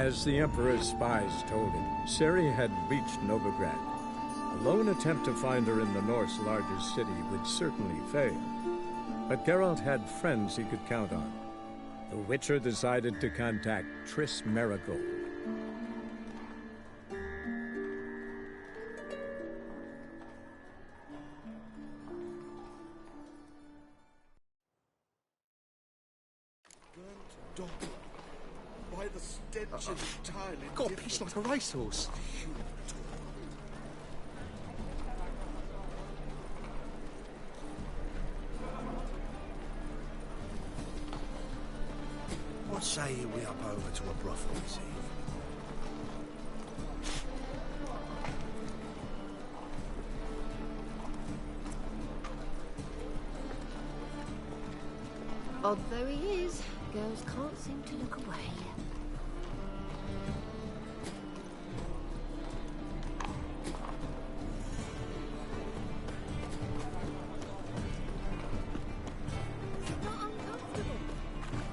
As the Emperor's spies told him, Ciri had reached Novigrad. A lone attempt to find her in the North's largest city would certainly fail. But Geralt had friends he could count on. The Witcher decided to contact Triss Merigold. Why the stench is entirely God, pitched like a racehorse. What say you we up over to a brothel this eve? Odd though he is, girls can't seem to look away.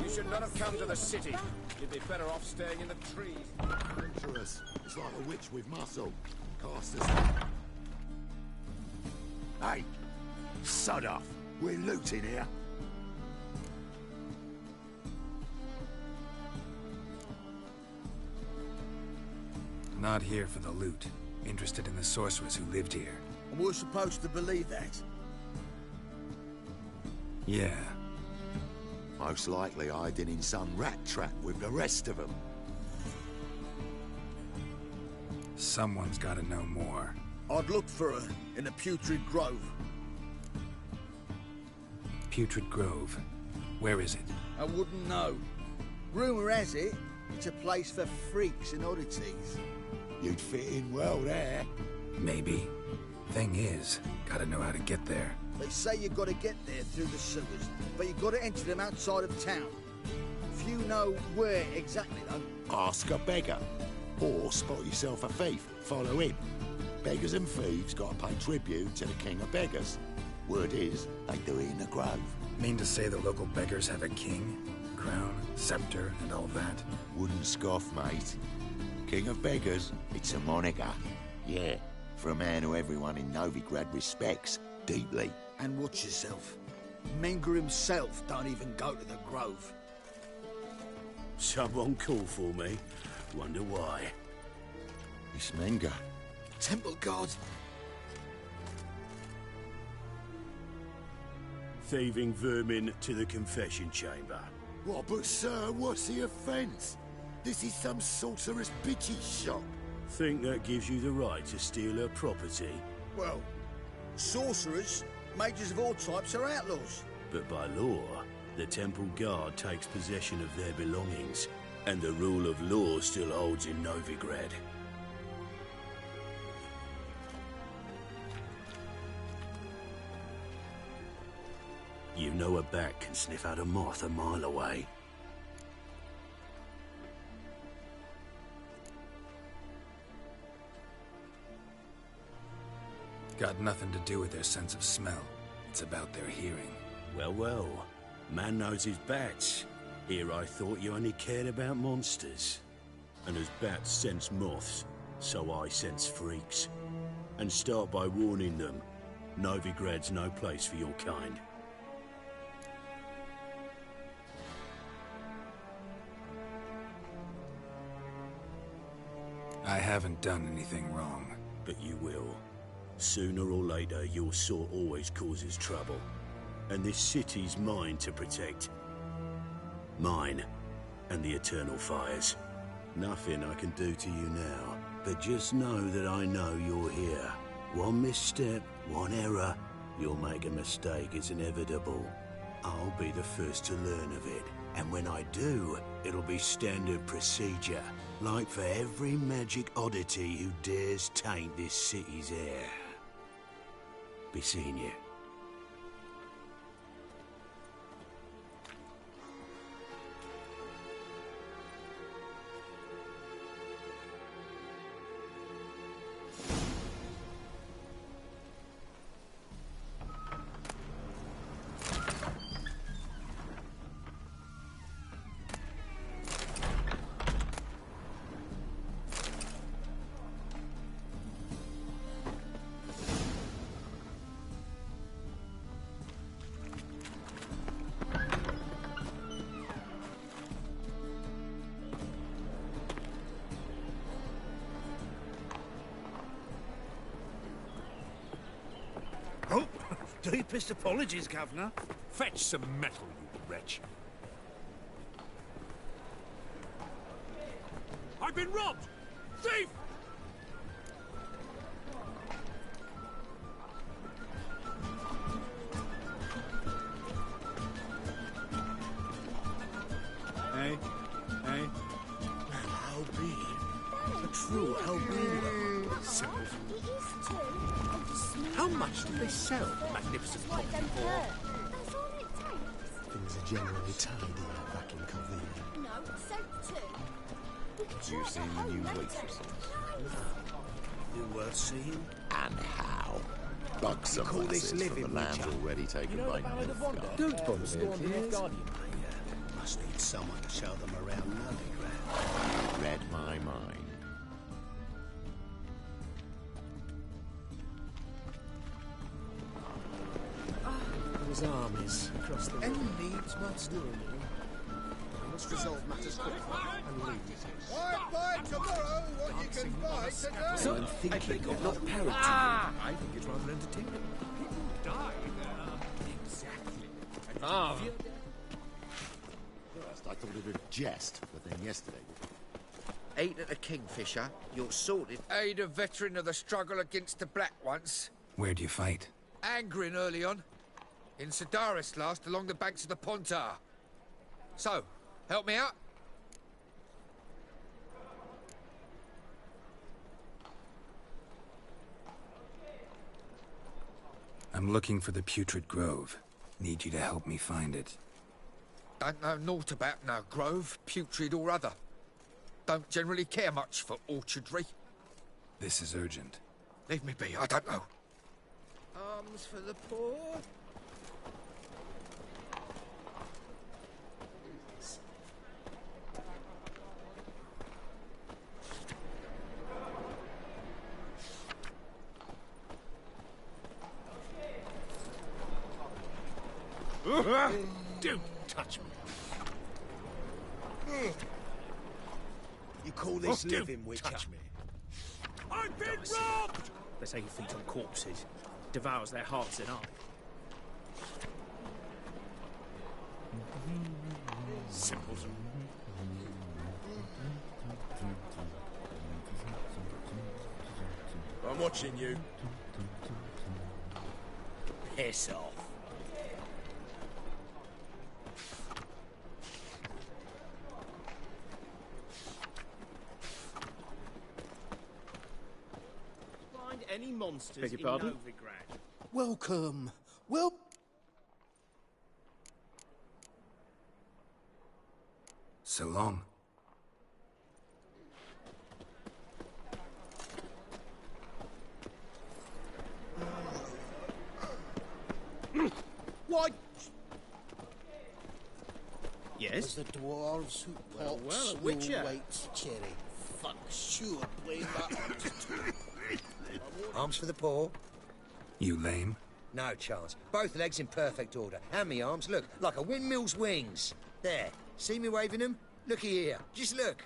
You should not have come to the city. You'd be better off staying in the trees. Dangerous. It's like a witch with muscle. Cast us out. Hey! Sod off. We're looting here. Not here for the loot. Interested in the sorceress who lived here. And we're supposed to believe that? Yeah. Most likely hiding in some rat trap with the rest of them. Someone's gotta know more. I'd look for her in the Putrid Grove. Putrid Grove. Where is it? I wouldn't know. Rumour has it, it's a place for freaks and oddities. You'd fit in well there. Maybe. Thing is, gotta know how to get there. They say you've got to get there through the sewers, but you've got to enter them outside of town. Few know where exactly, though. Ask a beggar. Or spot yourself a thief. Follow him. Beggars and thieves got to pay tribute to the king of beggars. Word is, they do it in the grove. Mean to say the local beggars have a king? Crown, scepter, and all that? Wouldn't scoff, mate. King of beggars, it's a moniker. Yeah, for a man who everyone in Novigrad respects deeply. And watch yourself. Menger himself don't even go to the Grove. Someone call for me. Wonder why. It's Menger. Temple guard. Thieving vermin to the confession chamber. What, but sir, what's the offence? This is some sorcerer's bitchy shop. Think that gives you the right to steal her property? Well, sorcerers, mages of all types are outlaws. But by law, the temple guard takes possession of their belongings, and the rule of law still holds in Novigrad. You know a bat can sniff out a moth a mile away. Got nothing to do with their sense of smell. It's about their hearing. Well, well. Man knows his bats. Here I thought you only cared about monsters. And as bats sense moths, so I sense freaks. And start by warning them, Novigrad's no place for your kind. I haven't done anything wrong. But you will. Sooner or later, your sort always causes trouble. And this city's mine to protect. Mine and the eternal fires. Nothing I can do to you now, but just know that I know you're here. One misstep, one error, you'll make a mistake, it's inevitable. I'll be the first to learn of it, and when I do, it'll be standard procedure, like for every magic oddity who dares taint this city's air. Be seeing you. Deepest apologies, Governor. Fetch some metal, you wretch. I've been robbed! Thief! Hey? Albino. A true albino. Simple. How much do they sell the magnificent pot for? That's all it takes. Things are generally tidy back in Covina. No, soap too. You've seen the new waitresses. You worth seeing? And how? Buxom call this lasses from living, the lands Witcher? already taken by Nilfgaard. Don't bother me, please. Must need someone to show them around Novigrad. Read my mind. There's armies across the Any river. needs must do. I must resolve matters quickly and leave. Buy tomorrow what you can buy today. So I'm thinking of not parroting. I think it's rather entertaining. People die. Exactly. First, I thought it a jest, but then yesterday... Ain't it a kingfisher? You're sorted. Aid a veteran of the struggle against the Black once. Where do you fight? Angering early on. In Sedaris last, along the banks of the Pontar. So, help me out? I'm looking for the Putrid Grove. Need you to help me find it. Don't know naught about no grove, putrid or other. Don't generally care much for orchardry. This is urgent. Leave me be, I don't know. Arms for the poor. Don't touch me. You call this living, Witcher? Touch me. I've been robbed! They say he feeds on corpses, devours their hearts and eyes. Simpleton. I'm watching you. Piss off. Find any monsters Beg your in pardon? Novigrad. Welcome. Well, So long. why? Yes? The dwarves who Well, pops well, a will witcher. wait cherry. Fuck, sure, blame that on to two. Arms for the poor. You lame? No chance. Both legs in perfect order. And me arms, look, like a windmill's wings. There. See me waving them? Looky here. Just look.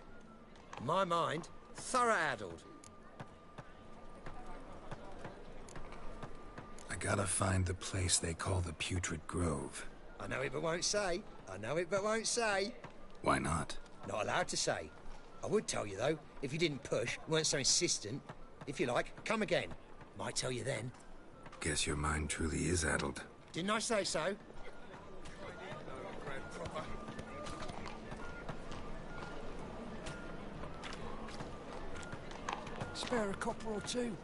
My mind, thorough addled. I gotta find the place they call the Putrid Grove. I know it but won't say. I know it but won't say. Why not? Not allowed to say. I would tell you, though, if you didn't push, weren't so insistent. If you like, come again. Might tell you then. Guess your mind truly is addled. Didn't I say so? Spare a copper or two.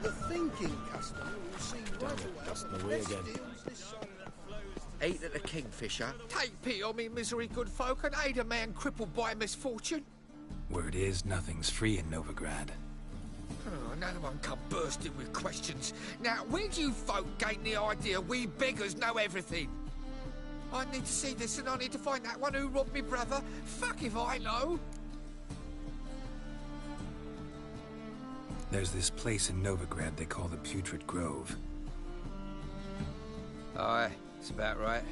The thinking customer will see right away. Customer way again. Ain't it a kingfisher? Take pity on me, misery good folk, and aid a man crippled by misfortune. Word is, nothing's free in Novigrad. Oh, another one come bursting with questions. Now, where do you folk gain the idea we beggars know everything? I need to see this and I need to find that one who robbed me brother. Fuck if I know. There's this place in Novigrad they call the Putrid Grove. Aye, it's about right.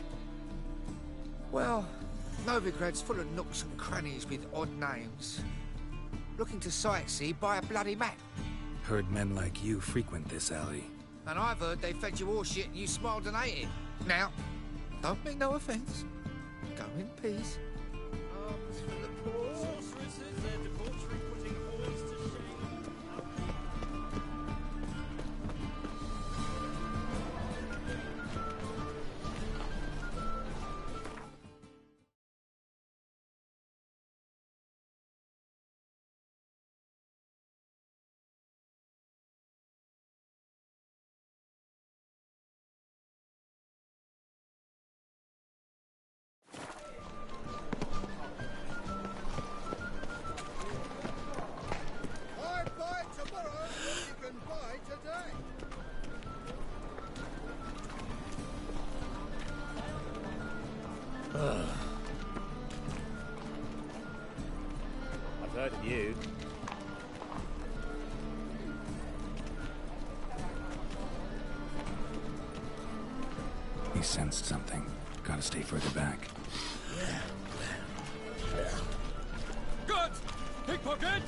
Well, Novigrad's full of nooks and crannies with odd names. looking to sightsee, buy a bloody map. Heard men like you frequent this alley. And I've heard they fed you all shit and you smiled and ate it. Now, don't mean no offence. Go in peace. Arms for the poor. Sorceresses, their debauchery putting horns to shame. I buy tomorrow what you can buy today. I've heard of you. He sensed something. Gotta stay further back. Good! Pickpocket!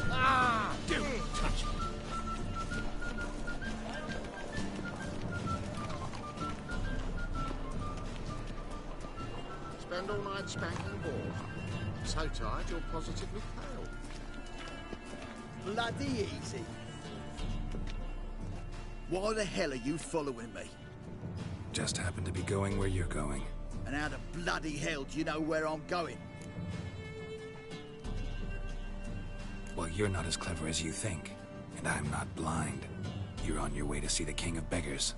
Ah! Don't touch me! Spend all night spanking balls. So tired you're positively pale. Bloody easy. Why the hell are you following me? Just happened to be going where you're going. And how the bloody hell do you know where I'm going? Well, you're not as clever as you think. And I'm not blind. You're on your way to see the King of Beggars.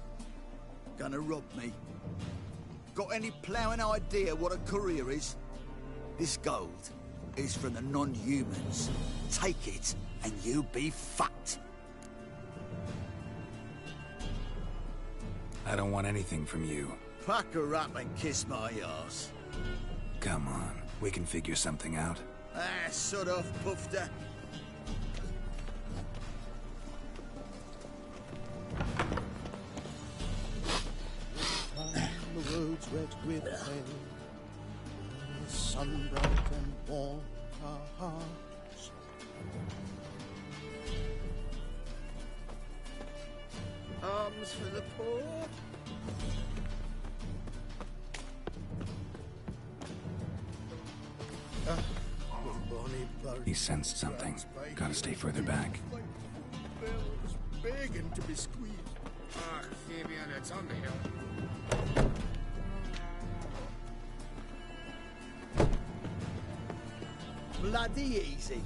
Gonna rob me? Got any ploughing idea what a courier is? This gold is from the non-humans. Take it, and you be fucked. I don't want anything from you. Pucker up and kiss my arse. Come on, we can figure something out. Ah, sod off, Pufter. The roads wet with rain. The sun bright and warm our hearts. Arms for the poor. He sensed something. Gotta stay further back. Begging to be squeezed. Ah, Fabian, it's on the hill. Bloody easy.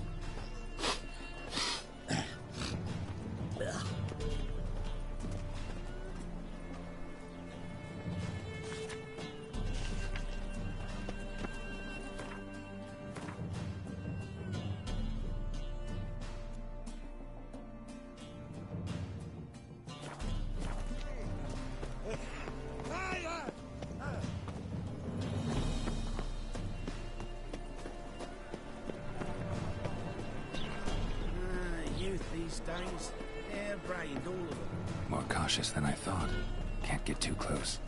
Youth these days, hair-brained, all of them. More cautious than I thought. Can't get too close.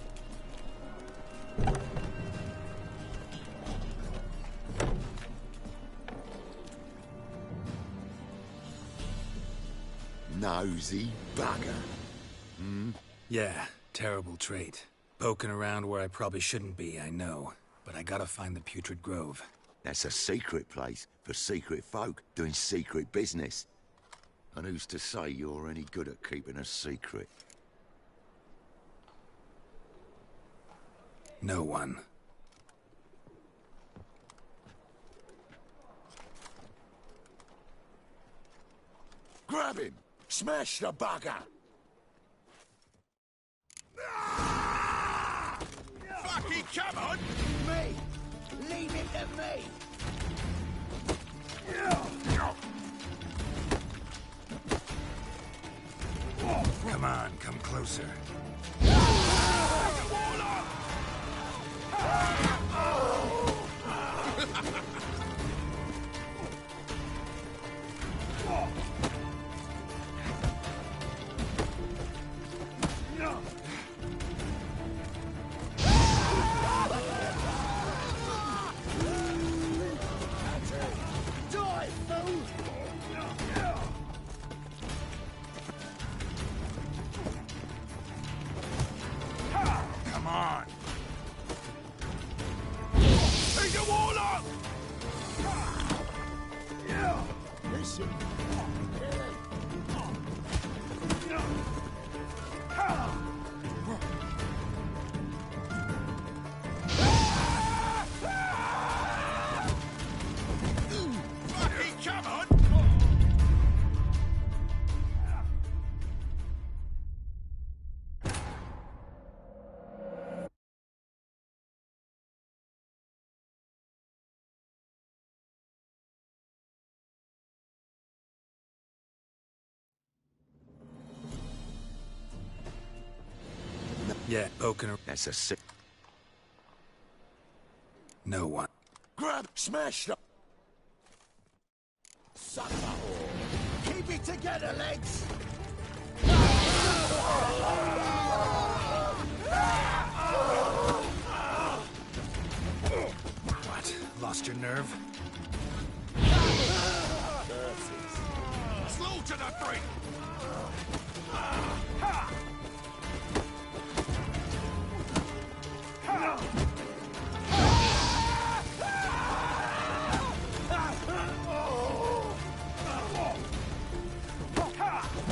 Nosy bugger. Yeah, terrible trait. Poking around where I probably shouldn't be, I know. But I gotta find the Putrid Grove. That's a secret place for secret folk doing secret business. And who's to say you're any good at keeping a secret? No one. Grab him! Smash the bugger! Fucking come on! Me! Leave him to me! Come on, come closer. You warlock! Listen. Fucking come on! Yeah, poking around. That's a sick. No one. Grab, smash the. Suck the whore. Keep it together, legs. What? Lost your nerve? Slaughter the freak!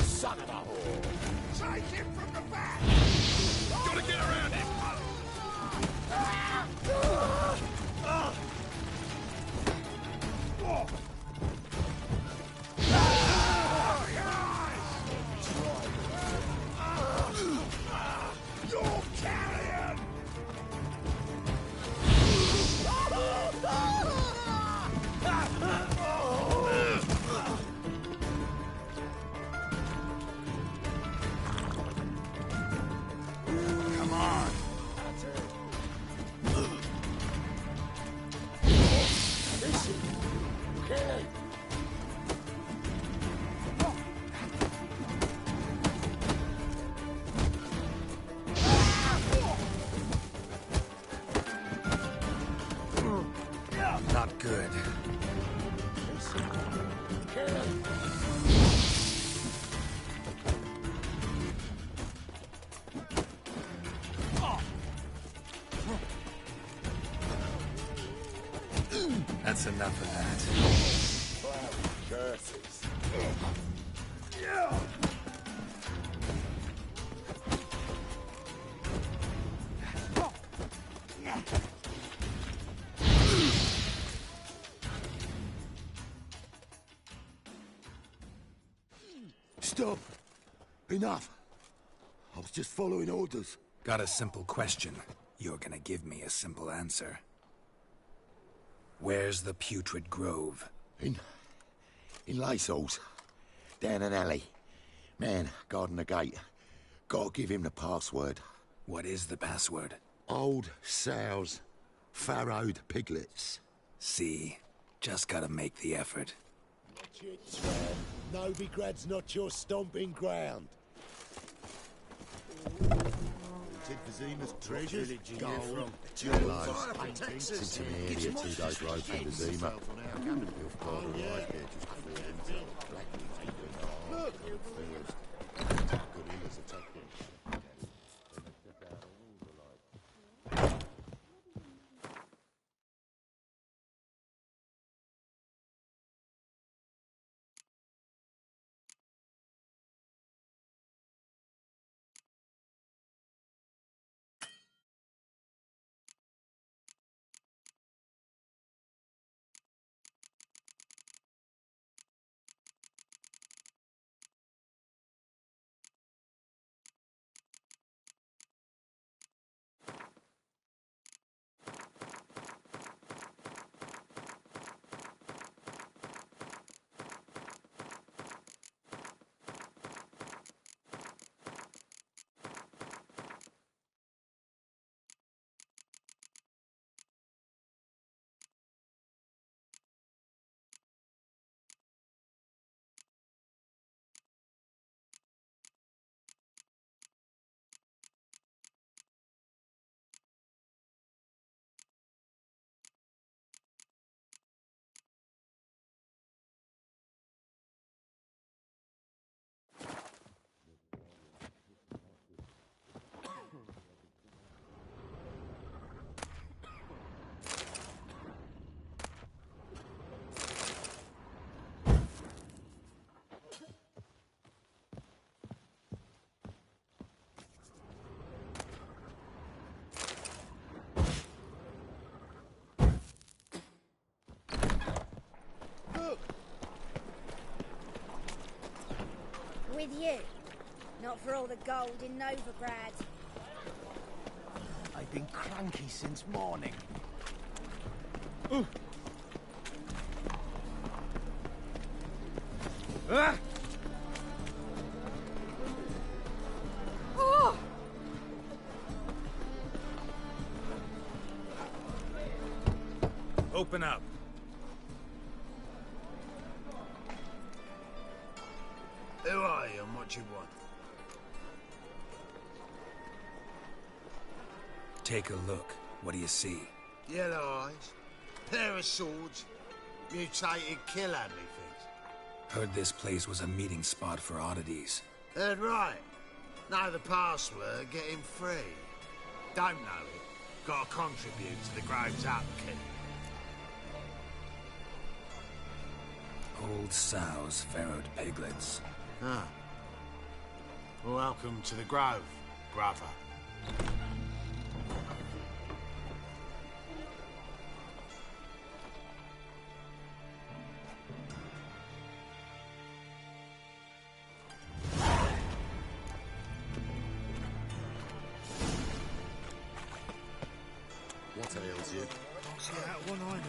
Son of a whore! Take him from the back! Gotta get around him! You're carrion! Come on! Listen, Kelly! Not good. Listen, Kelly! That's enough of that. Cloud curses. Stop! Enough! I was just following orders. Got a simple question. You're gonna give me a simple answer. Where's the putrid grove? In Lacehalls. Down an alley. Man, guarding the gate. Gotta give him the password. What is the password? Old sows. Farrowed piglets. See? Just gotta make the effort. Watch it, Tram. Novigrad's not your stomping ground. Emphysema's treasures, gold, jewels, paintings, intermediate 2 days road from Emphysema. You'll find a right there just before winter. Black gorillas attacking. with you. Not for all the gold in Novigrad. I've been cranky since morning. Ah! Oh! Open up. Who are you and what you want? Take a look. What do you see? Yellow eyes, pair of swords, mutated kill handly things. Heard this place was a meeting spot for oddities. Heard right. Know the password, get him free. Don't know it, gotta contribute to the Grove's upkeep. Old sows, farrowed piglets. Ah. Welcome to the Grove, brother. What ails you? See that one eye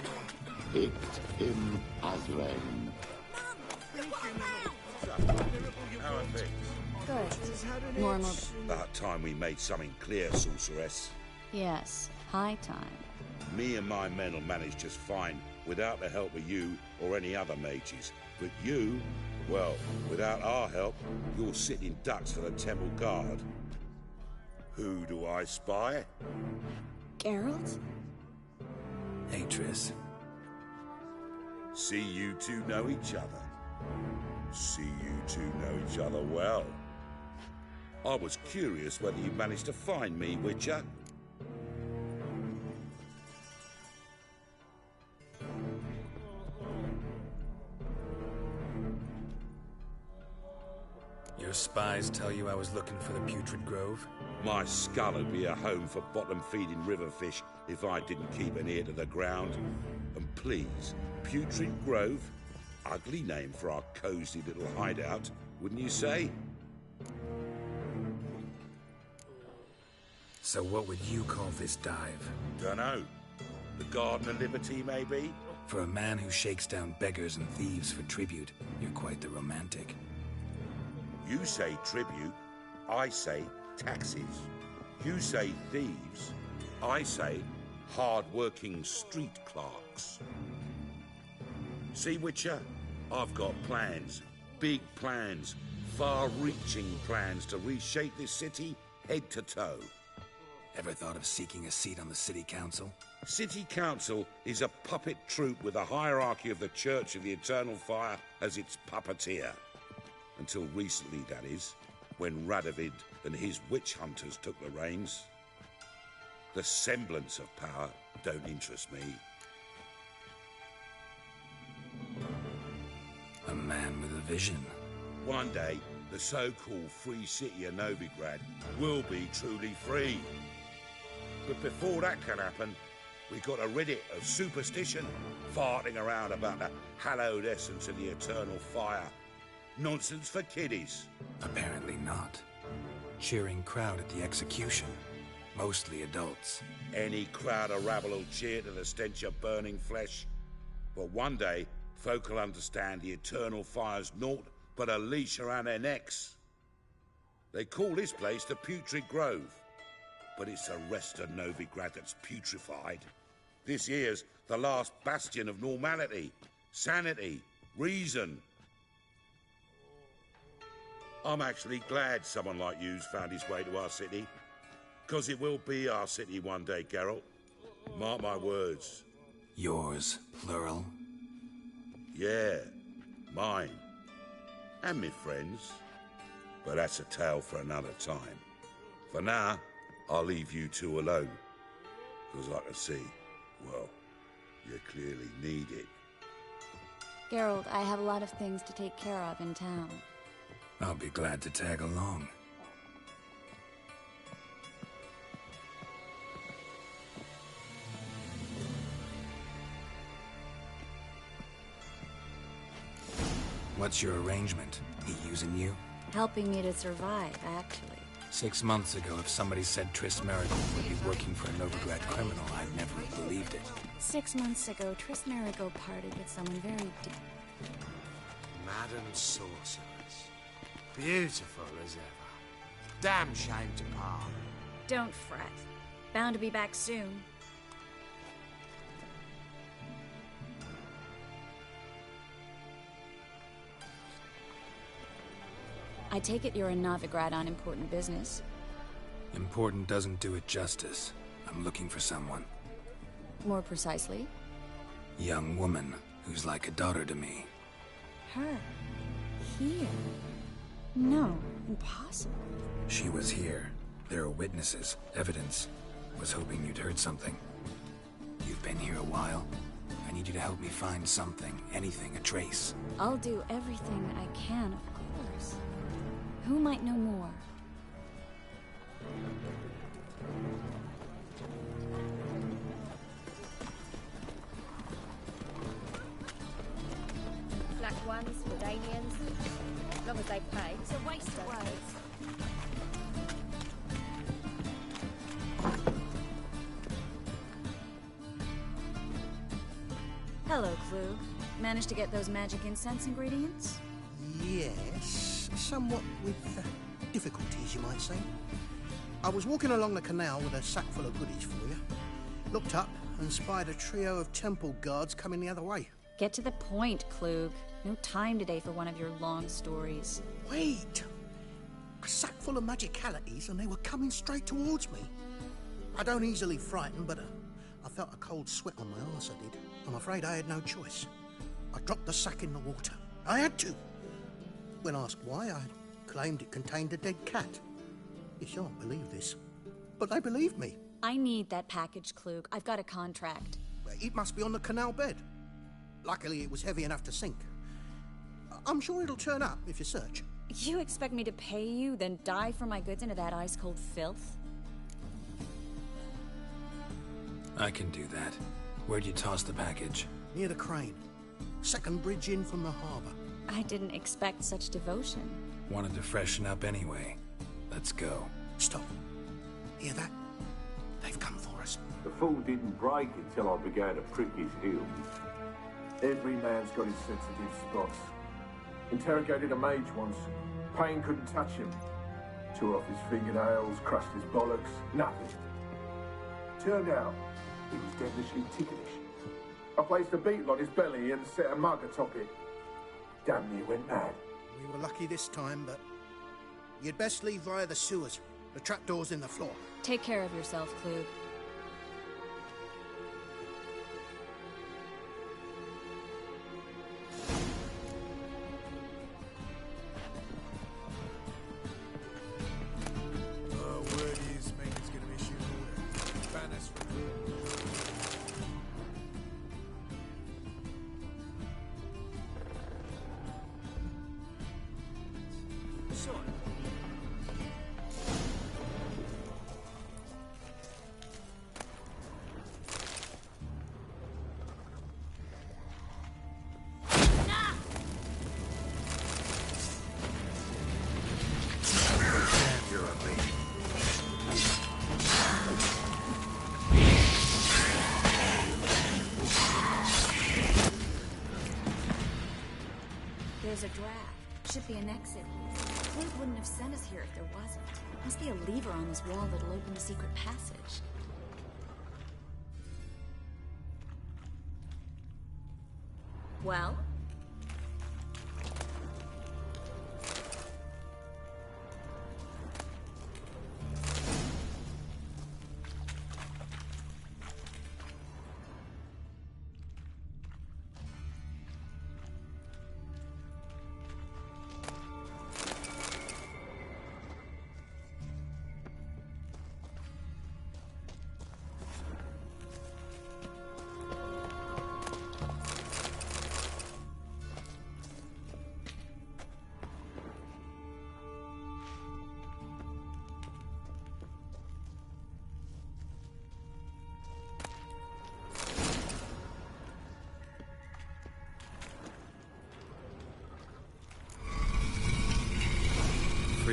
Picked him as rain. How are things? Good. Normal. About time we made something clear, sorceress. Yes, high time. Me and my men will manage just fine without the help of you or any other mages. But you, well, without our help, you're sitting ducks for the temple guard. Who do I spy? Geralt? Hey, Triss. See you two know each other. See you two know each other well. I was curious whether you managed to find me, Witcher. Your spies tell you I was looking for the Putrid Grove? My skull would be a home for bottom-feeding river fish if I didn't keep an ear to the ground. And please, Putrid Grove? Ugly name for our cozy little hideout, wouldn't you say? So what would you call this dive? Dunno. The Garden of Liberty, maybe? For a man who shakes down beggars and thieves for tribute, you're quite the romantic. You say tribute, I say taxes. You say thieves, I say hard-working street clerks. See, Witcher? I've got plans. Big plans. Far-reaching plans to reshape this city head to toe. Ever thought of seeking a seat on the city council? City council is a puppet troupe with a hierarchy of the Church of the Eternal Fire as its puppeteer. Until recently, that is, when Radovid and his witch hunters took the reins. The semblance of power don't interest me. A man with a vision. One day, the so-called free city of Novigrad will be truly free. But before that can happen, we got to rid it of superstition, farting around about the hallowed essence of the eternal fire. Nonsense for kiddies. Apparently not. Cheering crowd at the execution. Mostly adults. Any crowd of rabble will cheer to the stench of burning flesh. But one day, folk will understand the eternal fire's naught but a leash around their necks. They call this place the Putrid Grove. But it's the rest of Novigrad that's putrefied. This here's the last bastion of normality, sanity, reason. I'm actually glad someone like you's found his way to our city. 'Cause it will be our city one day, Geralt. Mark my words. Yours, plural? Yeah, mine. And me friends. But that's a tale for another time. For now, I'll leave you two alone. 'Cause I can see, well, you clearly need it. Geralt, I have a lot of things to take care of in town. I'll be glad to tag along. What's your arrangement? He using you? Helping me to survive, actually. 6 months ago, if somebody said Triss Marigold would be working for a Novigrad criminal, I'd never have believed it. 6 months ago, Triss Marigold parted with someone very deep. Madam Sorceress. Beautiful as ever. Damn shame to part. Don't fret. Bound to be back soon. I take it you're in Novigrad on important business. Important doesn't do it justice. I'm looking for someone. More precisely? Young woman who's like a daughter to me. Her? Here? No, impossible. She was here. There are witnesses, evidence. Was hoping you'd heard something. You've been here a while. I need you to help me find something, anything, a trace. I'll do everything I can, of course. Who might know more? Black ones, Medanians. As long as they pay. It's a waste of words. Hello, Clue. Managed to get those magic incense ingredients? Yes, somewhat with difficulties, you might say. I was walking along the canal with a sack full of goodies for you. Looked up and spied a trio of temple guards coming the other way. Get to the point, Klug. No time today for one of your long stories. Wait! A sack full of magicalities and they were coming straight towards me. I don't easily frighten, but I felt a cold sweat on my arse, I did. I'm afraid I had no choice. I dropped the sack in the water. I had to. When asked why, I claimed it contained a dead cat. You shan't believe this, but they believed me. I need that package, Klug. I've got a contract. It must be on the canal bed. Luckily, it was heavy enough to sink. I'm sure it'll turn up if you search. You expect me to pay you, then dive for my goods into that ice-cold filth? I can do that. Where'd you toss the package? Near the crane. Second bridge in from the harbour. I didn't expect such devotion. Wanted to freshen up anyway. Let's go. Stop. Hear that? They've come for us. The fall didn't break until I began to prick his heels. Every man's got his sensitive spots. Interrogated a mage once. Pain couldn't touch him. Tore off his fingernails, crushed his bollocks, nothing. Turned out, he was devilishly ticklish. I placed a beetle on his belly and set a mug atop it. Damn near went mad. We were lucky this time, but you'd best leave via the sewers. The trapdoor's in the floor. Take care of yourself, Klug. Word is Megan's going to issue an order. Banners for There's a draft. Should be an exit. Klug wouldn't have sent us here if there wasn't. Must be a lever on this wall that'll open the secret passage. Well?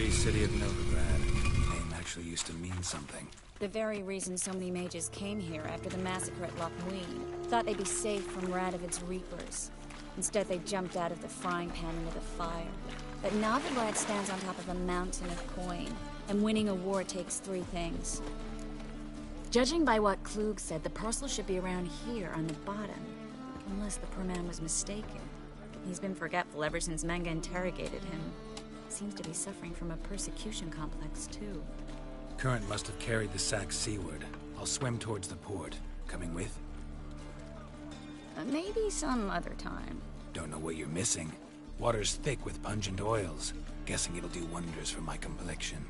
free city of Novigrad. The name actually used to mean something. The very reason so many mages came here after the massacre at Loch Muin. Thought they'd be safe from Radovid's reapers. Instead, they jumped out of the frying pan into the fire. But Novigrad stands on top of a mountain of coin, and winning a war takes 3 things. Judging by what Klug said, the parcel should be around here on the bottom. Unless the poor man was mistaken. He's been forgetful ever since Manga interrogated him. Seems to be suffering from a persecution complex, too. Current must have carried the sack seaward. I'll swim towards the port. Coming with? Maybe some other time. Don't know what you're missing. Water's thick with pungent oils. Guessing it'll do wonders for my complexion.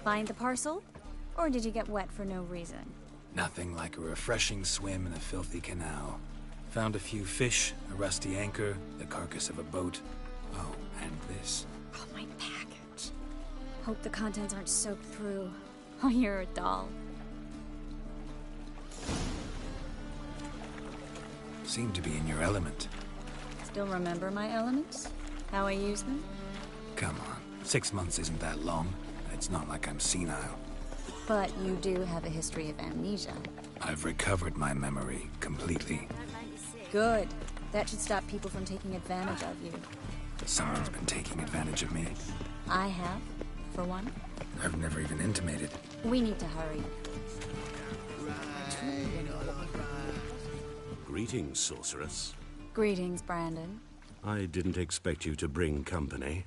Find the parcel? Or did you get wet for no reason? Nothing like a refreshing swim in a filthy canal. Found a few fish, a rusty anchor, the carcass of a boat. Oh, and this. Oh, my package. Hope the contents aren't soaked through. Oh, you're a doll. Seem to be in your element. Still remember my elements? How I use them? Come on, 6 months isn't that long. It's not like I'm senile. But you do have a history of amnesia. I've recovered my memory completely. Good. That should stop people from taking advantage of you. Someone's been taking advantage of me. I have, for one. I've never even intimated. We need to hurry. Greetings, sorceress. Greetings, Brandon. I didn't expect you to bring company.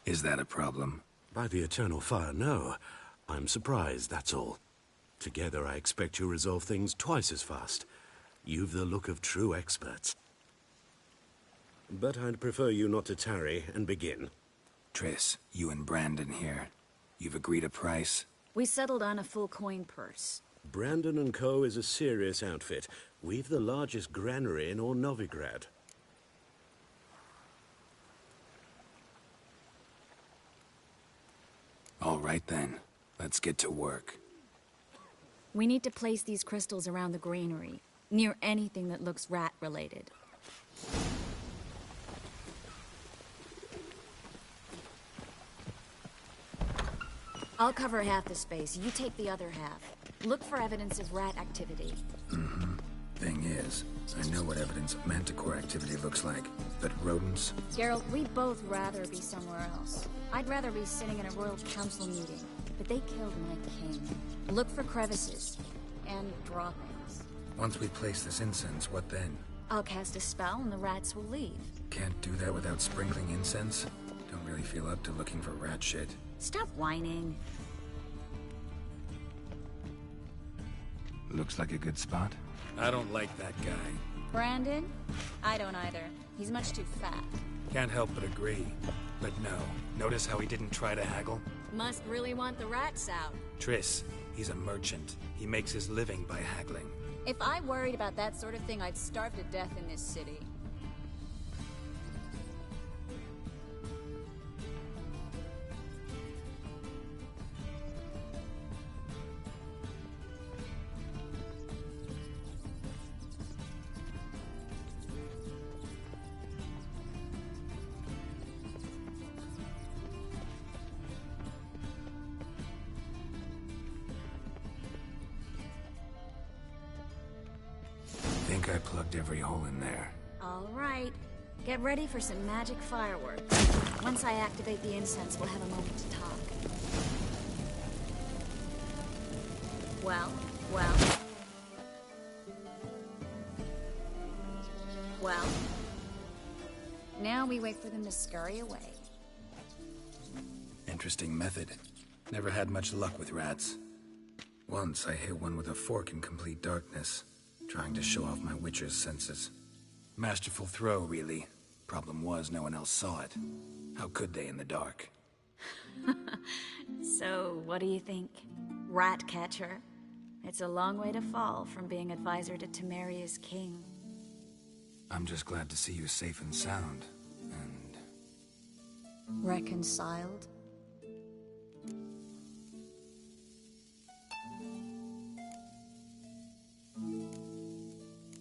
Is that a problem? By the eternal fire, no. I'm surprised, that's all. Together, I expect you resolve things twice as fast. You've the look of true experts. But I'd prefer you not to tarry and begin. Triss, you and Brandon here. You've agreed a price? We settled on a full coin purse. Brandon and Co. is a serious outfit. We've the largest granary in all Novigrad. All right then. Let's get to work. We need to place these crystals around the granary, near anything that looks rat-related. I'll cover half the space. You take the other half. Look for evidence of rat activity. Mm-hmm. Thing is, I know what evidence of manticore activity looks like, but rodents? Geralt, we'd both rather be somewhere else. I'd rather be sitting in a royal council meeting, but they killed my king. Look for crevices and droppings. Once we place this incense, what then? I'll cast a spell and the rats will leave. Can't do that without sprinkling incense? Don't really feel up to looking for rat shit. Stop whining. Looks like a good spot. I don't like that guy. Brandon? I don't either. He's much too fat. Can't help but agree. But no, notice how he didn't try to haggle? Must really want the rats out. Triss, he's a merchant. He makes his living by haggling. If I worried about that sort of thing, I'd starve to death in this city. I plugged every hole in there. All right. Get ready for some magic fireworks. Once I activate the incense, we'll have a moment to talk. Well. Now we wait for them to scurry away. Interesting method. Never had much luck with rats. Once I hit one with a fork in complete darkness, trying to show off my witcher's senses. Masterful throw, really. Problem was, no one else saw it. How could they in the dark? So, what do you think? Rat catcher? It's a long way to fall from being advisor to Temeria's king. I'm just glad to see you safe and sound, and... reconciled?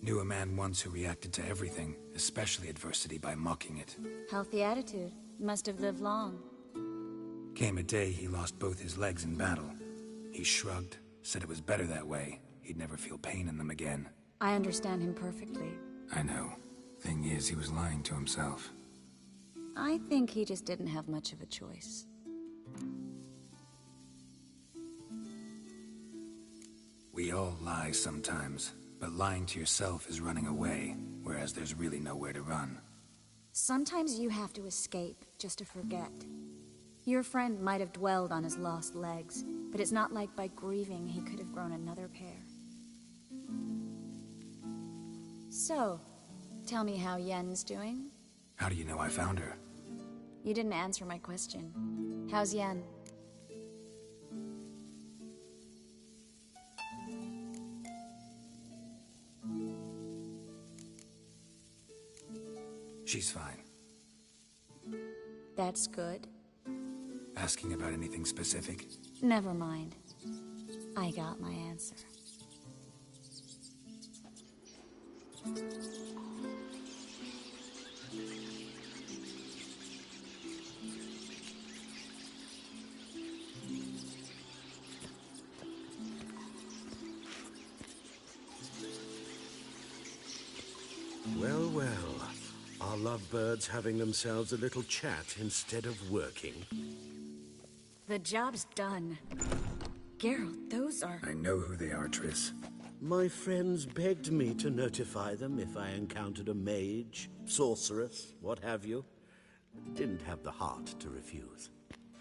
Knew a man once who reacted to everything, especially adversity, by mocking it. Healthy attitude. Must have lived long. Came a day he lost both his legs in battle. He shrugged, said it was better that way. He'd never feel pain in them again. I understand him perfectly. I know. Thing is, he was lying to himself. I think he just didn't have much of a choice. We all lie sometimes. But lying to yourself is running away, whereas there's really nowhere to run. Sometimes you have to escape, just to forget. Your friend might have dwelled on his lost legs, but it's not like by grieving he could have grown another pair. So, tell me how Yen's doing? How do you know I found her? You didn't answer my question. How's Yen? She's fine. That's good. Asking about anything specific? Never mind. I got my answer. Well, well. Are lovebirds having themselves a little chat instead of working? The job's done. Geralt, those are... I know who they are, Triss. My friends begged me to notify them if I encountered a mage, sorceress, what have you. Didn't have the heart to refuse.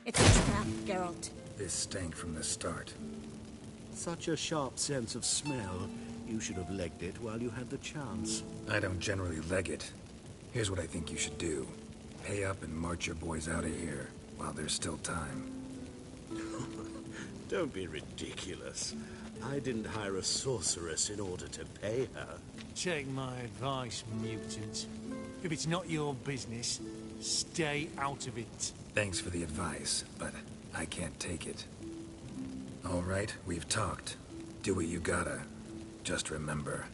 It's a trap, Geralt. This stank from the start. Such a sharp sense of smell. You should have legged it while you had the chance. I don't generally leg it. Here's what I think you should do. Pay up and march your boys out of here, while there's still time. Don't be ridiculous. I didn't hire a sorceress in order to pay her. Take my advice, mutant. If it's not your business, stay out of it. Thanks for the advice, but I can't take it. All right, we've talked. Do what you gotta. Just remember,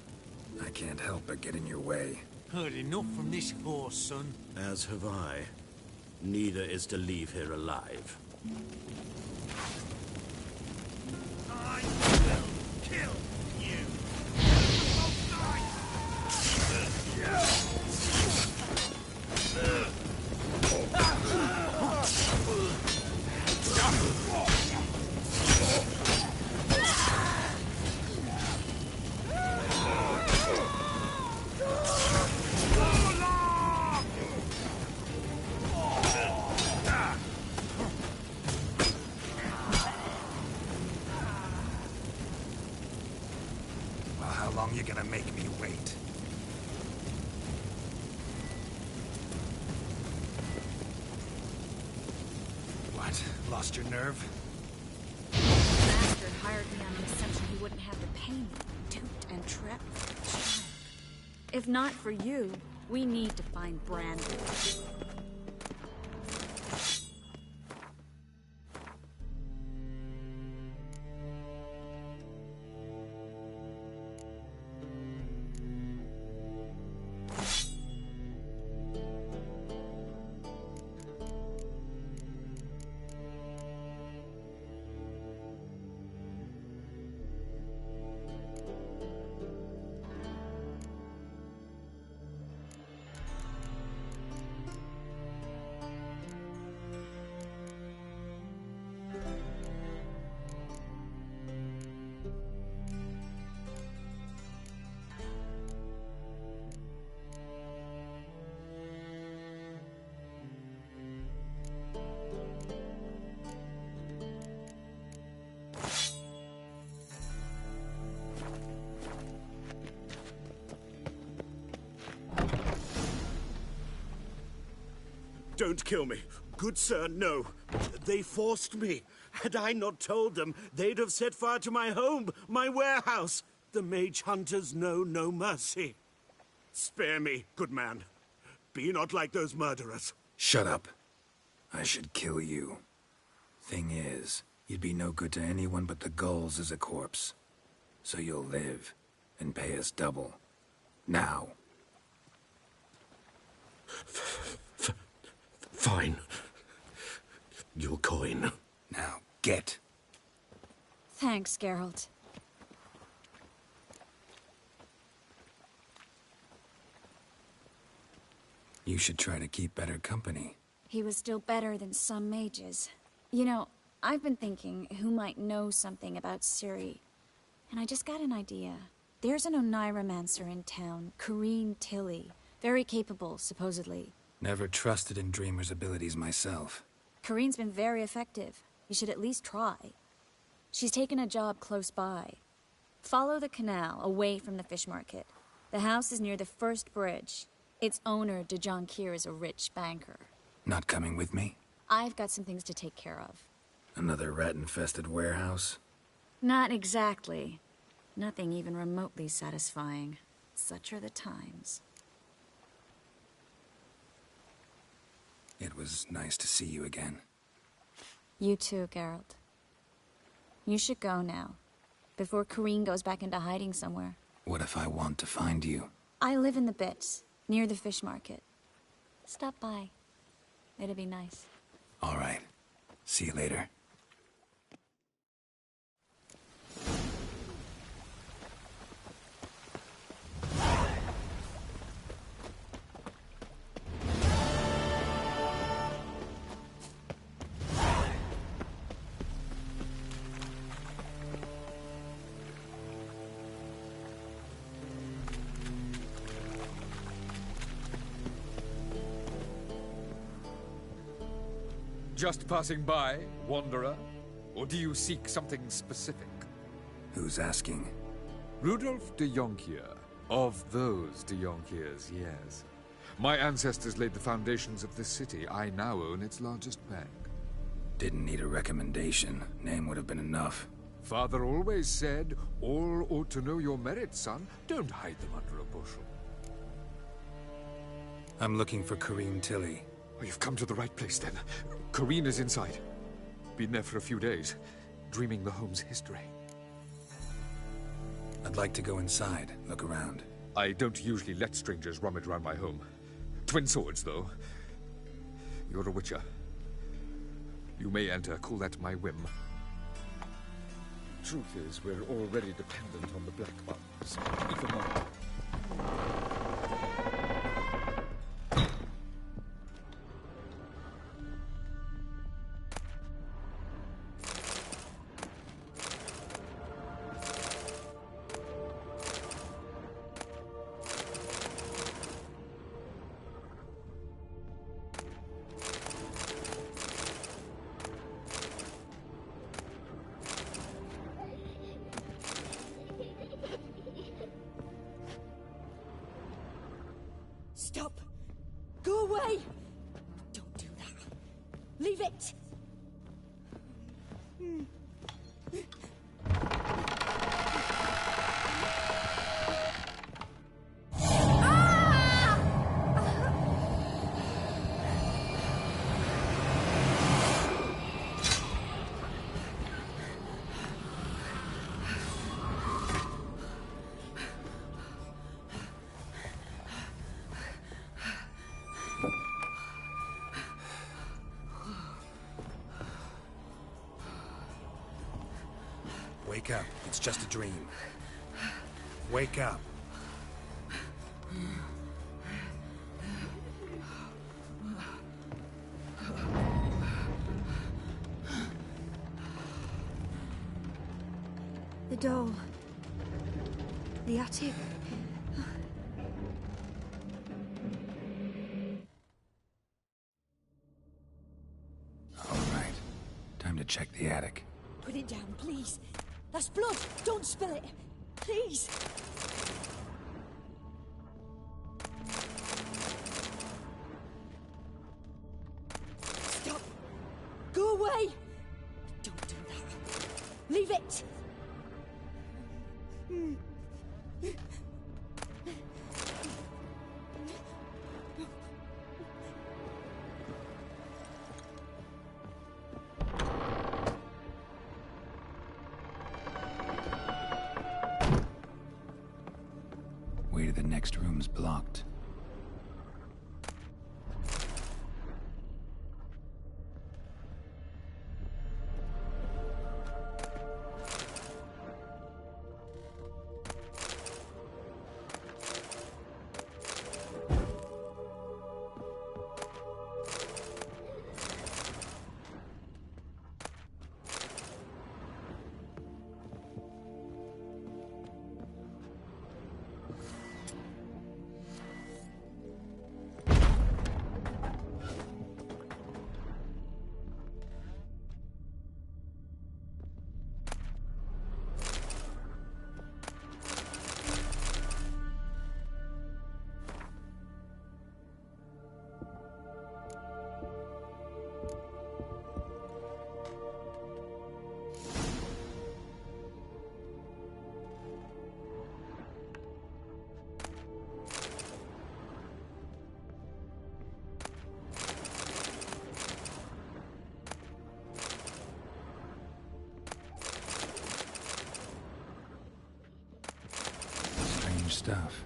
I can't help but get in your way. Heard enough from this horse, son. As have I. Neither is to leave here alive. I will kill you. Both Well, how long you gonna make me wait? What? Lost your nerve? The bastard hired me on the assumption he wouldn't have to pay me. Duped and trapped. If not for you, we need to find Brandon. Don't kill me. Good sir, no. They forced me. Had I not told them, they'd have set fire to my home, my warehouse. The mage hunters know no mercy. Spare me, good man. Be not like those murderers. Shut up. I should kill you. Thing is, you'd be no good to anyone but the gulls as a corpse. So you'll live, and pay us double. Now. Fine. Your coin. Now, get. Thanks, Geralt. You should try to keep better company. He was still better than some mages. You know, I've been thinking who might know something about Ciri. And I just got an idea. There's an Oneiromancer in town, Corrine Tilly. Very capable, supposedly. Never trusted in Dreamer's abilities myself. Corrine's been very effective. You should at least try. She's taken a job close by. Follow the canal, away from the fish market. The house is near the first bridge. Its owner, de Jonkir, is a rich banker. Not coming with me? I've got some things to take care of. Another rat-infested warehouse? Not exactly. Nothing even remotely satisfying. Such are the times. It was nice to see you again. You too, Geralt. You should go now, before Corrine goes back into hiding somewhere. What if I want to find you? I live in the Bits, near the fish market. Stop by. It'd be nice. All right. See you later. Just passing by, wanderer? Or do you seek something specific? Who's asking? Rudolf de Jonkir. Of those de Jonkirs, yes. My ancestors laid the foundations of this city. I now own its largest bank. Didn't need a recommendation. Name would have been enough. Father always said, all ought to know your merits, son. Don't hide them under a bushel. I'm looking for Corrine Tilly. Oh, you've come to the right place, then. Corrine is inside. Been there for a few days, dreaming the home's history. I'd like to go inside, look around. I don't usually let strangers rummage around my home. Twin swords, though. You're a witcher. You may enter, call at my whim. Truth is, we're already dependent on the black ones, even more. Stop! Go away! Don't do that. Leave it! Wake up. It's just a dream. Wake up. The door. The attic. All right. Time to check the attic. Put it down, please. That's blood. Don't spill it. Please. Stop. Go away. Don't do that. Leave it. Way to the next room's blocked. Stuff.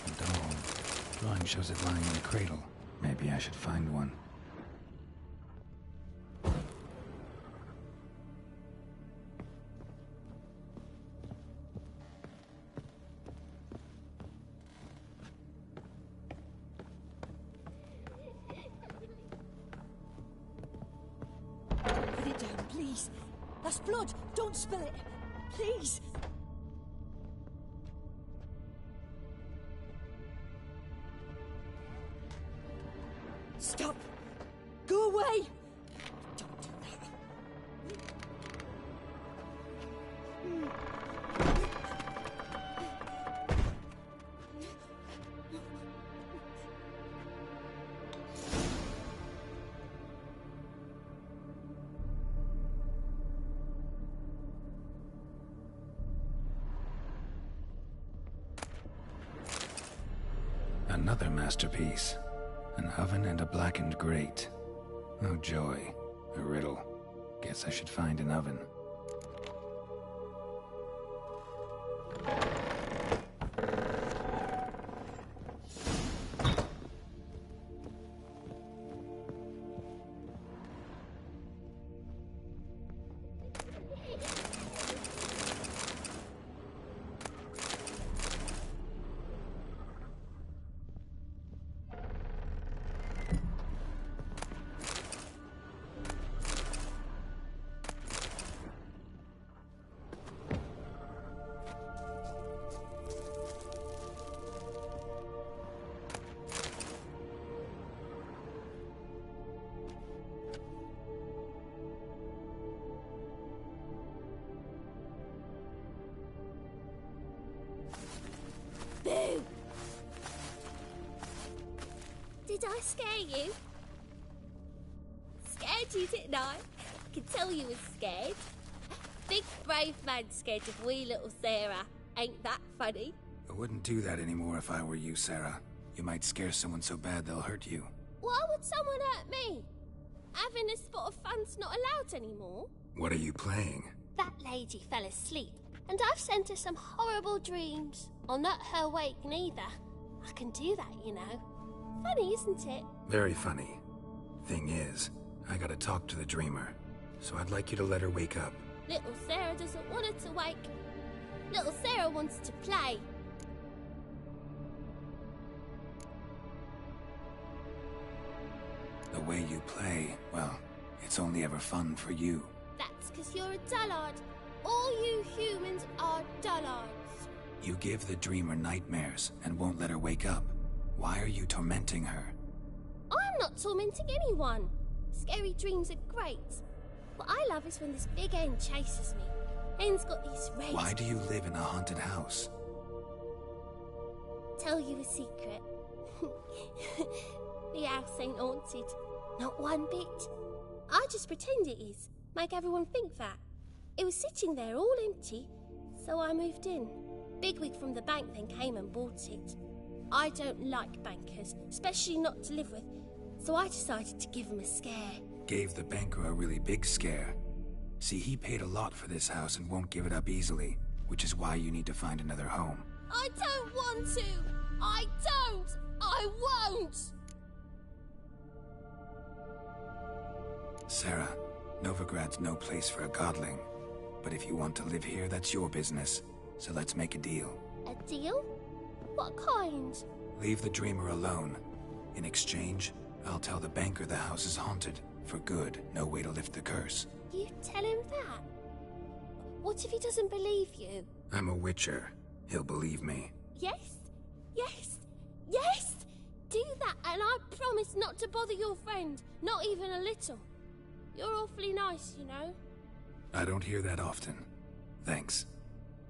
A doll. Drawing shows it lying in a cradle. Maybe I should find one. Put it down, please. That's blood. Don't spill it. Please. Stop! Go away! Don't do that. Another masterpiece. An oven and a blackened grate. Oh joy. A riddle. Guess I should find an oven. Did I scare you? Scared you, didn't I? I can tell you was scared. Big brave man scared of wee little Sarah. Ain't that funny? I wouldn't do that anymore if I were you, Sarah. You might scare someone so bad they'll hurt you. Why would someone hurt me? Having a spot of fun's not allowed anymore. What are you playing? That lady fell asleep, and I've sent her some horrible dreams. I'll not her wake neither. I can do that, you know. Funny, isn't it? Very funny. Thing is, I gotta talk to the dreamer, so I'd like you to let her wake up. Little Sarah doesn't want her to wake. Little Sarah wants to play. The way you play, well, it's only ever fun for you. That's because you're a dullard. All you humans are dullards. You give the dreamer nightmares and won't let her wake up. Why are you tormenting her? I'm not tormenting anyone. Scary dreams are great. What I love is when this big hen chases me. Hen's got these red... Why do you live in a haunted house? Tell you a secret. The house ain't haunted. Not one bit. I just pretend it is. Make everyone think that. It was sitting there all empty, so I moved in. Bigwig from the bank then came and bought it. I don't like bankers, especially not to live with, so I decided to give him a scare. Gave the banker a really big scare. See, he paid a lot for this house and won't give it up easily, which is why you need to find another home. I don't want to! I don't! I won't! Sarah, Novigrad's no place for a godling. But if you want to live here, that's your business. So let's make a deal. A deal? What kind? Leave the dreamer alone. In exchange, I'll tell the banker the house is haunted. For good, no way to lift the curse. You tell him that? What if he doesn't believe you? I'm a witcher. He'll believe me. Yes? Yes? Yes! Do that, and I promise not to bother your friend. Not even a little. You're awfully nice, you know. I don't hear that often. Thanks.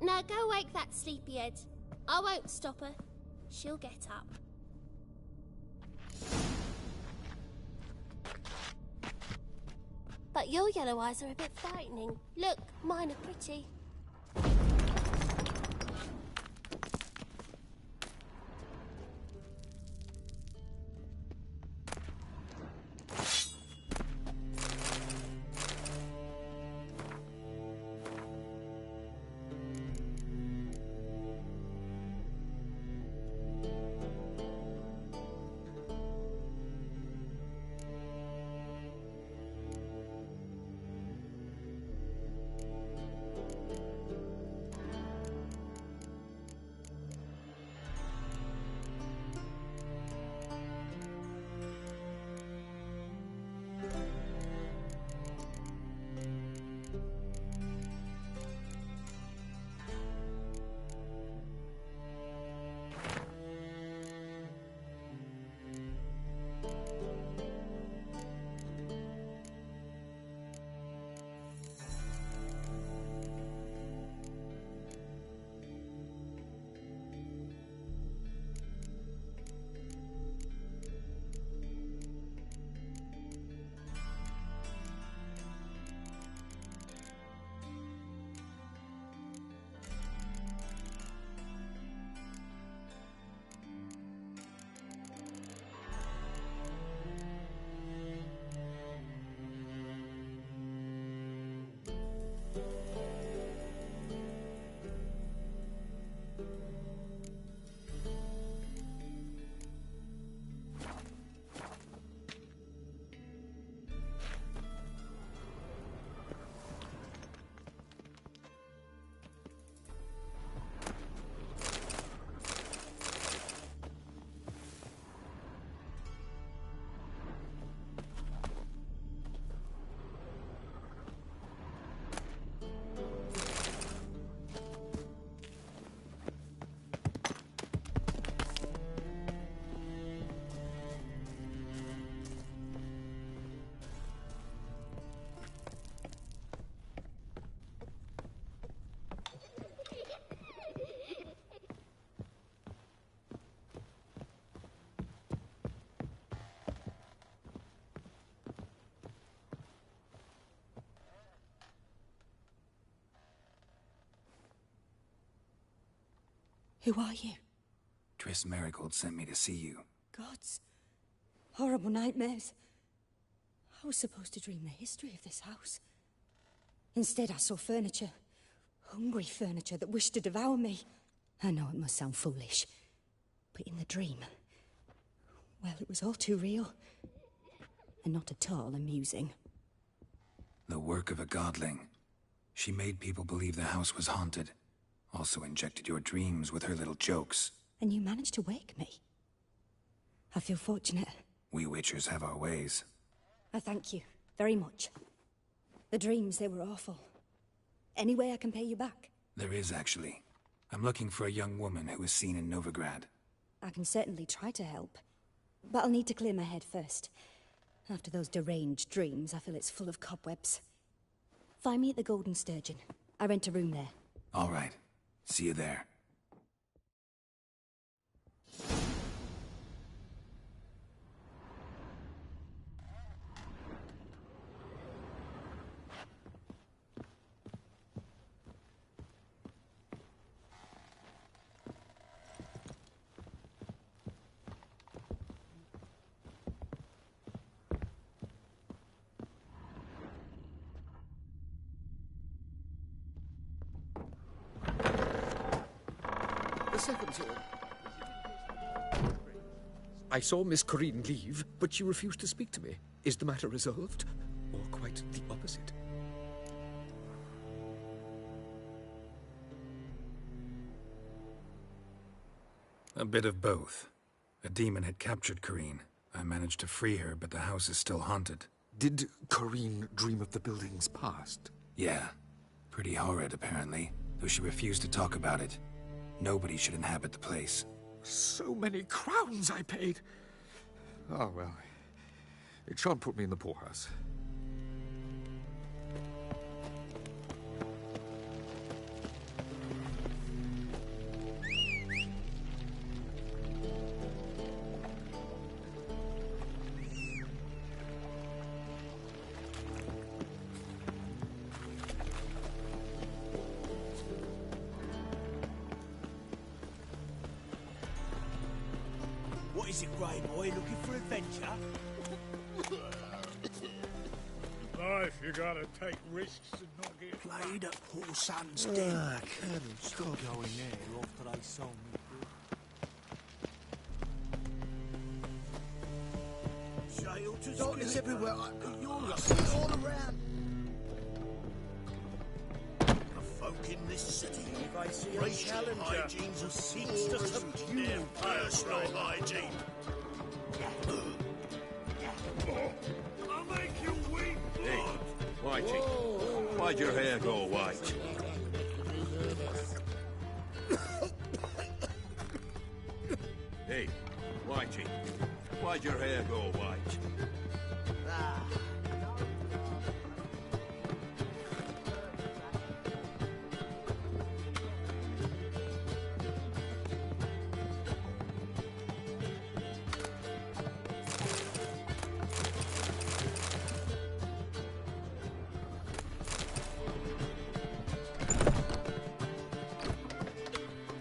Now go wake that sleepyhead. I won't stop her. She'll get up. But your yellow eyes are a bit frightening. Look, mine are pretty. Who are you? Triss Marigold sent me to see you. Gods. Horrible nightmares. I was supposed to dream the history of this house. Instead, I saw furniture. Hungry furniture that wished to devour me. I know it must sound foolish, but in the dream, well, it was all too real. And not at all amusing. The work of a godling. She made people believe the house was haunted. Also injected your dreams with her little jokes. And you managed to wake me. I feel fortunate. We Witchers have our ways. I thank you very much. The dreams, they were awful. Any way I can pay you back? There is, actually. I'm looking for a young woman who was seen in Novigrad. I can certainly try to help. But I'll need to clear my head first. After those deranged dreams, I feel it's full of cobwebs. Find me at the Golden Sturgeon. I rent a room there. All right. See you there. I saw Miss Corinne leave, but she refused to speak to me. Is the matter resolved? Or quite the opposite? A bit of both. A demon had captured Corinne. I managed to free her, but the house is still haunted. Did Corinne dream of the building's past? Yeah. Pretty horrid, apparently, though she refused to talk about it. Nobody should inhabit the place. So many crowns I paid. Oh, well. It shan't put me in the poorhouse. What is it, Grey Boy? Looking for adventure? Life, you gotta take risks and not get played at poor son's den. Colonel, stop going there after I saw me. Darkness everywhere. You're all around. The folk in this city. If I see a racial challenger hygiene's who of seeks to subdue their personal hygiene. I'll make you weep. Hey, Whitey, why'd your hair go white? Hey, Whitey, why'd your hair go white?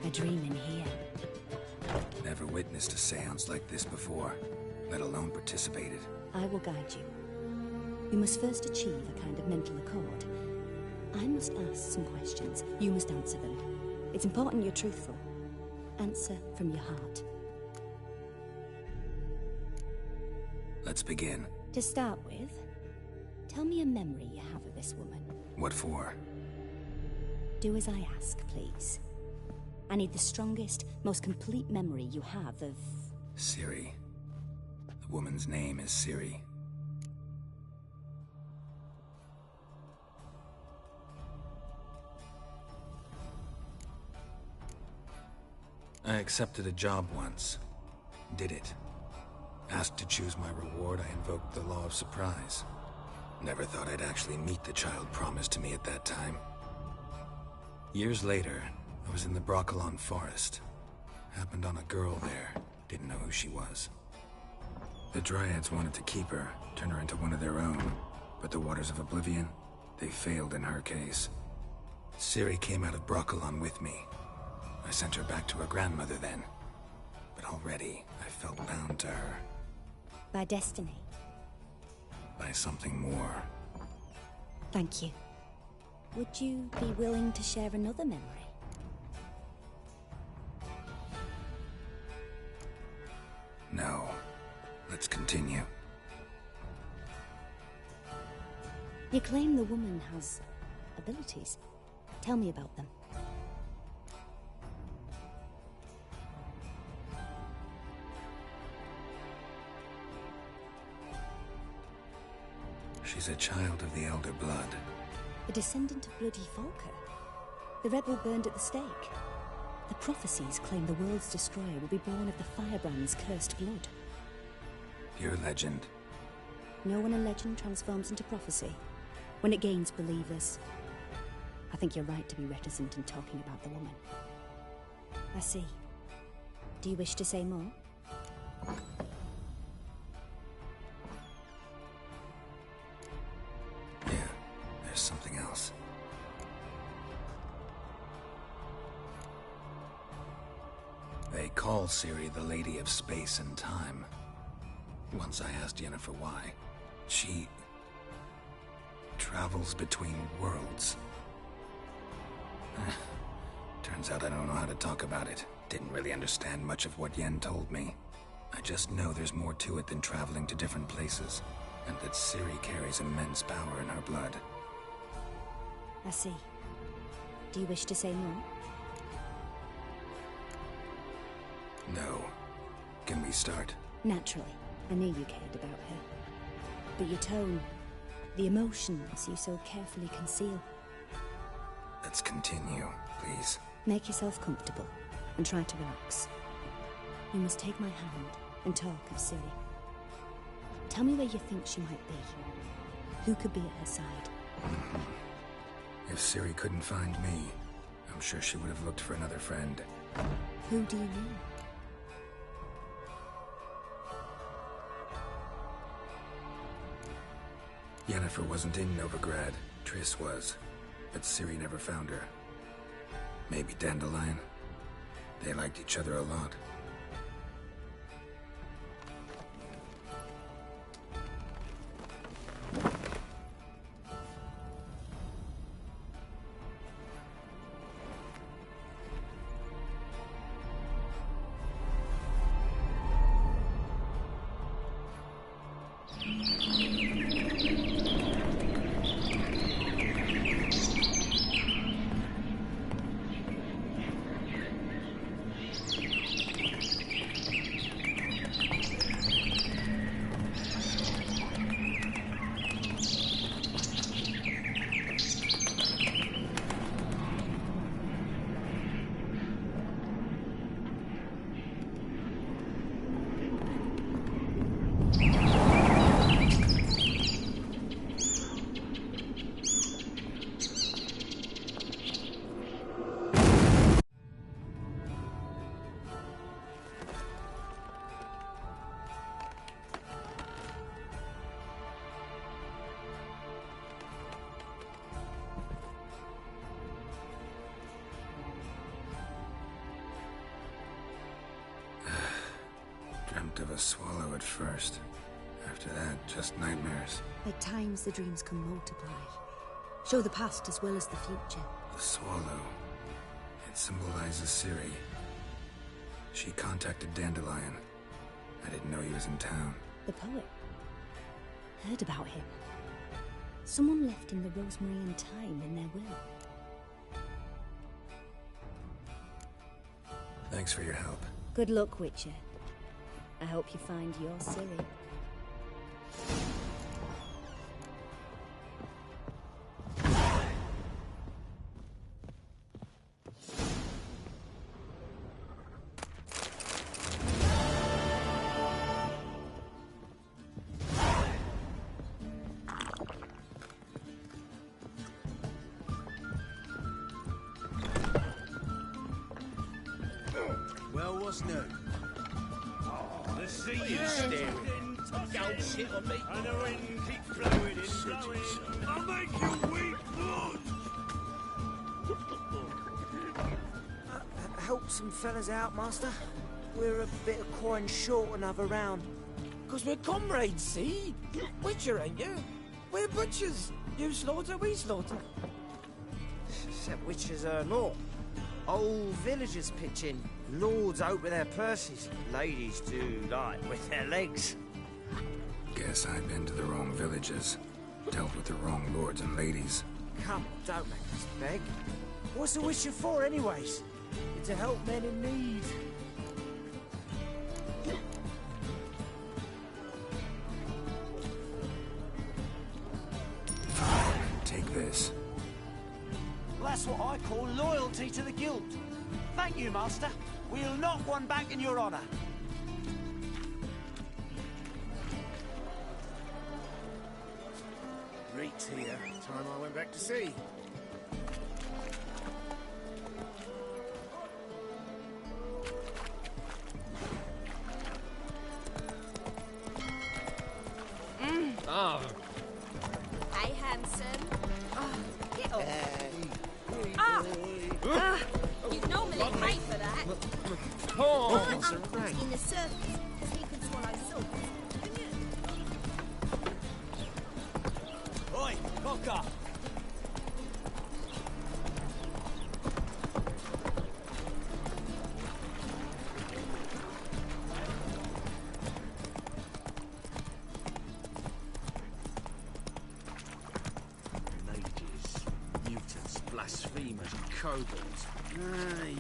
A dream in here. Never witnessed a seance like this before, let alone participated. I will guide you. You must first achieve a kind of mental accord. I must ask some questions. You must answer them. It's important you're truthful. Answer from your heart. Let's begin. To start with, tell me a memory you have of this woman. What for? Do as I ask, please. I need the strongest, most complete memory you have of... Ciri. The woman's name is Ciri. I accepted a job once. Did it. Asked to choose my reward, I invoked the law of surprise. Never thought I'd actually meet the child promised to me at that time. Years later, I was in the Broccolon forest. Happened on a girl there. Didn't know who she was. The Dryads wanted to keep her, turn her into one of their own. But the Waters of Oblivion, they failed in her case. Ciri came out of Broccolon with me. I sent her back to her grandmother then. But already, I felt bound to her. By destiny. By something more. Thank you. Would you be willing to share another memory? No. Let's continue. You claim the woman has abilities. Tell me about them. She's a child of the Elder Blood. A descendant of Bloody Falker. The rebel burned at the stake. The prophecies claim the world's destroyer will be born of the Firebrand's cursed blood. Pure legend. Know when a legend transforms into prophecy? When it gains believers. I think you're right to be reticent in talking about the woman. I see. Do you wish to say more? Yeah, there's something else. They call Ciri the Lady of Space and Time. Once I asked Yennefer why. She travels between worlds. Turns out I don't know how to talk about it. Didn't really understand much of what Yen told me. I just know there's more to it than traveling to different places, and that Ciri carries immense power in her blood. I see. Do you wish to say more? No. Can we start? Naturally. I knew you cared about her. But your tone, the emotions you so carefully conceal. Let's continue, please. Make yourself comfortable and try to relax. You must take my hand and talk of Ciri. Tell me where you think she might be. Who could be at her side? If Ciri couldn't find me, I'm sure she would have looked for another friend. Who do you mean? Yennefer wasn't in Novigrad. Triss was. But Ciri never found her. Maybe Dandelion. They liked each other a lot. Dreamt of a swallow at first. After that, just nightmares. At times the dreams can multiply. Show the past as well as the future. The swallow. It symbolizes Ciri. She contacted Dandelion. I didn't know he was in town. The poet. Heard about him. Someone left him the rosemary and thyme in their will. Thanks for your help. Good luck, Witcher. I hope you find your Ciri. Well, what's new? The sea is staring. Gold shit on me. And the wind keeps blowing and blowing. I'll make you weep blood! help some fellas out, Master? We're a bit of coin short another round. 'Cause we're comrades, see? Witcher, ain't you? We're butchers. You slaughter, we slaughter. Except witches earn more. Old villagers pitch in. Lords out with their purses. Ladies do like with their legs. Guess I've been to the wrong villages. Dealt with the wrong lords and ladies. Come on, don't make us beg. What's a witcher for, anyways? It's to help men in need. Take this. Well, that's what I call loyalty to the guild. Thank you, Master. We'll knock one back in your honor. Reeks here. Time I went back to sea. Oh. Hey, handsome. Get off. You'd normally pay for that. Oh. My uncle's in the circus. He can swallow salt. Oi, cocker! Mutants, blasphemers, and kobolds.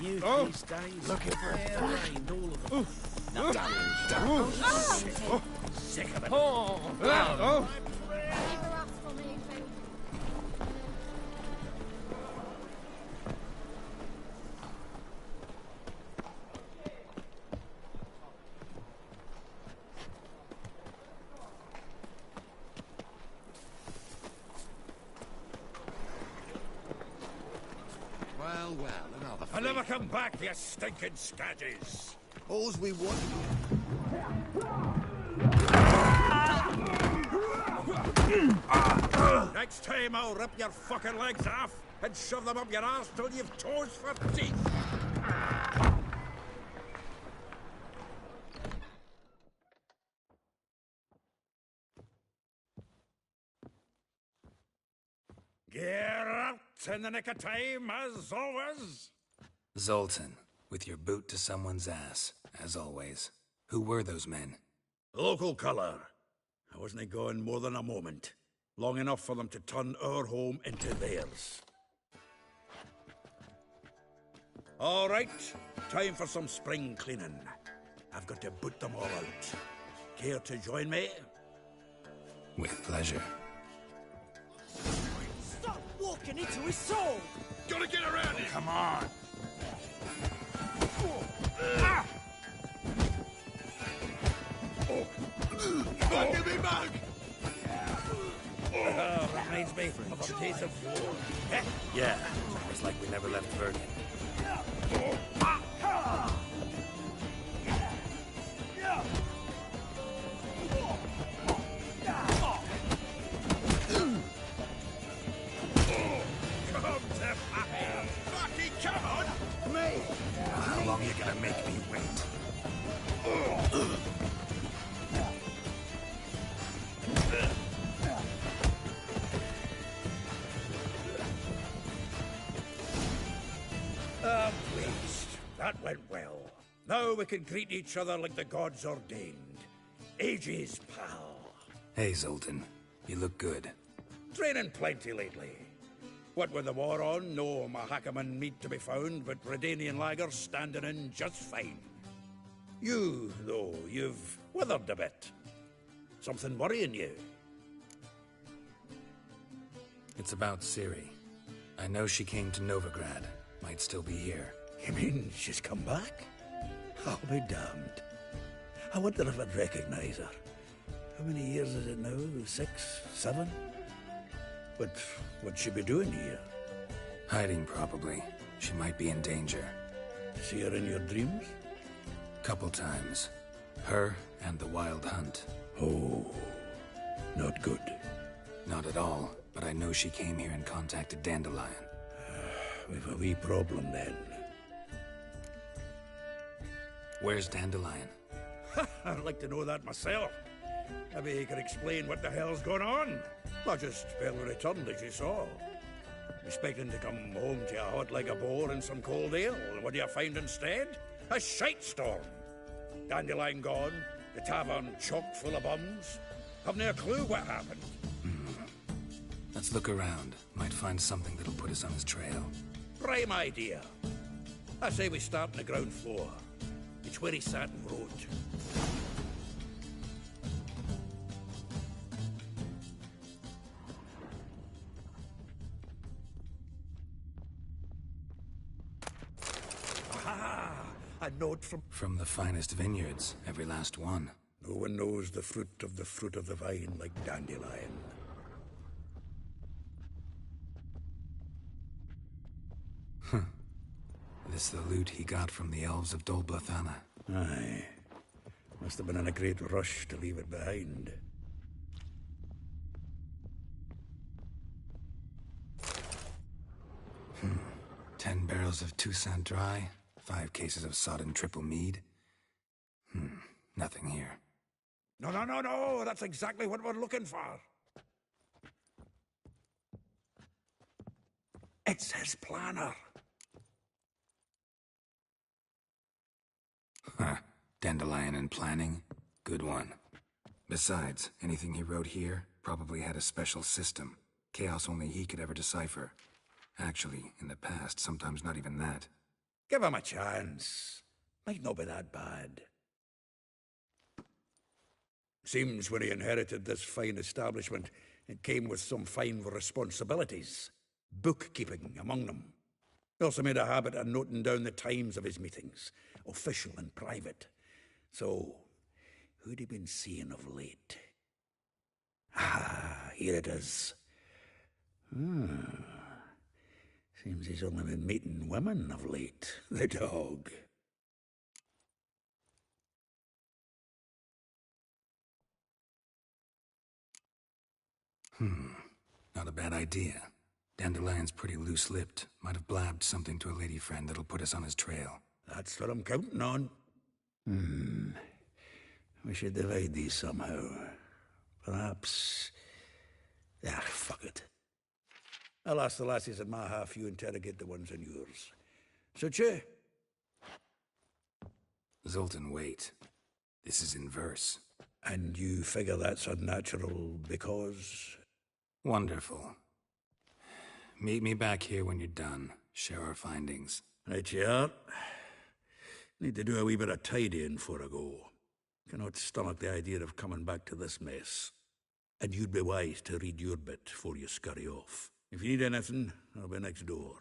Youth Oh. these days. Looking for a fair fight. rained, all of them. Oof. No, Oh. Sick of it. Oh. Oh. Well, another I'll never come back, you stinking scadges. All's we want. Next time I'll rip your fucking legs off and shove them up your ass till you've toes for teeth. Get out in the nick of time, as always. Zoltan, with your boot to someone's ass, as always. Who were those men? Local colour. I wasn't gone more than a moment. Long enough for them to turn our home into theirs. All right, time for some spring cleaning. I've got to boot them all out. Care to join me? With pleasure. Stop walking into his soul! Gotta get around it! Come on! Give me back! Reminds me of our days of war. Yeah, it's like we never left Vernon. Come on! Me! How long are you gonna make me wait? Pleased. That went well. Now we can greet each other like the gods ordained. Ages, pal. Hey, Zoltan. You look good. Training plenty lately. What with the war on, no Mahakaman meat to be found, but Redanian lagers standing in just fine. You, though, you've withered a bit. Something worrying you? It's about Ciri. I know she came to Novigrad. Might still be here. You mean she's come back? I'll be damned. I wonder if I'd recognize her. How many years is it now? 6, 7? But what'd she be doing here? Hiding, probably. She might be in danger. See her in your dreams? Couple times. Her and the Wild Hunt. Oh, not good. Not at all, but I know she came here and contacted Dandelion. We've a wee problem then. Where's Dandelion? I'd like to know that myself. Maybe he could explain what the hell's going on. I just barely returned, as you saw. Expecting to come home to a hot like a boar and some cold ale. What do you find instead? A shite storm. Dandelion gone, the tavern chock full of bums. Have no clue what happened. Let's look around. Might find something that'll put us on his trail. Prime idea. I say we start on the ground floor. It's where he sat and wrote. Aha! A note from... From the finest vineyards, every last one. No one knows the fruit of the vine like Dandelion. This the loot he got from the elves of Dol Blathanna. Aye. Must have been in a great rush to leave it behind. 10 barrels of Toussaint Dry, 5 cases of sodden triple mead. Nothing here. No, that's exactly what we're looking for. It's his planner. Dandelion and planning? Good one. Besides, anything he wrote here probably had a special system. Chaos only he could ever decipher. Actually, in the past, sometimes not even that. Give him a chance. Might not be that bad. Seems when he inherited this fine establishment, it came with some fine responsibilities. Bookkeeping among them. He also made a habit of noting down the times of his meetings, official and private. So, who'd he been seeing of late? Ah, here it is. Seems he's only been meeting women of late, the dog. Not a bad idea. Dandelion's pretty loose-lipped. Might have blabbed something to a lady friend that'll put us on his trail. That's what I'm counting on. We should divide these somehow. Perhaps... fuck it. I'll ask the lassies in my half, you interrogate the ones in yours. Suche? Zoltan, wait. This is in verse. And you figure that's unnatural because... Wonderful. Meet me back here when you're done. Share our findings. Right you are. Need to do a wee bit of tidying before I go. Cannot stomach the idea of coming back to this mess. And you'd be wise to read your bit before you scurry off. If you need anything, I'll be next door.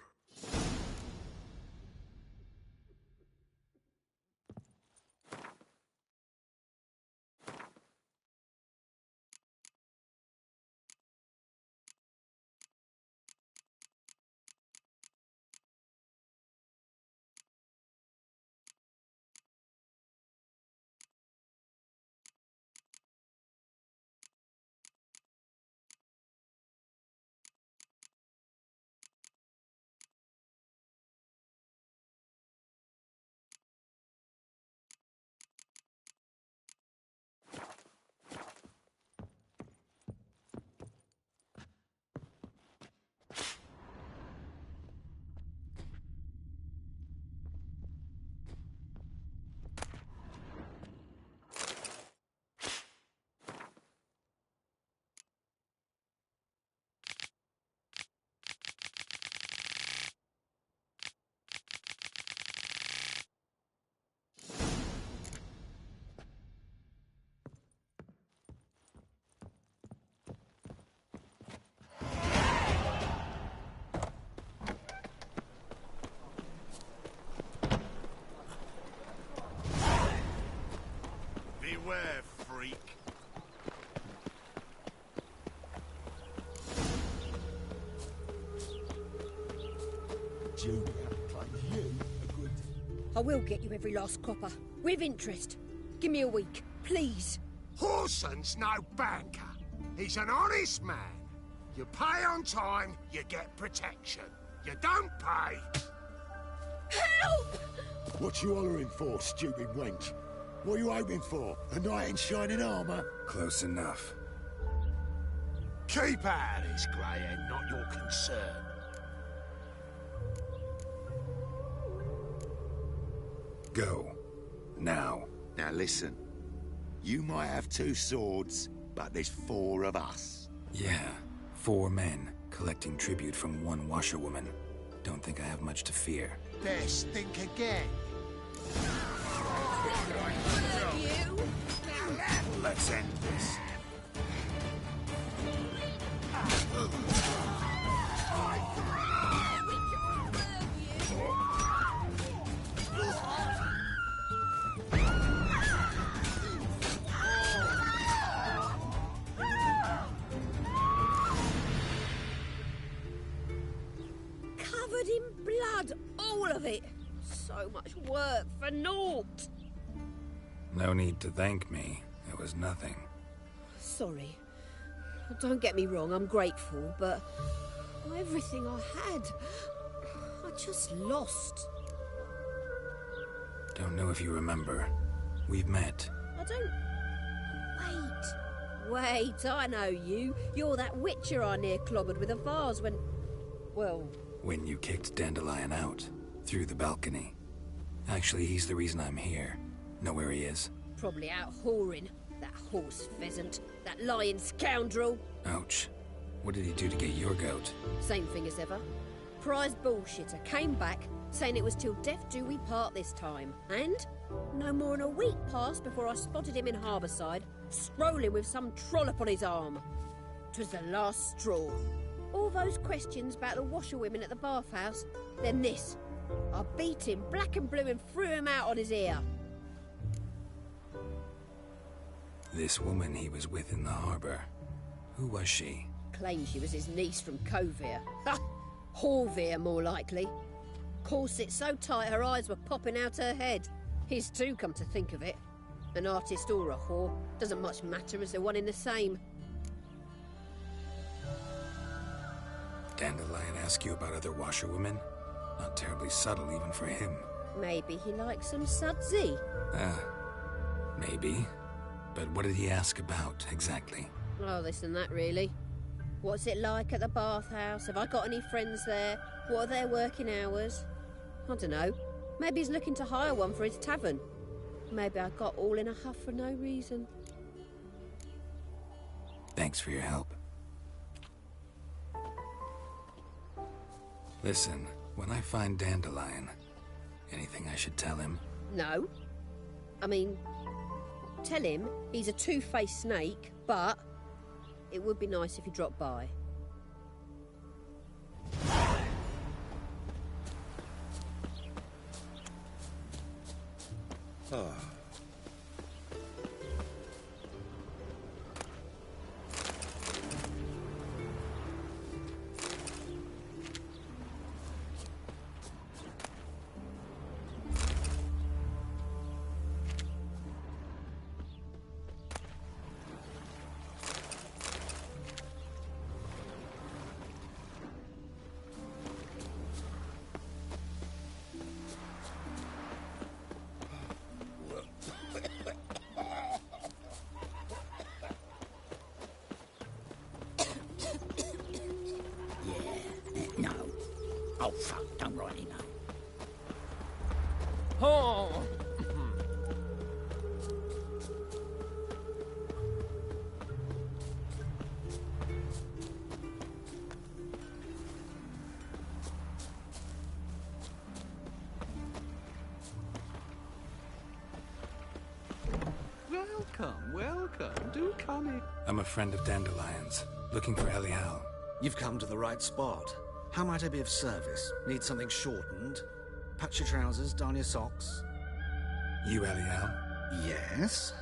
Beware, freak. Junior plays you a good... I will get you every last copper, with interest. Give me a week, please. Horson's no banker. He's an honest man. You pay on time, you get protection. You don't pay... Help! What you hollering for, stupid wench? What you hoping for? A knight in shining armour? Close enough. Keep out of this, Greyhead, not your concern. Go. Now. Now listen. You might have 2 swords, but there's 4 of us. Yeah, 4 men, collecting tribute from 1 washerwoman. Don't think I have much to fear. Best think again. Let's end this. Covered in blood, all of it. So much work for naught. No need to thank me. It was nothing. Sorry. Don't get me wrong, I'm grateful, but everything I had, I just lost. Don't know if you remember. We've met. I don't... Wait, I know you. You're that witcher I near clobbered with a vase when... Well... When you kicked Dandelion out. Through the balcony. Actually, he's the reason I'm here. Know where he is? Probably out whoring. That horse pheasant. That lying scoundrel. Ouch. What did he do to get your goat? Same thing as ever. Prize bullshitter came back, saying it was till death do we part this time. And no more than a week passed before I spotted him in Harbourside, strolling with some trollop on his arm. 'Twas the last straw. All those questions about the washerwomen at the bathhouse, then this. I beat him black and blue and threw him out on his ear. This woman he was with in the harbour. Who was she? Claimed she was his niece from Covere. Ha! Horvere, more likely. Corset so tight her eyes were popping out her head. His too, come to think of it. An artist or a whore. Doesn't much matter as they're one in the same. Dandelion ask you about other washerwomen? Not terribly subtle even for him. Maybe he likes some sudsy. Maybe. But what did he ask about, exactly? Oh, this and that, really. What's it like at the bathhouse? Have I got any friends there? What are their working hours? I don't know. Maybe he's looking to hire one for his tavern. Maybe I got all in a huff for no reason. Thanks for your help. Listen, when I find Dandelion, anything I should tell him? No. I mean, tell him he's a two-faced snake, but it would be nice if he dropped by. Oh. No. Oh, fuck, don't rightly know. Oh! Welcome, welcome. Do come in. I'm a friend of Dandelion's, looking for Elial. You've come to the right spot. How might I be of service? Need something shortened? Patch your trousers, darn your socks. You Elial? Yes.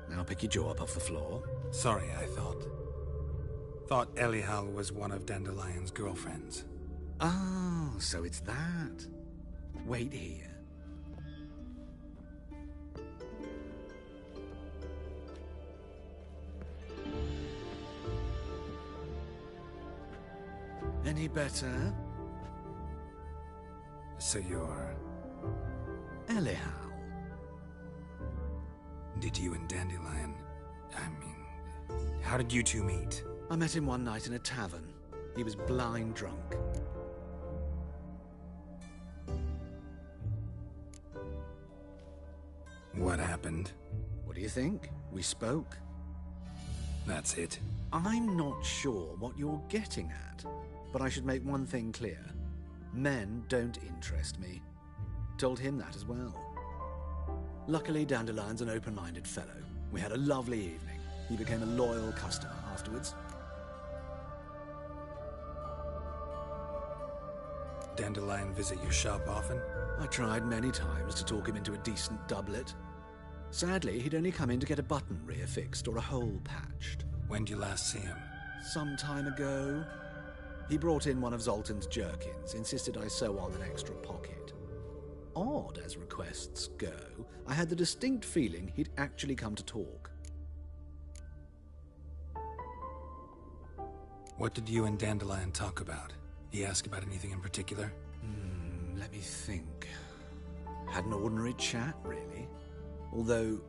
Now pick your jaw up off the floor. Sorry, I thought Elial was one of Dandelion's girlfriends. Oh, so it's that. Wait here. Any better? So you're... Anyhow. Did you and Dandelion... how did you two meet? I met him one night in a tavern. He was blind drunk. What happened? What do you think? We spoke. That's it. I'm not sure what you're getting at, but I should make one thing clear. Men don't interest me. Told him that as well. Luckily, Dandelion's an open-minded fellow. We had a lovely evening. He became a loyal customer afterwards. Dandelion visit your shop often? I tried many times to talk him into a decent doublet. Sadly, he'd only come in to get a button rear fixed or a hole patched. When did you last see him? Some time ago. He brought in one of Zoltan's jerkins, insisted I sew on an extra pocket. Odd as requests go, I had the distinct feeling he'd actually come to talk. What did you and Dandelion talk about? He asked about anything in particular? Let me think. Had an ordinary chat, really. Although,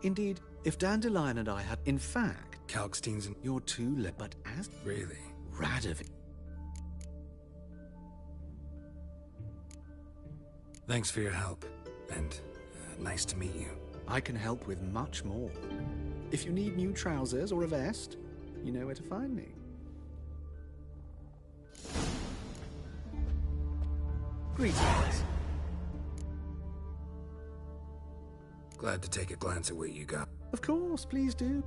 indeed, if Dandelion and I had, in fact... Kalkstein's and... You're too late, but as... Really? Radovid... Thanks for your help, and nice to meet you. I can help with much more. If you need new trousers or a vest, you know where to find me. Greetings. Glad to take a glance at what you got. Of course, please do.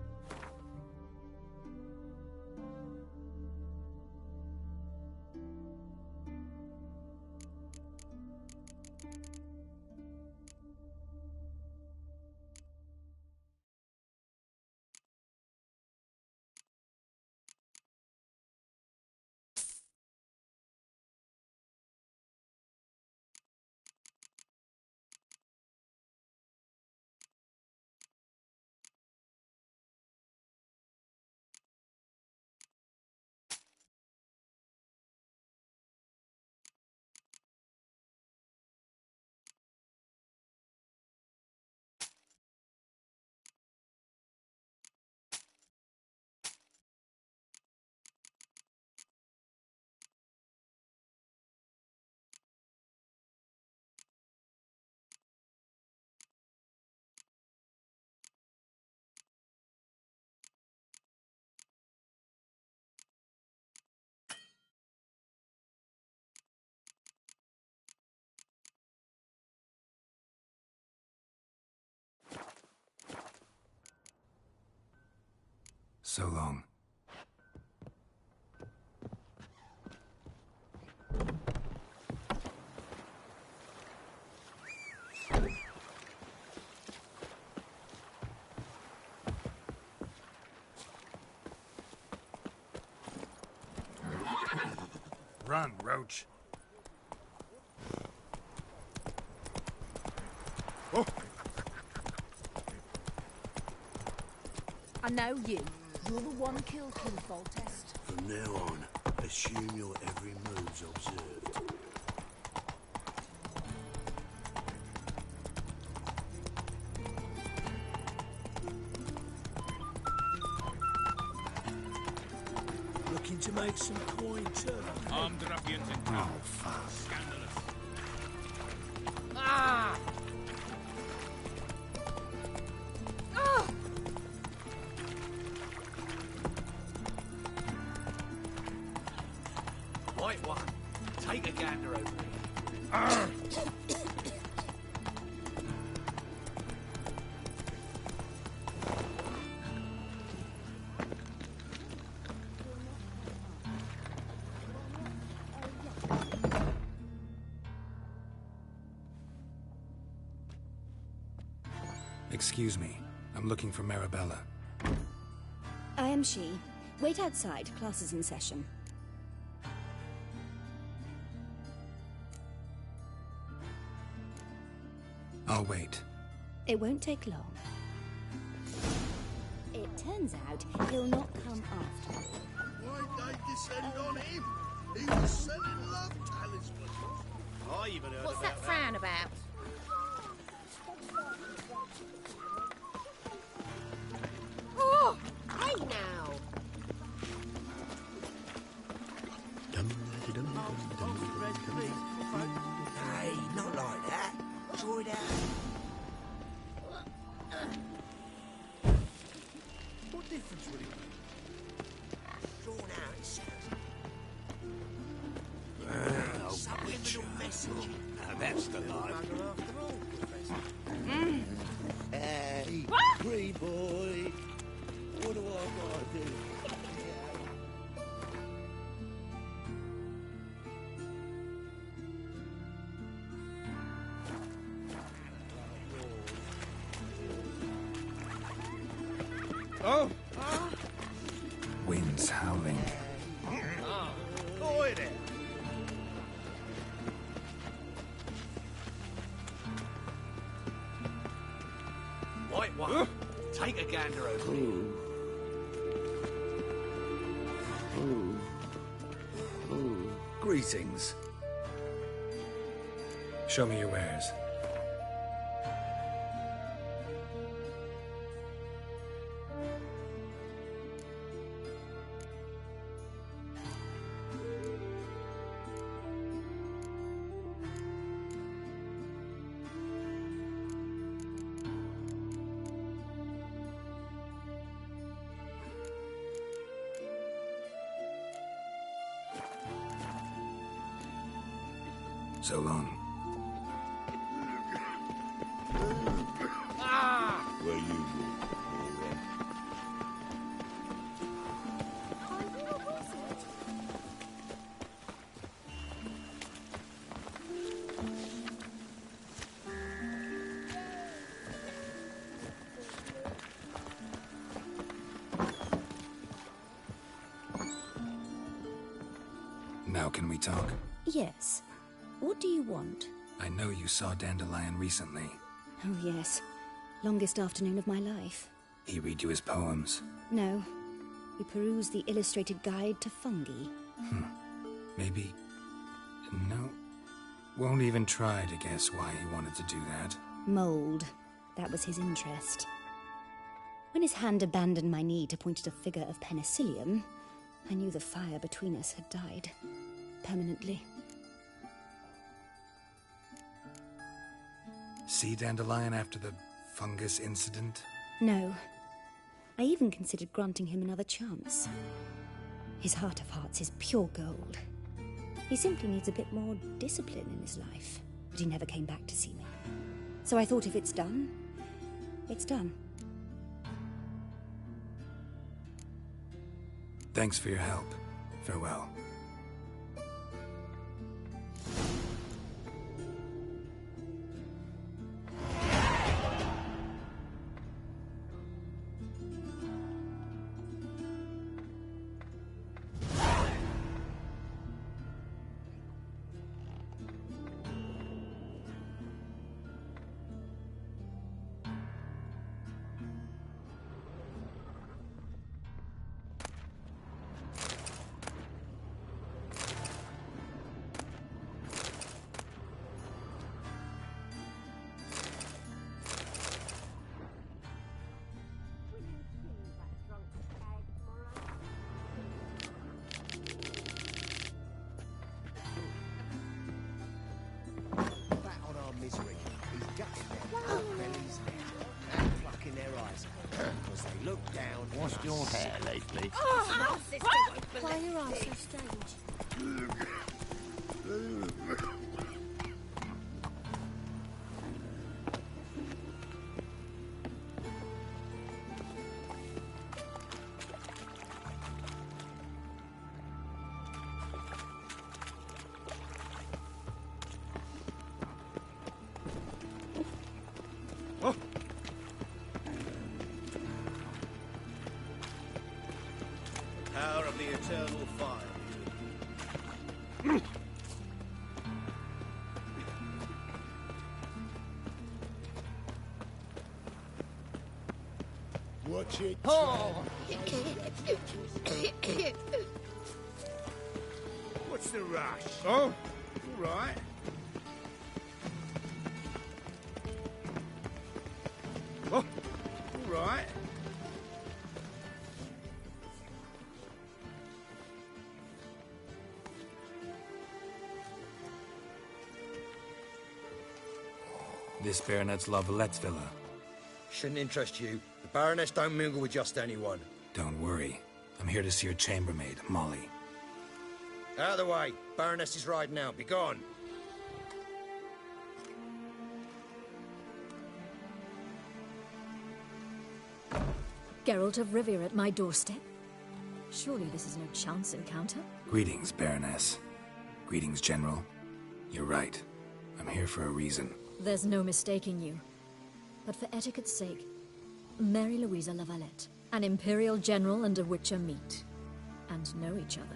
So long. Run, Roach. Oh. I know you. You're the one killed Foltest. From now on, assume your every move's observed. Looking to make some coin, too. Armed ruffians in town. Oh, fuck. Scandalous. Ah! Ah! Right one. Take a gander over here. Excuse me. I'm looking for Marabella. I am she. Wait outside. Class is in session. I'll wait. It won't take long. It turns out he'll not come after all. Why'd they descend on him? He was selling love talismans. I even heard What's about that frown about? Oh, hey now. Hey, not like that. Try that. What difference would it make? Drawn out, it sounds. Subliminal message. Now that's the life. Hey, free boy. What do I gotta do? Oh! Wind's howling. Oi there! White one, take a gander over here. Greetings. Show me your wares. So long. Where you walk, moron. Now can we talk? Yes. What do you want? I know you saw Dandelion recently. Oh, yes. Longest afternoon of my life. He read you his poems. No. We perused the illustrated guide to fungi. Maybe... No. Won't even try to guess why he wanted to do that. Mold. That was his interest. When his hand abandoned my knee to point at a figure of penicillium, I knew the fire between us had died. Permanently. See Dandelion after the fungus incident? No. I even considered granting him another chance. His heart of hearts is pure gold. He simply needs a bit more discipline in his life. But he never came back to see me. So I thought if it's done, it's done. Thanks for your help. Farewell. Misery. He's gutting their poor bellies and plucking their eyes out because they look down. Washed your hair lately? Oh, sister won't believe Why are your eyes so strange? Power of the eternal fire. Watch it. Oh! What's the rush? Oh, all right. This Baronet's Lavallette's villa. Shouldn't interest you. The Baroness don't mingle with just anyone. Don't worry. I'm here to see your chambermaid, Molly. Out of the way. Baroness is riding out. Be gone. Geralt of Rivia at my doorstep? Surely this is no chance encounter? Greetings, Baroness. Greetings, General. You're right. I'm here for a reason. There's no mistaking you. But for etiquette's sake, Mary Louisa Lavalette, an Imperial General and a Witcher meet. And know each other.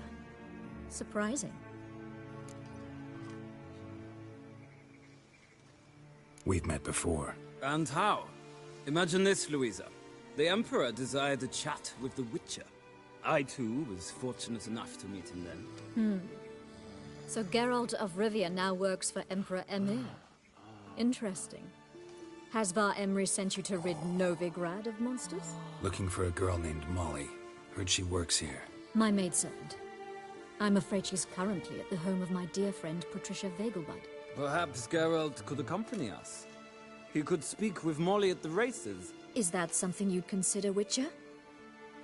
Surprising. We've met before. And how? Imagine this, Louisa. The Emperor desired a chat with the Witcher. I, too, was fortunate enough to meet him then. So Geralt of Rivia now works for Emperor Emhyr. Interesting. Has Var Emry sent you to rid Novigrad of monsters? Looking for a girl named Molly. Heard she works here. My maidservant. I'm afraid she's currently at the home of my dear friend Patricia Vegelbud. Perhaps Geralt could accompany us. He could speak with Molly at the races. Is that something you'd consider, Witcher?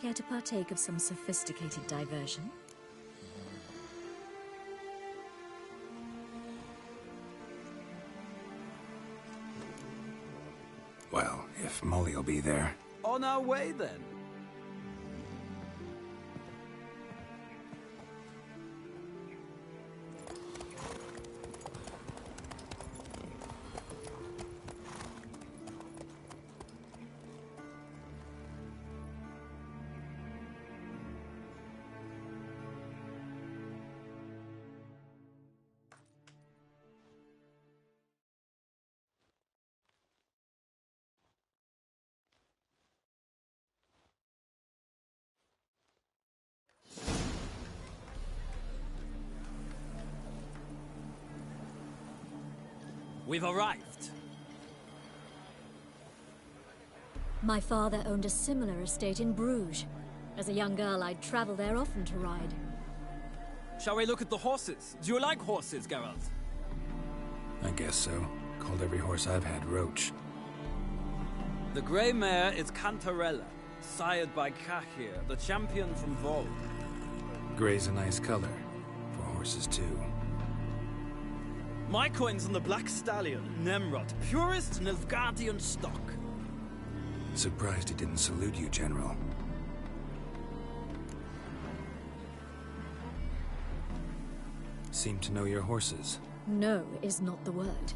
Care to partake of some sophisticated diversion? Well, if Molly'll be there. On our way, then. We've arrived. My father owned a similar estate in Bruges. As a young girl, I'd travel there often to ride. Shall we look at the horses? Do you like horses, Geralt? I guess so. Called every horse I've had Roach. The grey mare is Cantarella, sired by Cahir, the champion from Vold. Grey's a nice color. For horses, too. My coin's on the Black Stallion, Nemrod, purest Nilfgaardian stock. Surprised he didn't salute you, General. Seem to know your horses. No is not the word.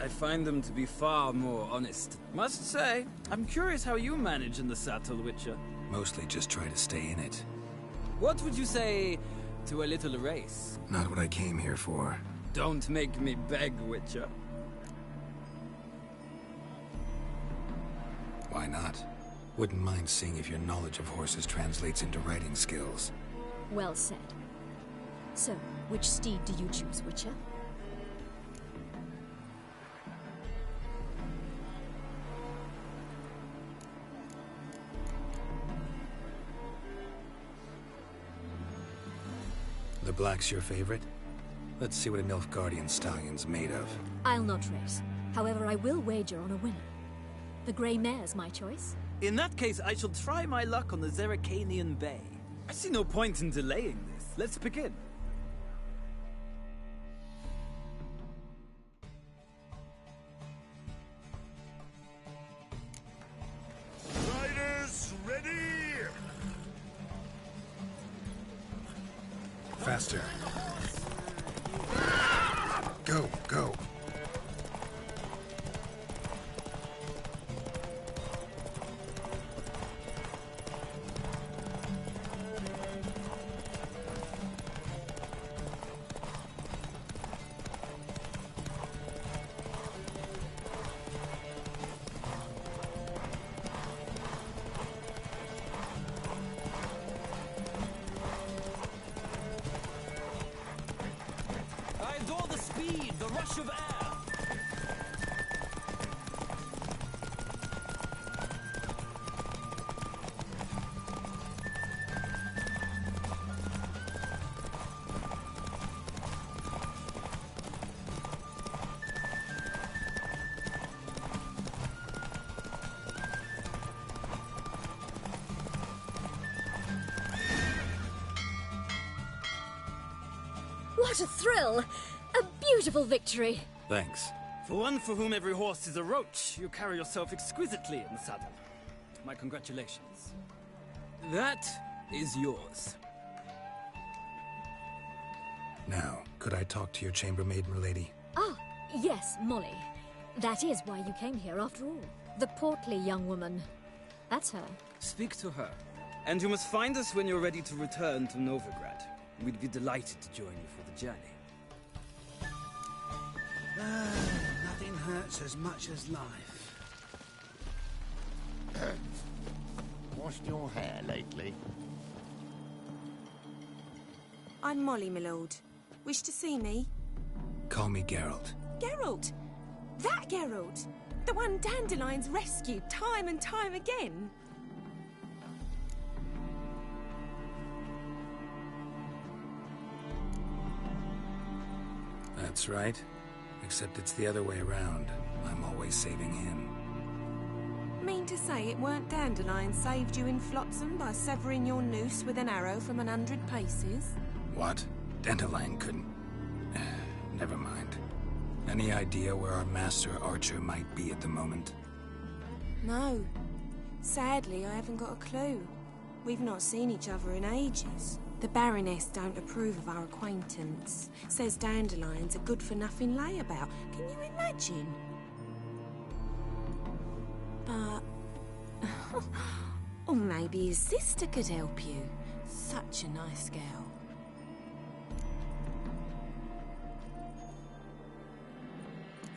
I find them to be far more honest. Must say, I'm curious how you manage in the saddle, Witcher. Mostly just try to stay in it. What would you say to a little race? Not what I came here for. Don't make me beg, Witcher. Why not? Wouldn't mind seeing if your knowledge of horses translates into riding skills. Well said. So, which steed do you choose, Witcher? The black's your favorite? Let's see what a Nilfgaardian stallion's made of. I'll not race. However, I will wager on a winner. The grey mare's my choice. In that case, I shall try my luck on the Zerrikanian Bay. I see no point in delaying this. Let's begin. Riders, ready! Faster. Go, go. I adore the speed, the rush of air. What a thrill! A beautiful victory. Thanks. For one for whom every horse is a roach, you carry yourself exquisitely in the saddle. My congratulations. That is yours. Now, could I talk to your chambermaid, milady? Ah, yes, Molly. That is why you came here after all. The portly young woman. That's her. Speak to her. And you must find us when you're ready to return to Novigrad. We'd be delighted to join you for the journey. Nothing hurts as much as life. Washed your hair lately? I'm Molly, my lord. Wish to see me? Call me Geralt. Geralt! That Geralt! The one Dandelion's rescued time and time again! That's right. Except it's the other way around. I'm always saving him. Mean to say it weren't Dandelion saved you in Flotsam by severing your noose with an arrow from 100 paces? What? Dandelion couldn't... Never mind. Any idea where our master archer might be at the moment? No. Sadly, I haven't got a clue. We've not seen each other in ages. The Baroness don't approve of our acquaintance. Says Dandelion's a good-for-nothing layabout. Can you imagine? But... or maybe his sister could help you. Such a nice girl.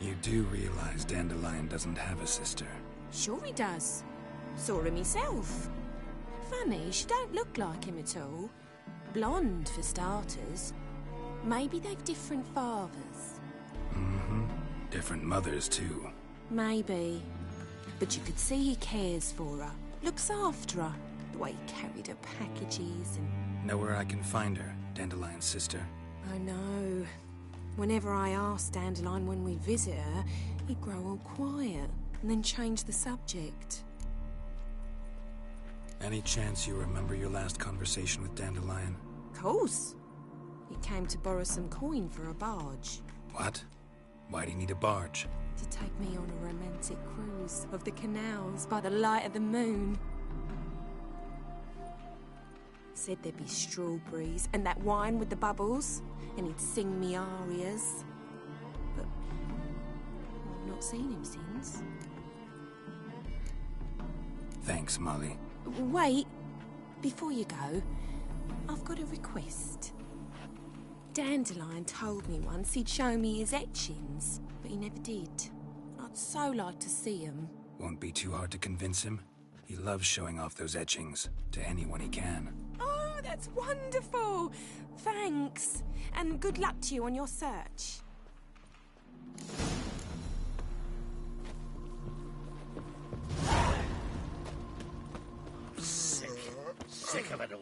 You do realize Dandelion doesn't have a sister? Sure he does. Saw him himself. Funny, she don't look like him at all. Blonde, for starters. Maybe they've different fathers. Mm-hmm. Different mothers, too. Maybe. But you could see he cares for her. Looks after her. The way he carried her packages and... Know where I can find her, Dandelion's sister? I know. Whenever I asked Dandelion when we'd visit her, he'd grow all quiet and then change the subject. Any chance you remember your last conversation with Dandelion? Course. He came to borrow some coin for a barge. What? Why do you need a barge? To take me on a romantic cruise of the canals by the light of the moon. Said there'd be strawberries and that wine with the bubbles, and he'd sing me arias. But I've not seen him since. Thanks, Molly. Wait, before you go, I've got a request. Dandelion told me once he'd show me his etchings, but he never did. I'd so like to see them. Won't be too hard to convince him. He loves showing off those etchings to anyone he can. Oh, that's wonderful! Thanks, and good luck to you on your search. Sick of it all.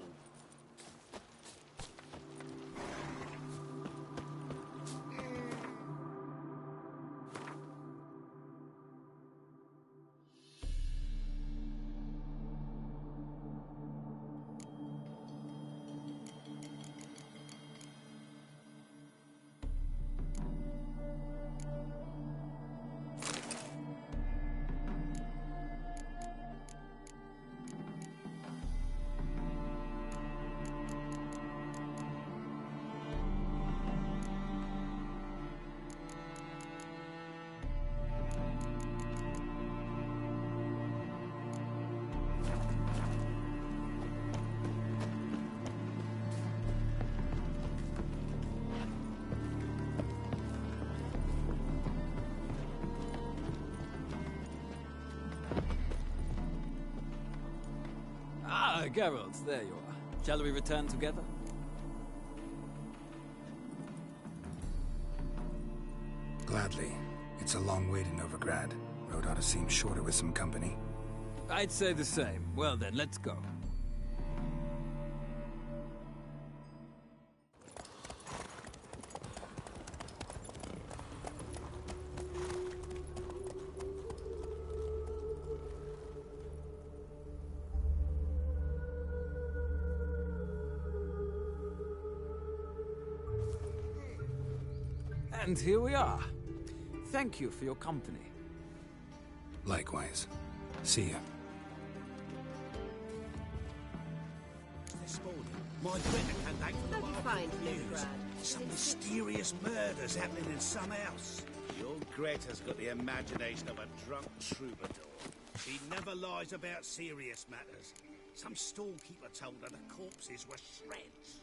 Ah, Geralt, there you are. Shall we return together? Gladly. It's a long way to Novigrad. Road ought to seem shorter with some company. I'd say the same. Well then, let's go. And here we are. Thank you for your company. Likewise. See ya. This morning, my Britta came back from the How'd you market find with Miss news. Brad? Some mysterious murders happening in some house. Your Greta's got the imagination of a drunk troubadour. She never lies about serious matters. Some storekeeper told her the corpses were shreds.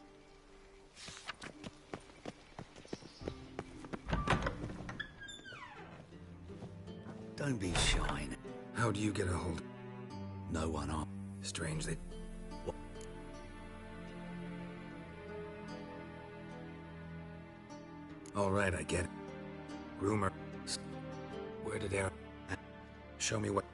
Don't be shy. How do you get a hold? No one on. Strange they... All right, I get it. Rumor. Where did Aaron... Show me what...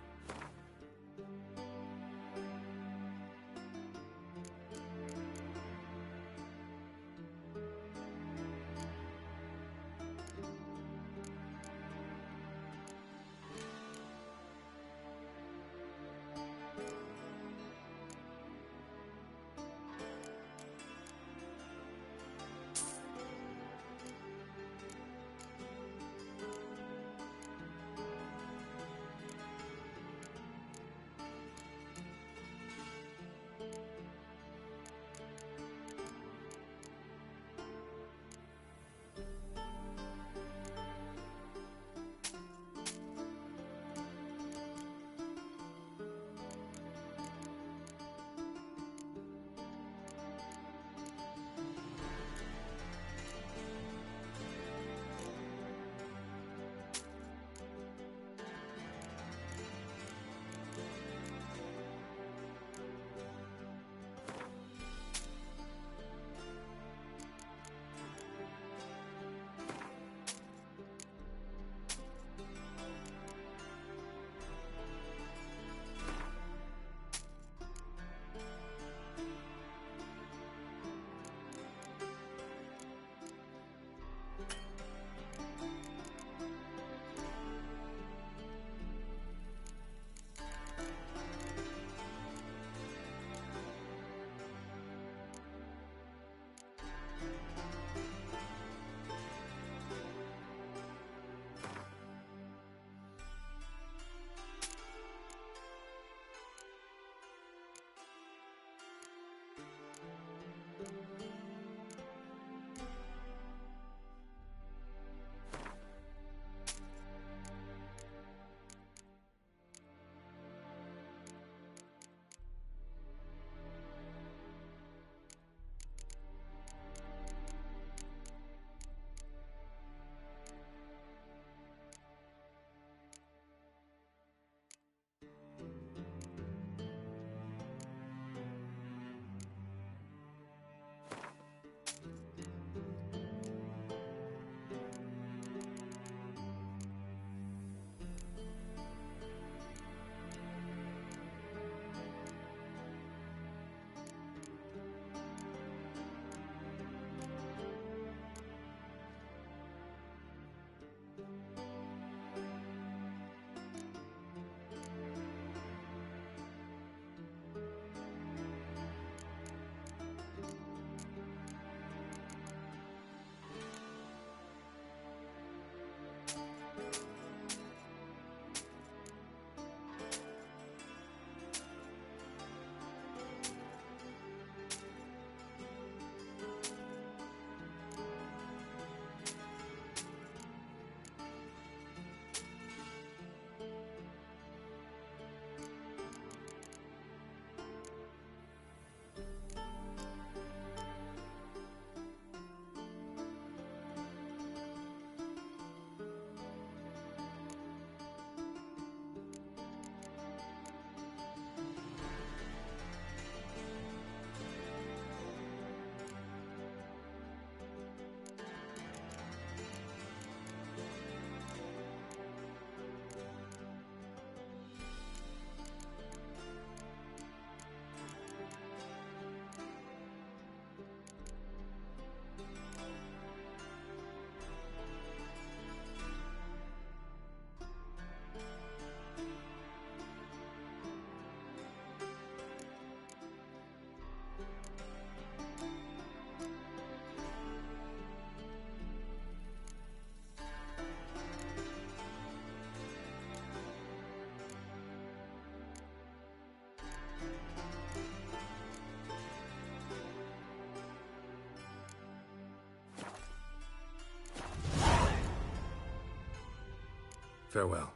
Farewell.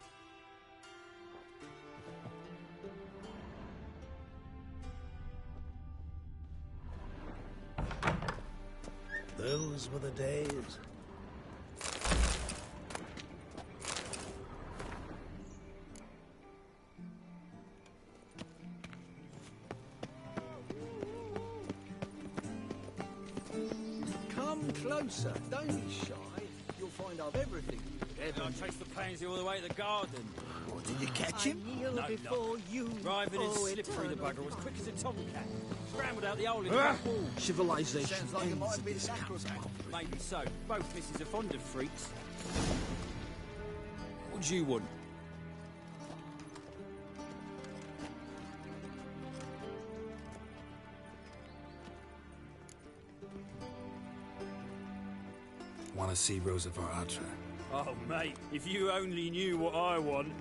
Those were the days. Come closer, don't be shy. You'll find I've everything you would ever I'll chase the pansy all the way to the garden. What, did you catch him? No, before you. Driving and slipped through the bugger as quick as a tomcat. Scrambled out the hole in the back wall. Civilization Sounds like it might ends have at been this sacrosanct. Maybe so. Both misses are fond of freaks. What do you want? Want to see Rosa Varatra? Oh, mate, if you only knew what I want.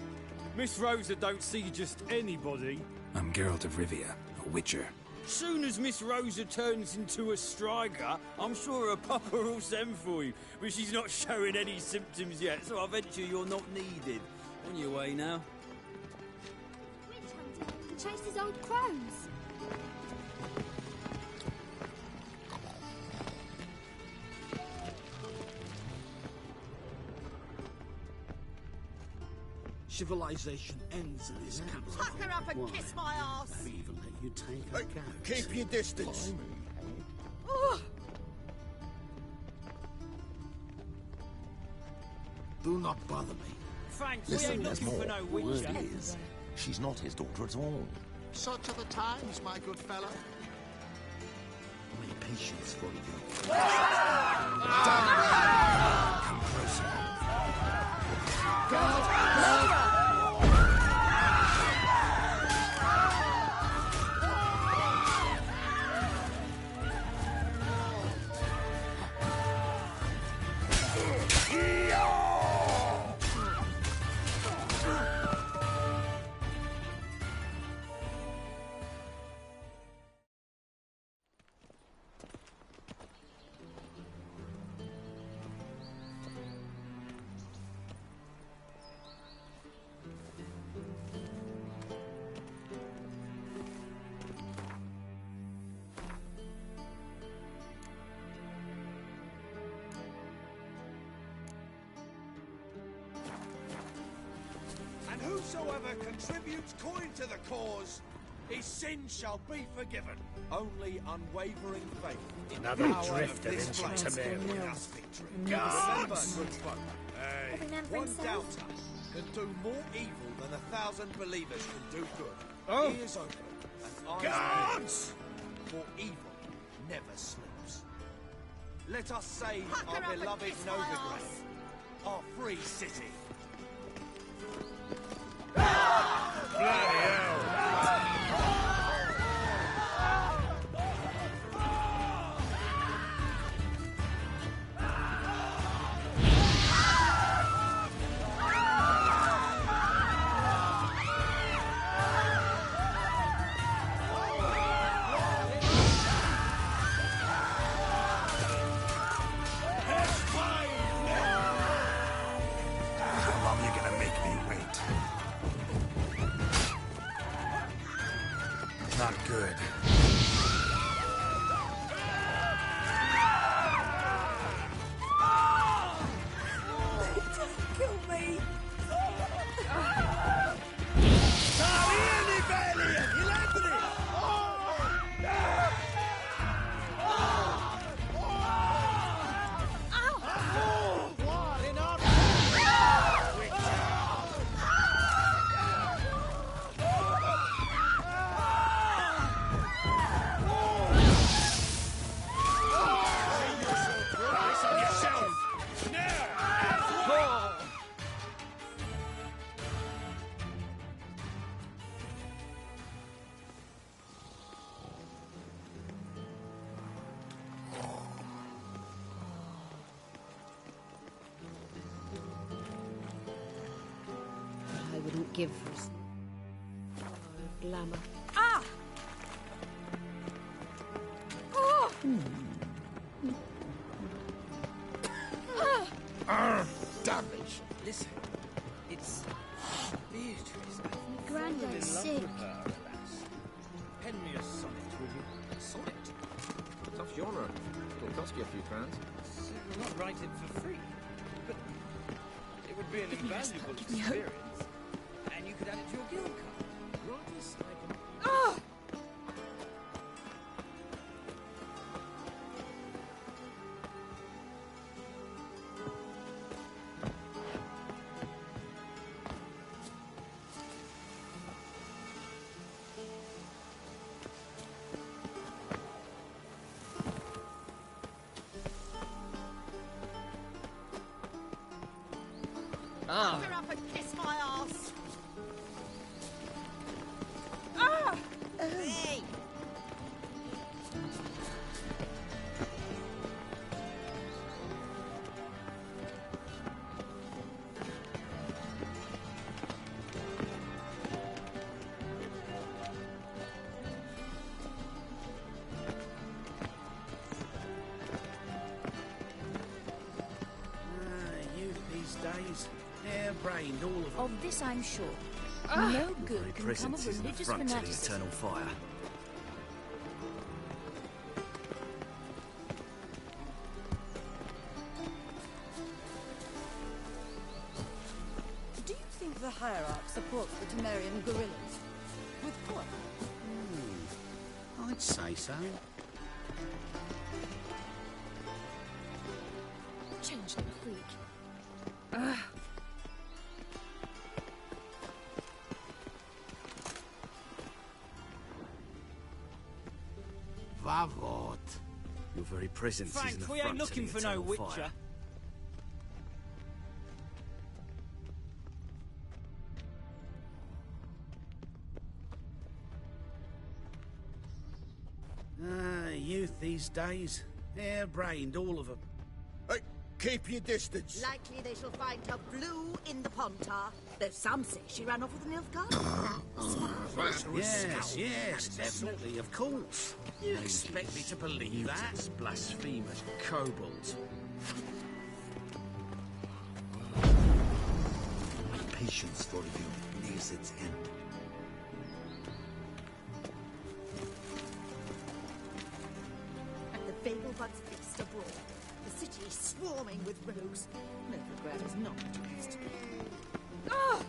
Miss Rosa don't see just anybody. I'm Geralt of Rivia, a witcher. Soon as Miss Rosa turns into a striker, I'm sure her papa will send for you. But she's not showing any symptoms yet, so I venture you're not needed. On your way now. Witch hunter and chase his old crows. Civilization ends in this capital. Tuck her up and Why? kiss my ass. They'll even let you take a goat. Keep your distance. Oh. Do not bother me. Thanks, Listen, we ain't there's looking more. for no The witcher. word is, she's not his daughter at all. Such are the times, my good fellow. My patience for you. Come closer. And whosoever contributes coin to the cause, his sins shall be forgiven. Only unwavering faith in the Another power drifter of this into place Tamir. will win us victory. Guards! Remember, good folk, one doubter can do more evil than 1,000 believers can do good. Oh. Ears open and eyes Guards! open, for evil never sleeps. Let us save Pucker our up and beloved kiss my Novigrad, ass. our free city. How long you gonna make me wait? Not good. Kill me. I wouldn't give for his glamour. Ah! Oh! Damage. Listen, it's I'm getting sick. Pen me a sonnet, will you? Sonnet? Tough genre. It'll cost you a few crowns. We'll not write it for free, but it would be an Give me rest, invaluable give me hope. experience. And you could add it to your guild card. Right as I can... Ah! Ah! Come up and kiss my ass! Ah! Hey! Youth these days, hair-brained, all of them. Of this I'm sure. Ah. No Your good very can come presence of is an religious affront to the fanaticism. eternal fire. Do you think the hierarch supports the Temerian guerrillas? With what? I'd say so. Changeling freak. Vavot. Your very presence is Frank, an we ain't affront to looking the for no eternal witcher. fire. Youth these days, hair-brained, all of them. Hey, keep your distance. Likely they shall find her blue in the Pontar. Though some say she ran off with an Nilfgaard. Yes, definitely, of course. You expect me to believe that? Blasphemous kobolds. My patience for you nears its end. At the Vagelbud's feast abroad, the city is swarming with rogues. Novigrad is not pleased. Ah!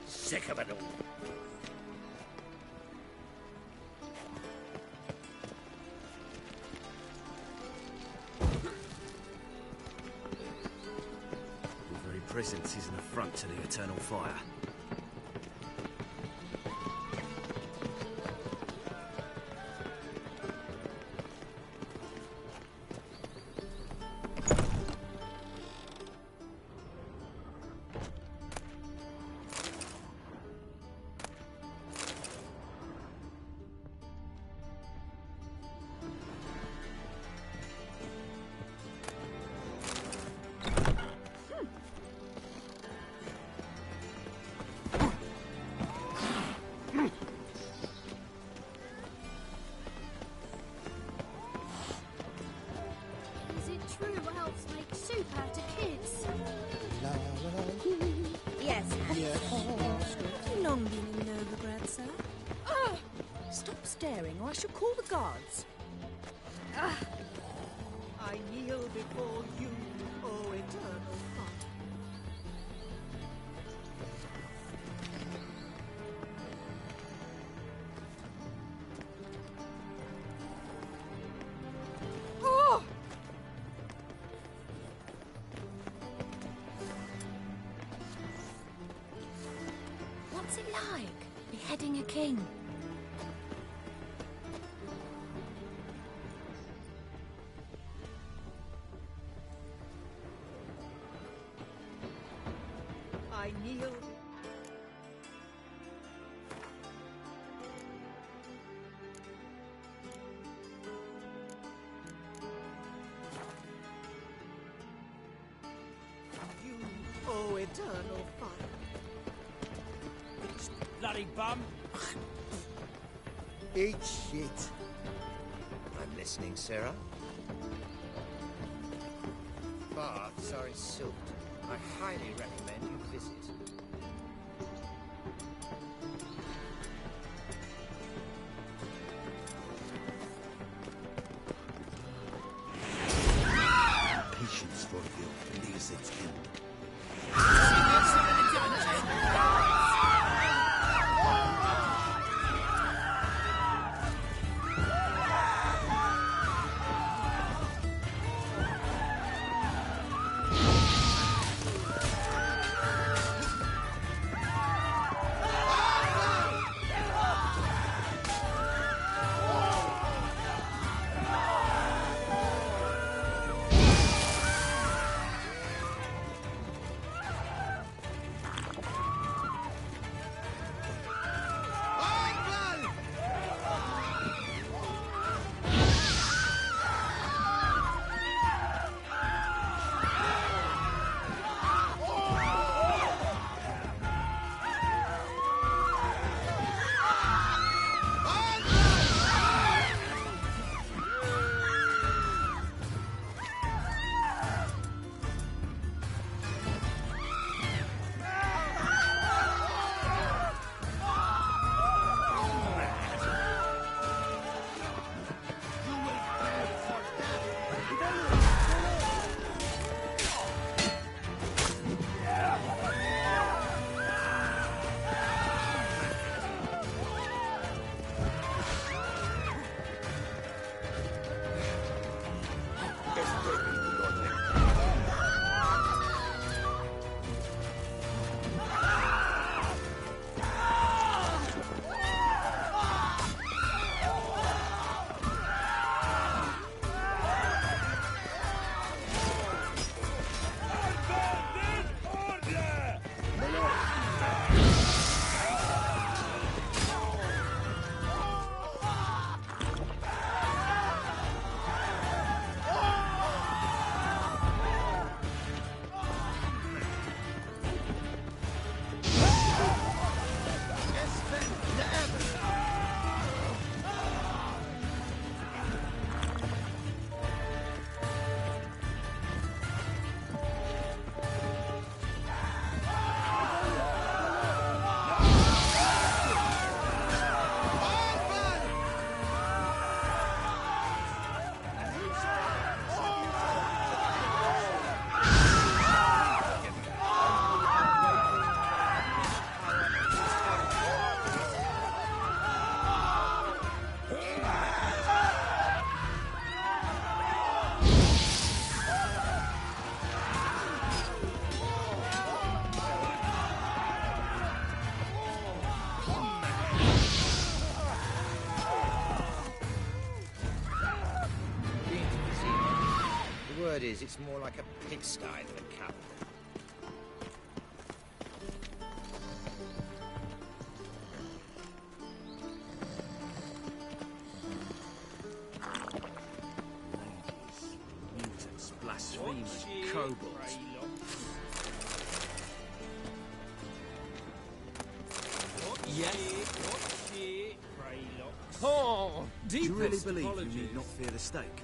Sick of it all. Your very presence is an affront to the eternal fire. Is it true elves make soup out of kids? Yes. Have you long been in Novigrad, sir? Ah! Stop staring or I shall call the guards. Ah! I kneel before you, O eternal fire. Oh! What's it like, beheading a king? I kneel. You, O eternal fire. Bloody bum. Eat shit. I'm listening, Sarah. Baths are in Silt. I highly recommend you visit. Patience for you leaves its end. It's more like a pigsty than a cabin. Mutants, blasphemers, kobolds. Oh, do you really believe you need not fear the stake?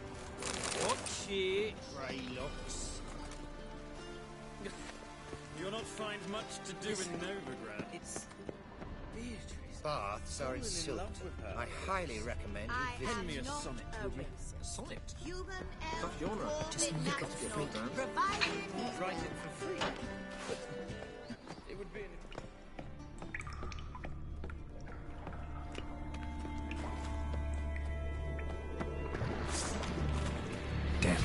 Watch it, Greylocks. You'll not find much to do in Novigrad. It's Beatrice. Baths are in Silt. I highly recommend you visit. Send me a sonnet, would you? A sonnet? Human Tough genre. Just look at the feet. Provided Write it for free. But it would be an... Damn it.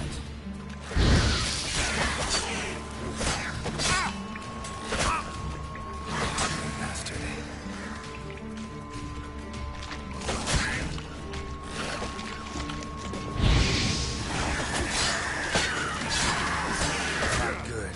Bastard. Not good.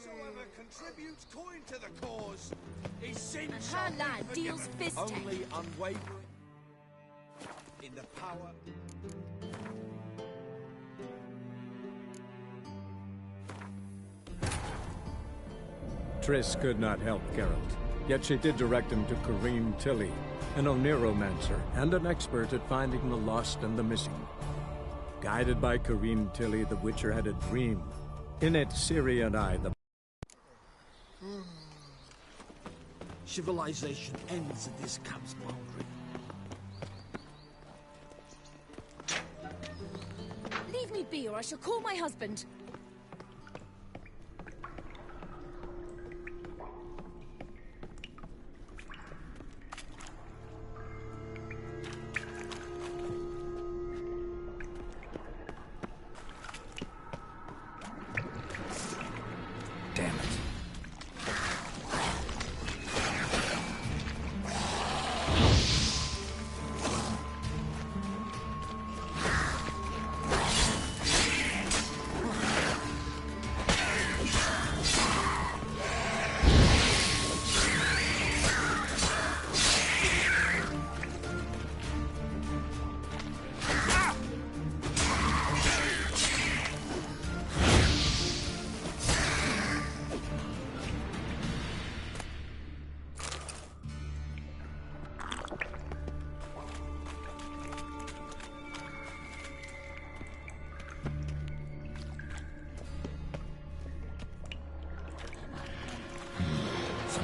Whosoever contributes coin to the cause, his sin And shall her be lad forgiven. deals fist Only unwavering in the power. Triss could not help Geralt, yet she did direct him to Kareem Tilly, an Oneiromancer and an expert at finding the lost and the missing. Guided by Kareem Tilly, the Witcher had a dream. In it, Ciri and I, the... Civilization ends at this camp's boundary. Leave me be, or I shall call my husband. Damn it.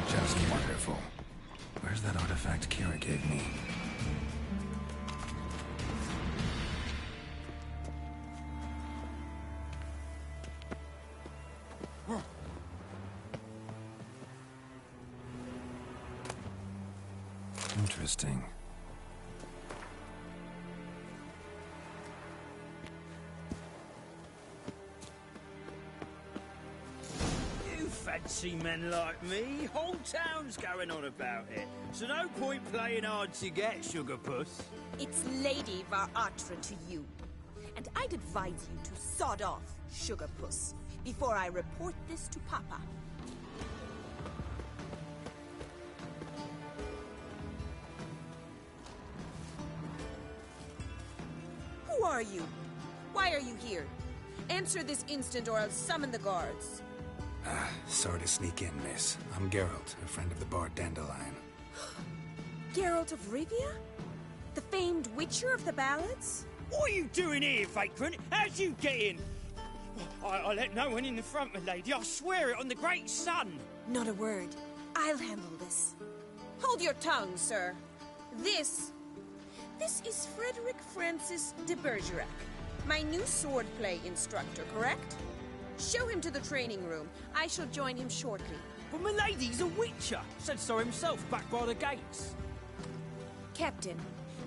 Just wonderful. Where's that artifact Kira gave me? Interesting. Fancy men like me. Whole town's going on about it. So no point playing hard to get, Sugar Puss. It's Lady Varatra to you. And I'd advise you to sod off, Sugar Puss, before I report this to Papa. Who are you? Why are you here? Answer this instant or I'll summon the guards. Sorry to sneak in, miss. I'm Geralt, a friend of the bard Dandelion. Geralt of Rivia? The famed Witcher of the ballads? What are you doing here, vagrant? How'd you get in? I let no one in the front, my lady. I swear it on the great sun. Not a word. I'll handle this. Hold your tongue, sir. This is Frederick Francis de Bergerac, my new swordplay instructor, correct? Show him to the training room. I shall join him shortly. But my lady's a witcher. Said so himself back by the gates. Captain,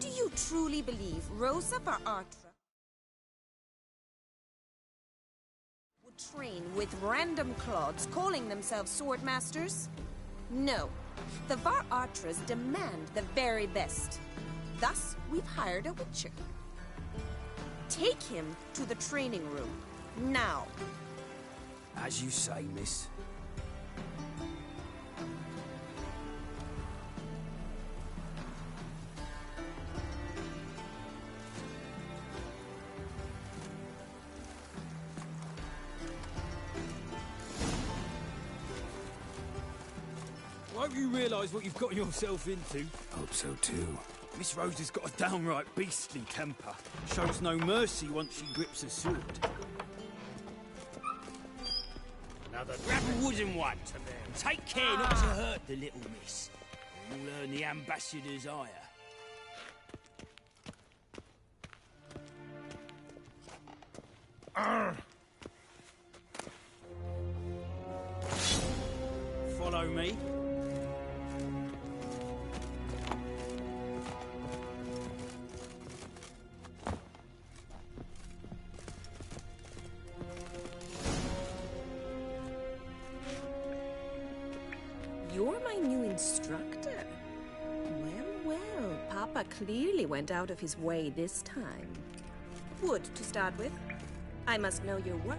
do you truly believe Rosa Varatra would train with random clods calling themselves swordmasters? No. The Varatras demand the very best. Thus, we've hired a witcher. Take him to the training room. Now. As you say, miss. I hope you realise what you've gotten yourself into. Hope so too. Miss Rose has got a downright beastly temper. Shows no mercy once she grips a sword. Another grab a wooden one. And take care not to hurt the little miss. Or you'll earn the ambassador's ire. Follow me. You're my new instructor. Well, Papa clearly went out of his way this time. Wood, to start with. I must know your worth.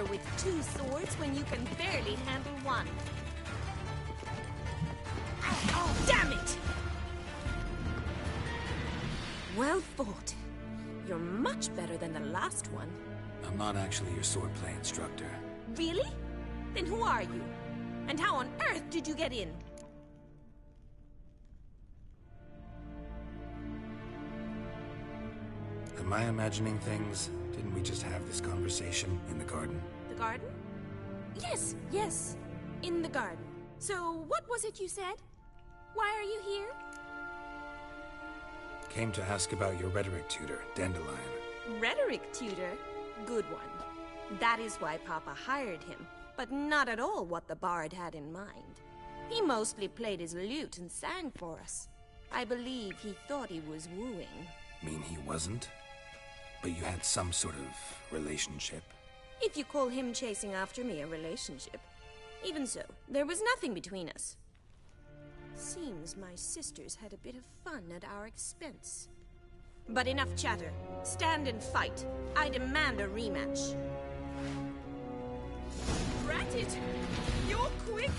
bother with two swords when you can barely handle one? Oh, damn it! Well fought. You're much better than the last one. I'm not actually your swordplay instructor. Really? Then who are you? And how on earth did you get in? Am I imagining things? Didn't we just have this conversation in the garden? The garden? Yes, yes. In the garden. So, what was it you said? Why are you here? Came to ask about your rhetoric tutor, Dandelion. Rhetoric tutor? Good one. That is why Papa hired him, but not at all what the bard had in mind. He mostly played his lute and sang for us. I believe he thought he was wooing. Mean he wasn't? But you had some sort of relationship? If you call him chasing after me a relationship. Even so, there was nothing between us. Seems my sisters had a bit of fun at our expense. But enough chatter. Stand and fight. I demand a rematch. Rat it! You're quick!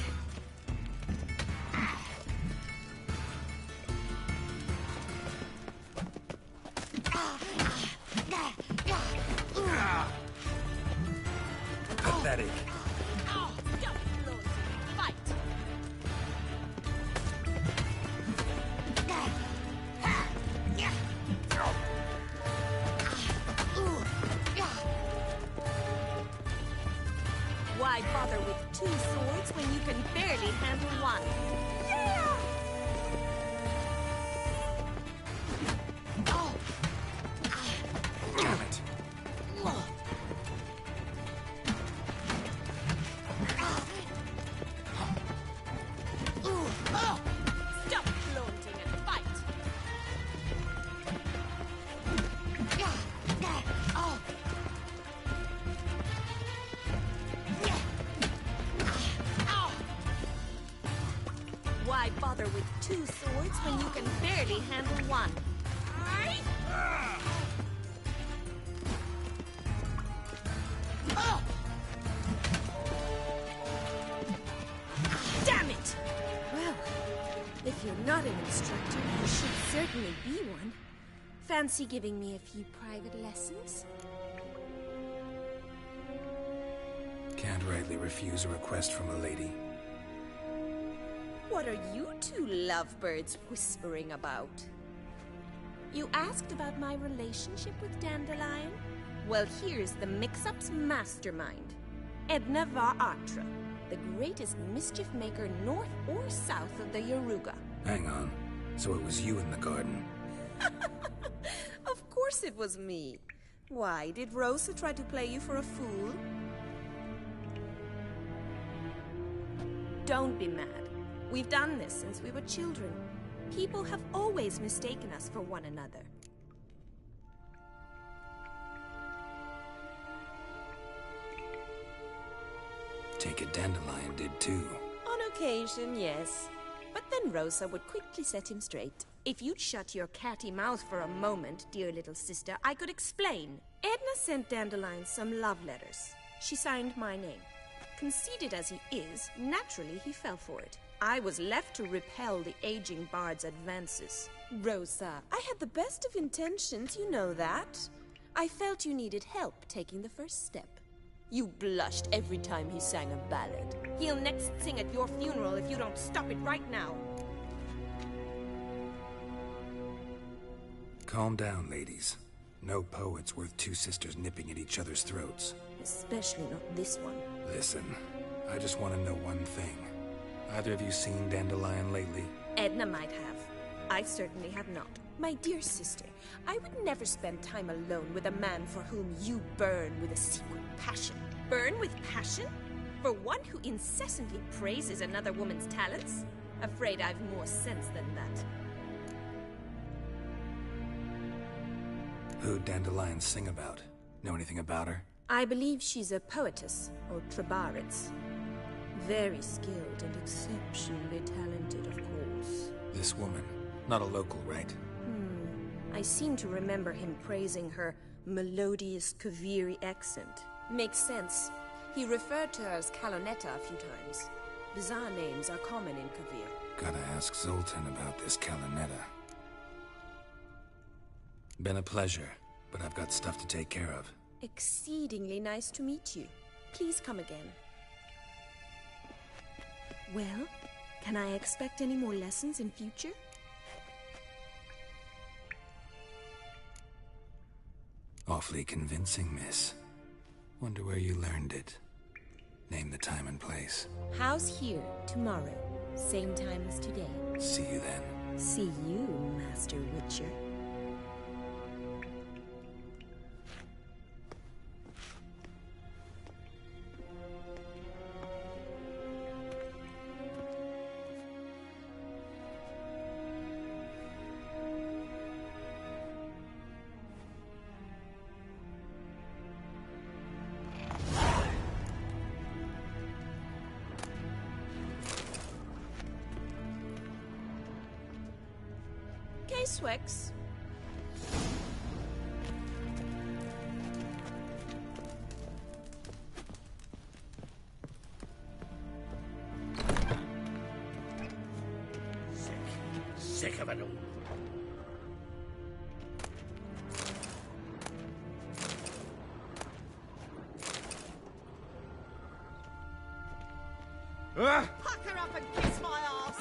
Pathetic. Oh, don't close. Fight! Why bother with two swords when you can barely handle one? Yeah! Damn it. Stop flaunting and fight! Why bother with two swords when you can barely handle one? Damn it! Well, if you're not an instructor, you should certainly be one. Fancy giving me a few private lessons? Can't rightly refuse a request from a lady. What are you two lovebirds whispering about? You asked about my relationship with Dandelion? Well, here's the mix-up's mastermind. Edna var Atra, the greatest mischief maker north or south of the Yaruga. Hang on. So it was you in the garden? Of course it was me. Why, did Rosa try to play you for a fool? Don't be mad. We've done this since we were children. People have always mistaken us for one another. Take it Dandelion did too. On occasion, yes. But then Rosa would quickly set him straight. If you'd shut your catty mouth for a moment, dear little sister, I could explain. Edna sent Dandelion some love letters. She signed my name. Conceited as he is, naturally he fell for it. I was left to repel the aging bard's advances. Rosa, I had the best of intentions, you know that. I felt you needed help taking the first step. You blushed every time he sang a ballad. He'll next sing at your funeral if you don't stop it right now. Calm down, ladies. No poet's worth two sisters nipping at each other's throats. Especially not this one. Listen, I just want to know one thing. Either of you seen Dandelion lately? Edna might have. I certainly have not. My dear sister, I would never spend time alone with a man for whom you burn with a secret passion. Burn with passion? For one who incessantly praises another woman's talents? Afraid I've more sense than that. Who'd Dandelion sing about? Know anything about her? I believe she's a poetess, or trabaritz. Very skilled and exceptionally talented, of course. This woman. Not a local, right? I seem to remember him praising her melodious Kaviri accent. Makes sense. He referred to her as Calonetta a few times. Bizarre names are common in Kavir. Gotta ask Zoltan about this Calonetta. Been a pleasure, but I've got stuff to take care of. Exceedingly nice to meet you. Please come again. Well, can I expect any more lessons in future? Awfully convincing, miss. Wonder where you learned it. Name the time and place. House here, tomorrow. Same time as today. See you then. See you, Master Witcher. Swix. Sick of it all. Pucker up and kiss my ass!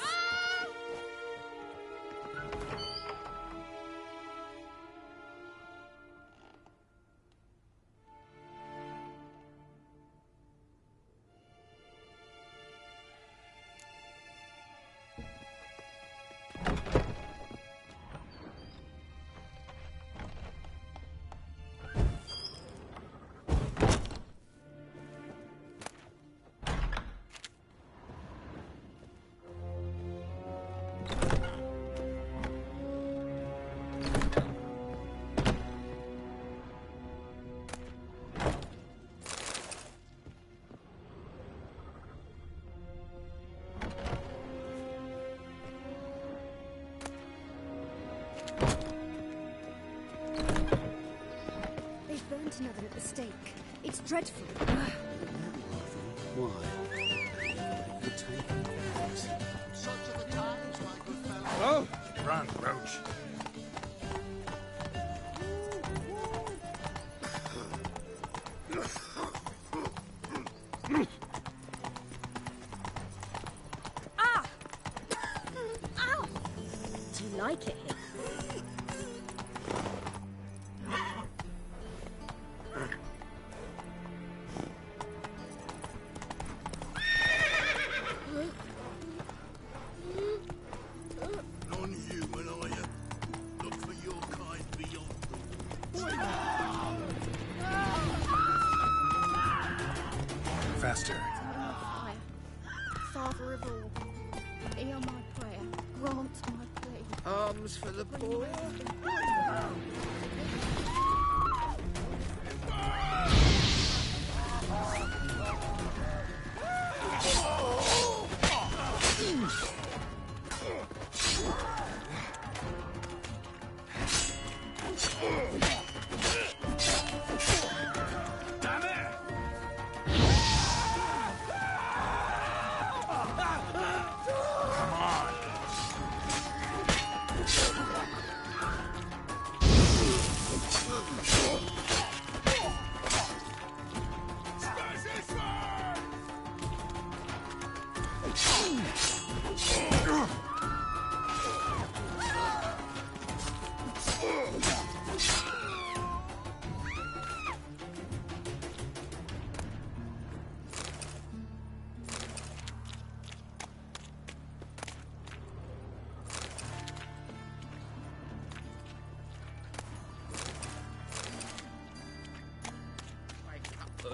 Burnt another at the stake. It's dreadful. Why? You're taking things. Such are the times, my good fellow. Oh, run, Roach. Ah! Ow! Do you like it here? Non-human, are you? Look for your kind beyond Faster. Fire. Father of all, hear my prayer, grant my plea. Arms for the boy. Damn it! Come on!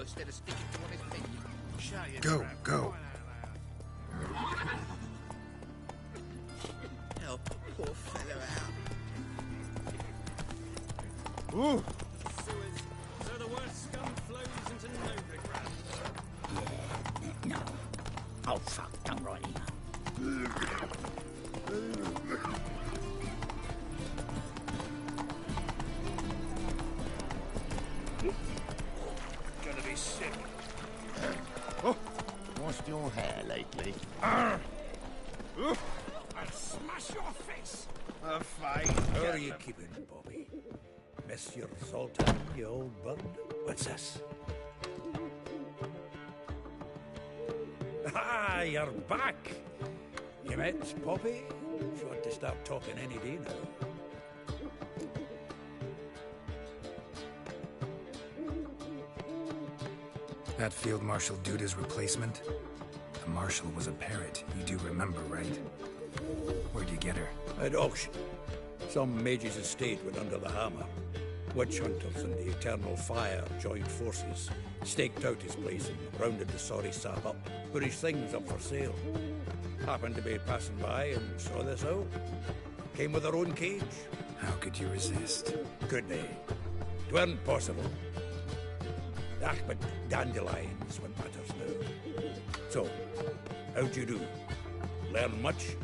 Instead of sticking to one his feet. Go, go. Help a poor fellow out. Ooh! Sewers. So the worst scum flows into Novigrad. Yeah, no. Oh, fuck, don't write him. Gonna be sick. lost your hair lately? I'll smash your face! A fine. How are you keeping, Bobby? Monsieur Zoltan, you old bud? What's this? Ah, you're back! You met Poppy? She ought to start talking any day now. That Field Marshal Duda's replacement? The Marshal was a parrot, you do remember, right? Where'd you get her? At auction. Some mage's estate went under the hammer. Witch hunters and the Eternal Fire joined forces, staked out his place and rounded the sorry sap up, put his things up for sale. Happened to be passing by and saw this out. Came with her own cage. How could you resist? Could they? 'Tweren't possible. Ah, but dandelions what matters now. So, how'd you do? Learn much?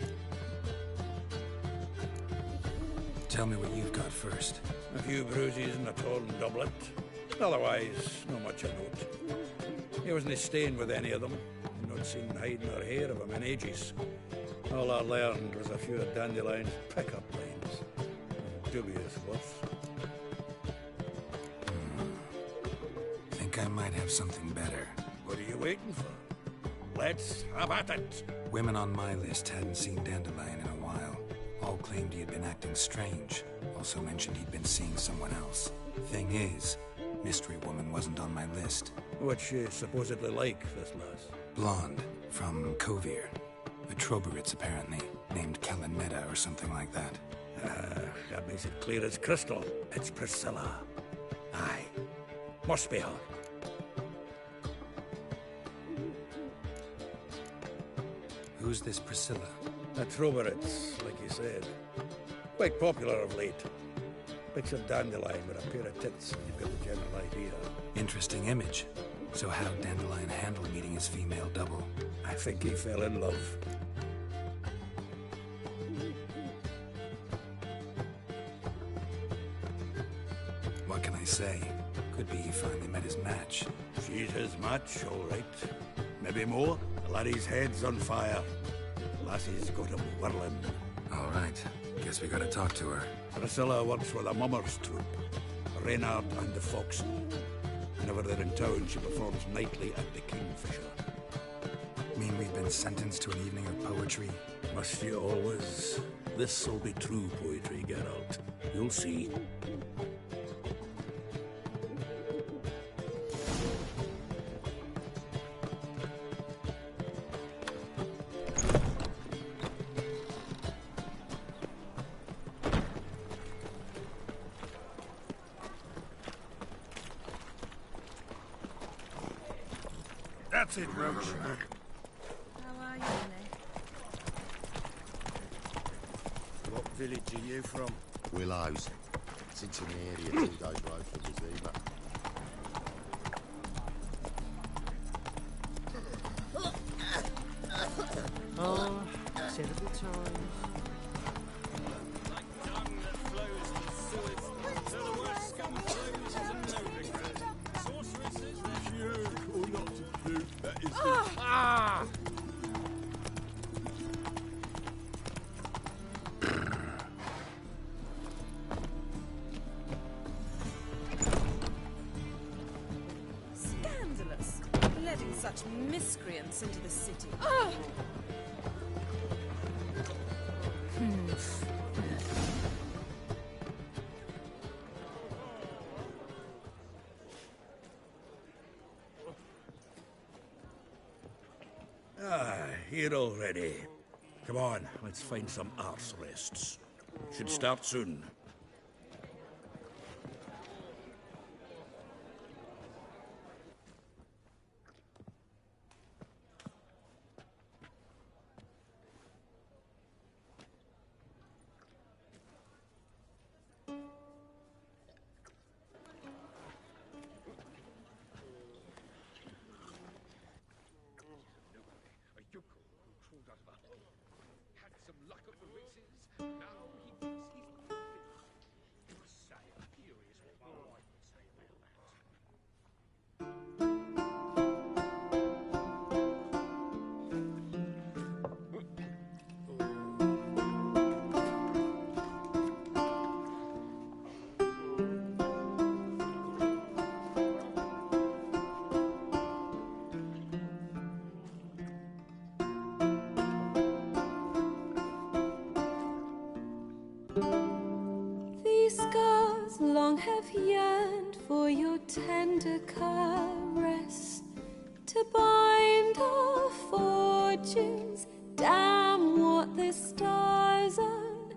Tell me what you've got first. A few bruises and a torn doublet. Otherwise, not much of note. He wasn't staying with any of them. Not seen hiding or hair of him in ages. All I learned was a few of Dandelion's pick-up lines. Dubious worth. Think I might have something better. What are you waiting for? Let's have at it! Women on my list hadn't seen Dandelion in a while. All claimed he had been acting strange. Also mentioned he'd been seeing someone else. Thing is, Mystery Woman wasn't on my list. What's she supposedly like, this lass? Blonde, from Kovir. A Troberitz, apparently, named Kalanmeda or something like that. That makes it clear as crystal. It's Priscilla. Aye. Must be her. Who's this Priscilla? A Troberitz, like you said. Quite popular of late. Picture Dandelion with a pair of tits, and you've got the general idea. Interesting image. So how'd Dandelion handle meeting his female double? I think he fell in love. What can I say? Could be he finally met his match. She's his match, all right. Maybe more. The laddie's head's on fire. Lassie's got him whirling. All right. Guess we gotta talk to her. Priscilla works with a mummers troupe. Reynard and the Foxen. Whenever they're in town, she performs nightly at the Kingfisher. Mean we've been sentenced to an evening of poetry? Must you always? This'll be true poetry, Geralt. You'll see. That's it, Roach. How are you, Annie? What village are you from? Willows. It's in the area 2 days road from Zima. Oh, terrible times. Scandalous! Letting such miscreants into the city. Here already. Come on, let's find some arse rests. Should start soon. hearts long have yearned for your tender caress, to bind our fortunes. Damn what the stars own.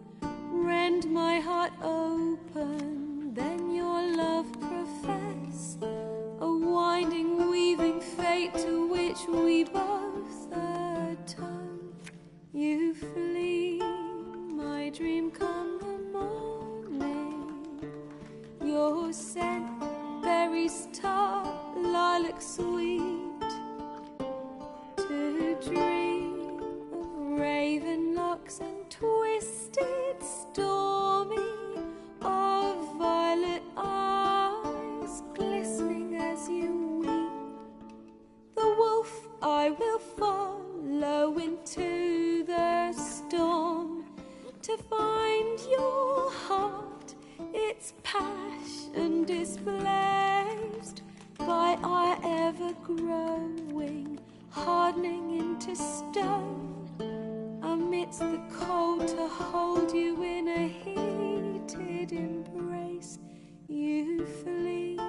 Rend my heart open, then your love profess, a winding, weaving fate to which we both atone. You flee, my dream come the morning. Your scent, berries tart, lilac sweet, to dream of raven locks and twisted stormy, of violet eyes glistening as you weep. The wolf I will follow into the storm, to find your heart, its passion displaced by our ever-growing, hardening into stone. Amidst the cold, to hold you in a heated embrace. You flee,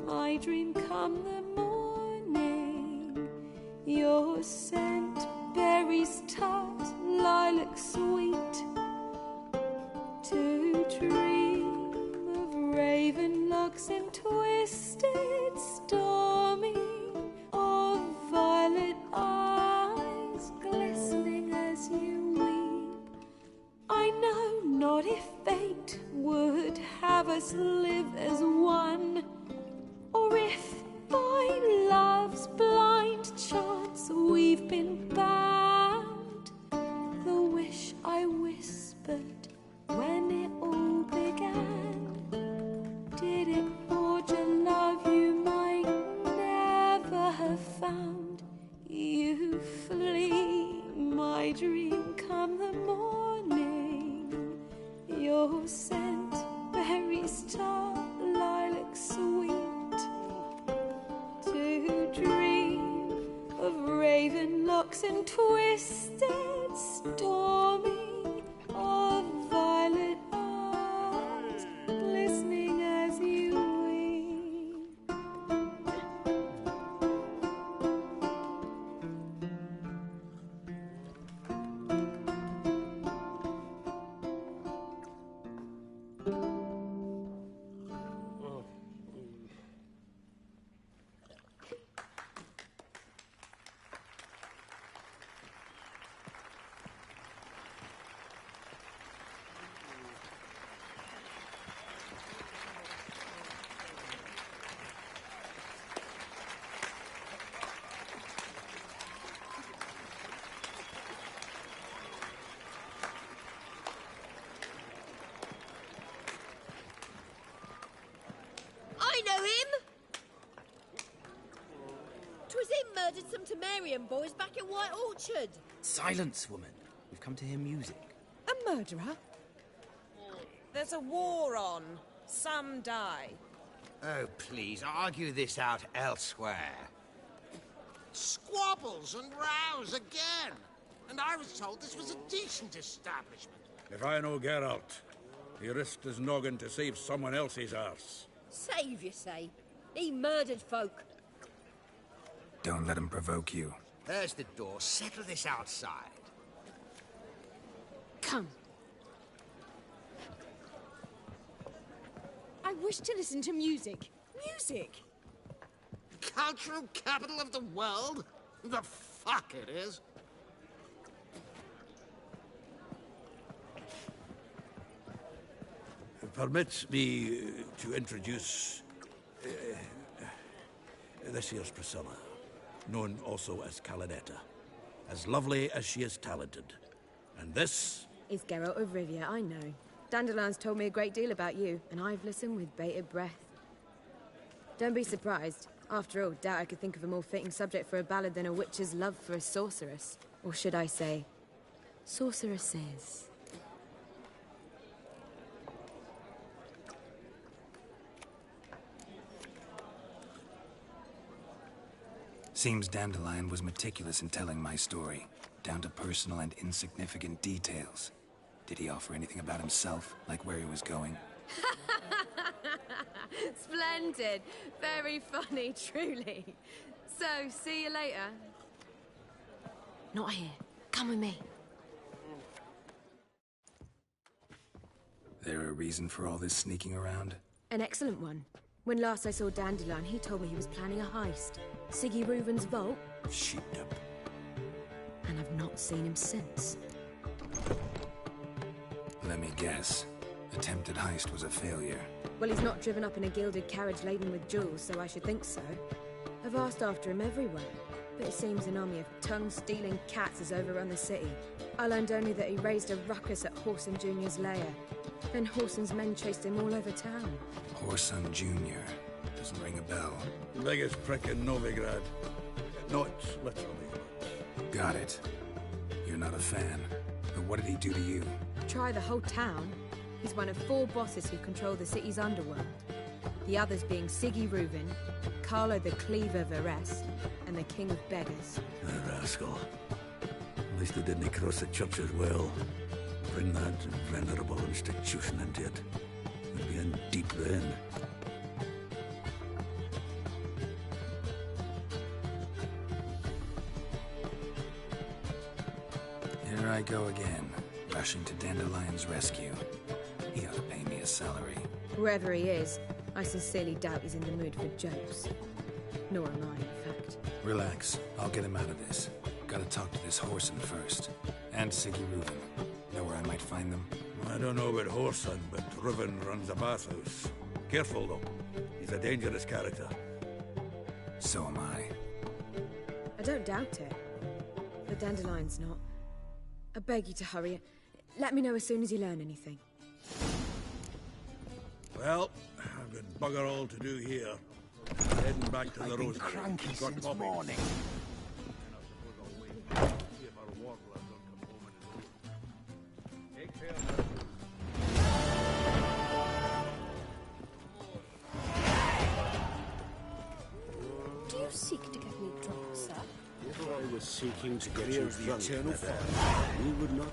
my dream come the morning. Your scent, berries tart, lilac sweet, to dream of raven locks and twisted stormy, of violet eyes glistening as you weep. I know not if fate would have us live as one, or if by love's blind chance we've been bound. The wish I whispered when it all began, did it forge a love you might never have found? You flee, my dream come the morning. Your scent, berries tart, lilac sweet, to dream of raven locks and twisted stormy, of violet eyes glistening as you weep. I know him! 'Twas him murdered some Temerian boys back at White Orchard. Silence, woman. We've come to hear music. A murderer? There's a war on. Some die. Oh, please, argue this out elsewhere. Squabbles and rows again. And I was told this was a decent establishment. If I know Geralt, he risked his noggin to save someone else's arse. Save, you say? He murdered folk. Don't let him provoke you. There's the door. Settle this outside. Come. I wish to listen to music. Music! Cultural capital of the world? The fuck it is. Permit me to introduce... this here's Priscilla, known also as Calinetta. As lovely as she is talented. And this... Is Geralt of Rivia, I know. Dandelion's told me a great deal about you, and I've listened with bated breath. Don't be surprised. After all, doubt I could think of a more fitting subject for a ballad than a witch's love for a sorceress. Or should I say, sorceresses. Seems Dandelion was meticulous in telling my story, down to personal and insignificant details. Did he offer anything about himself, like where he was going? Splendid. Very funny, truly. So, see you later. Not here. Come with me. There a reason for all this sneaking around? An excellent one. When last I saw Dandelion, he told me he was planning a heist. Siggy Reuven's vault. Sheep-dip. And I've not seen him since. Let me guess. Attempted heist was a failure. Well, he's not driven up in a gilded carriage laden with jewels, so I should think so. I've asked after him everywhere, but it seems an army of tongue-stealing cats has overrun the city. I learned only that he raised a ruckus at Whoreson Jr.'s lair. Then Whoreson's men chased him all over town. Whoreson Jr. Doesn't ring a bell. Biggest prick in Novigrad. Not literally, but... Got it. You're not a fan. But what did he do to you? Try the whole town. He's one of 4 bosses who control the city's underworld. The others being Siggy Reuven, Carlo the Cleaver Varese, and the King of Beggars. The rascal. At least they didn't cross the church as well. Bring that venerable institution into it. We'd be in deep then. Here I go again, rushing to Dandelion's rescue. He ought to pay me a salary. Whoever he is, I sincerely doubt he's in the mood for jokes. Nor am I, in fact. Relax. I'll get him out of this. Gotta talk to this Whoreson first. And Siggy Reuven. Know where I might find them? I don't know about Whoreson, but Reuven runs a bathhouse. Careful, though. He's a dangerous character. So am I. I don't doubt it. But Dandelion's not. I beg you to hurry. Let me know as soon as you learn anything. Well, I've got bugger all to do here. Heading back to the Rose. Cranky since morning. Do you seek to get me drunk, sir? If I was seeking to get you drunk, we would not...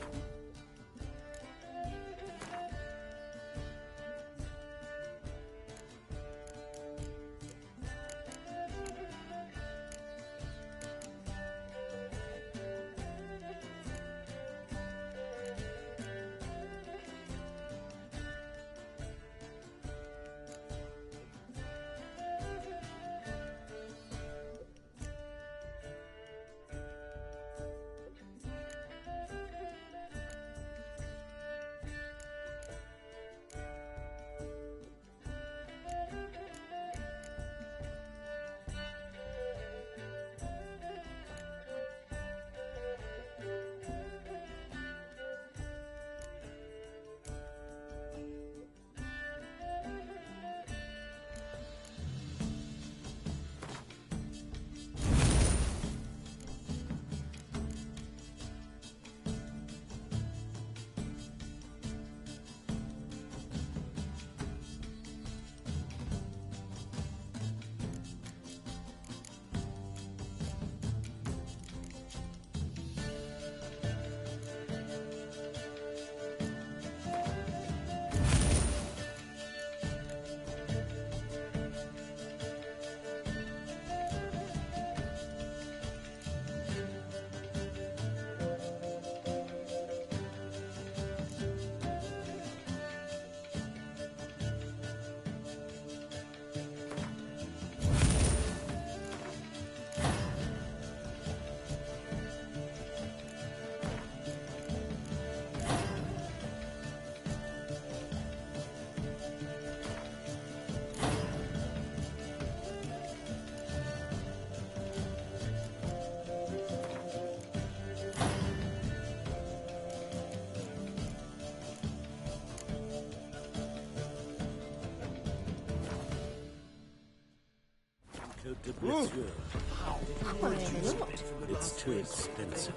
It's too expensive.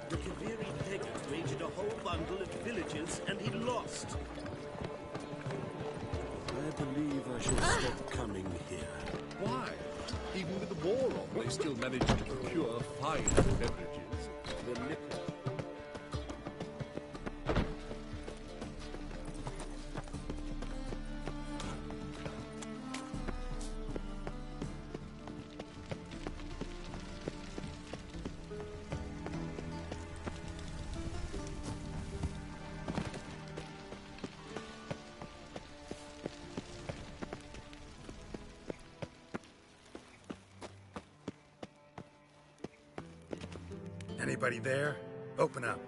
The Kaviri Legate raided a whole bundle of villages and he lost. I believe I should stop coming here. Why? Even with the war on, they still managed to procure fine beverages. The liquor. Anybody there? Open up.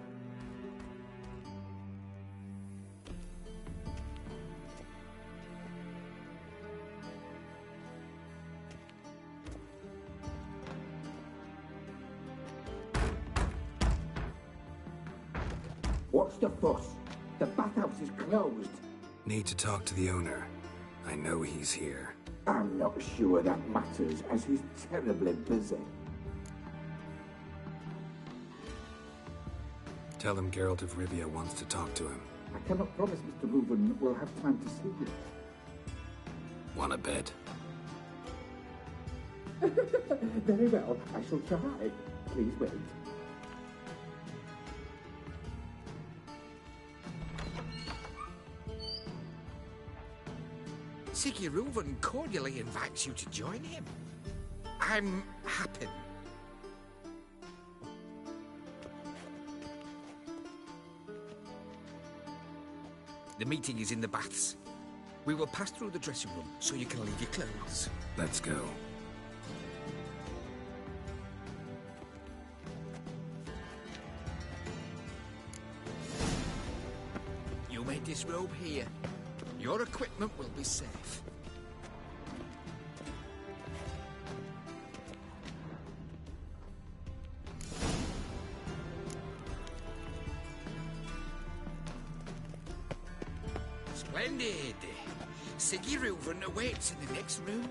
What's the fuss? The bathhouse is closed. Need to talk to the owner. I know he's here. I'm not sure that matters, as he's terribly busy. Tell him Geralt of Rivia wants to talk to him. I cannot promise Mr. Reuven will have time to see you. Want a bed? Very well, I shall try. Please wait. Siggy Reuven cordially invites you to join him. I'm happy. The meeting is in the baths. We will pass through the dressing room so you can leave your clothes. Let's go. You may disrobe here. Your equipment will be safe. Splendid. Siggy Reuven awaits in the next room.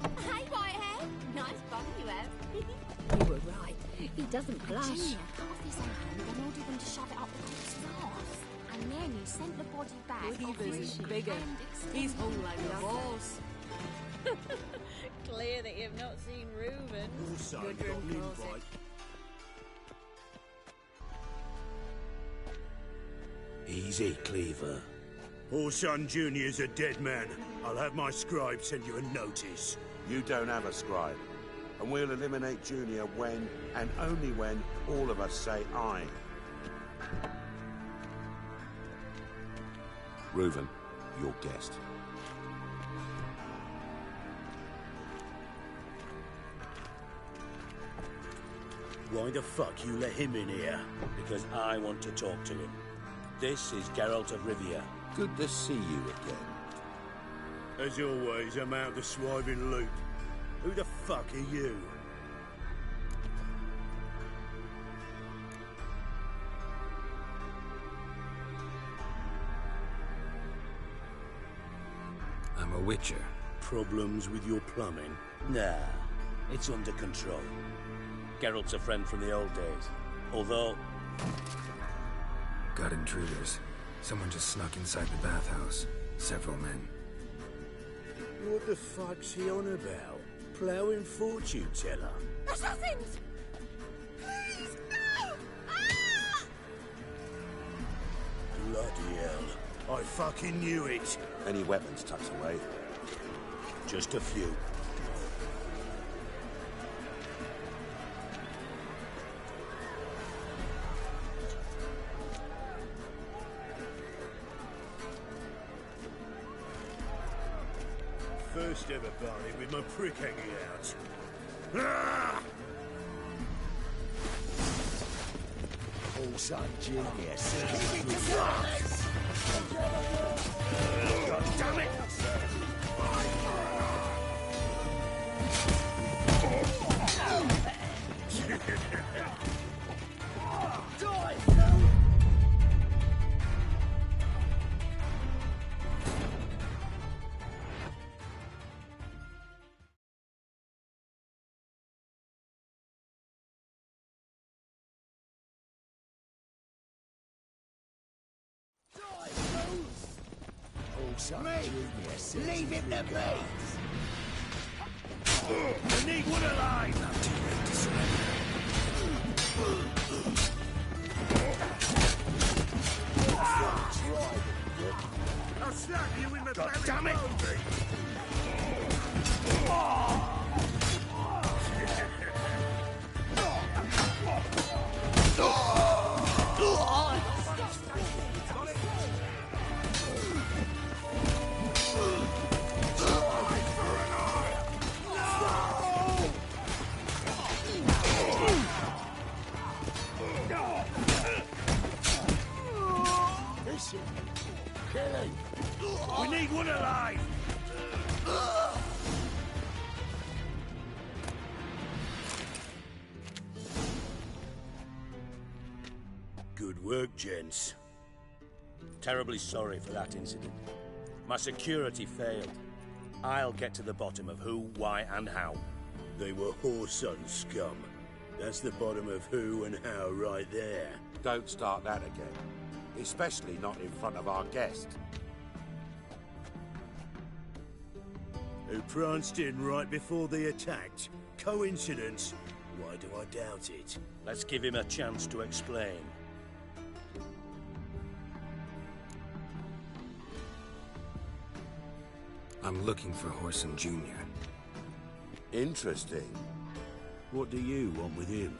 Hey, Whitehead. Nice bum you have. You were right. He doesn't blush. Junior cut off his hand and ordered them to shove it up the cook's arse. And then he sent the body back. Cleaver's bigger. He's hung like a horse. Clear that you've not seen Reuven. Also Good got room an closet. invite. Easy, Cleaver. Orson Jr.'s a dead man. I'll have my scribe send you a notice. You don't have a scribe. And we'll eliminate Junior when, and only when, all of us say aye. Reuven, your guest. Why the fuck you let him in here? Because I want to talk to him. This is Geralt of Rivia. Good to see you again. As always, I'm out the swiving loop. Who the fuck are you? I'm a witcher. Problems with your plumbing? Nah, it's under control. Geralt's a friend from the old days. Although... Got intruders. Someone just snuck inside the bathhouse. Several men. What the fuck's he on about? Ploughing fortune teller? Assassins! Please, no! Ah! Bloody hell. I fucking knew it. Any weapons tucked away? Just a few. First ever party with my prick hanging out. Ah! Orson Jr. God damn it! Leave him to me! I need one alive! Not too late to surrender. I'll slap you in the God belly. damn it! need one alive! Good work, gents. Terribly sorry for that incident. My security failed. I'll get to the bottom of who, why, and how. They were whoreson scum. That's the bottom of who and how right there. Don't start that again. Especially not in front of our guest. Who pranced in right before they attacked. Coincidence? Why do I doubt it? Let's give him a chance to explain. I'm looking for Whoreson Jr. Interesting. What do you want with him?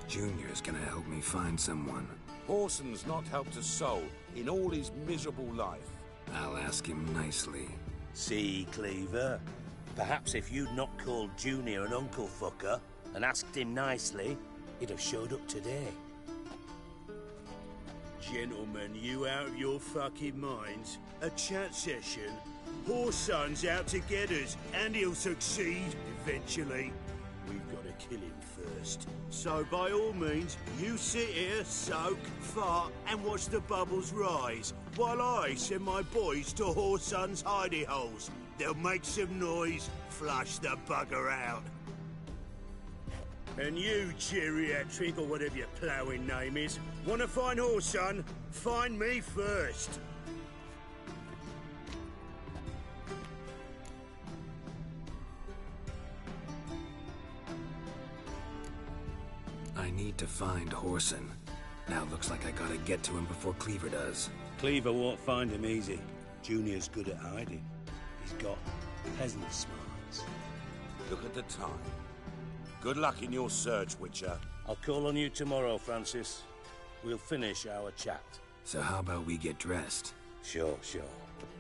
Junior's gonna help me find someone. Whoreson's not helped a soul in all his miserable life. I'll ask him nicely. See, Cleaver? Perhaps if you'd not called Junior an uncle fucker and asked him nicely, he'd have showed up today. Gentlemen, you out of your fucking minds? A chat session? Whoreson's out to get us, and he'll succeed eventually. We've got to kill him first. So by all means, you sit here, soak, fart, and watch the bubbles rise, while I send my boys to Whoreson's hidey holes. They'll make some noise, flush the bugger out. And you, geriatric, or whatever your ploughing name is, want to find Whoreson? Find me first. I need to find Whoreson. Now it looks like I gotta get to him before Cleaver does. Cleaver won't find him easy. Junior's good at hiding. He's got peasant smarts. Look at the time. Good luck in your search, Witcher. I'll call on you tomorrow, Francis. We'll finish our chat. So how about we get dressed? Sure.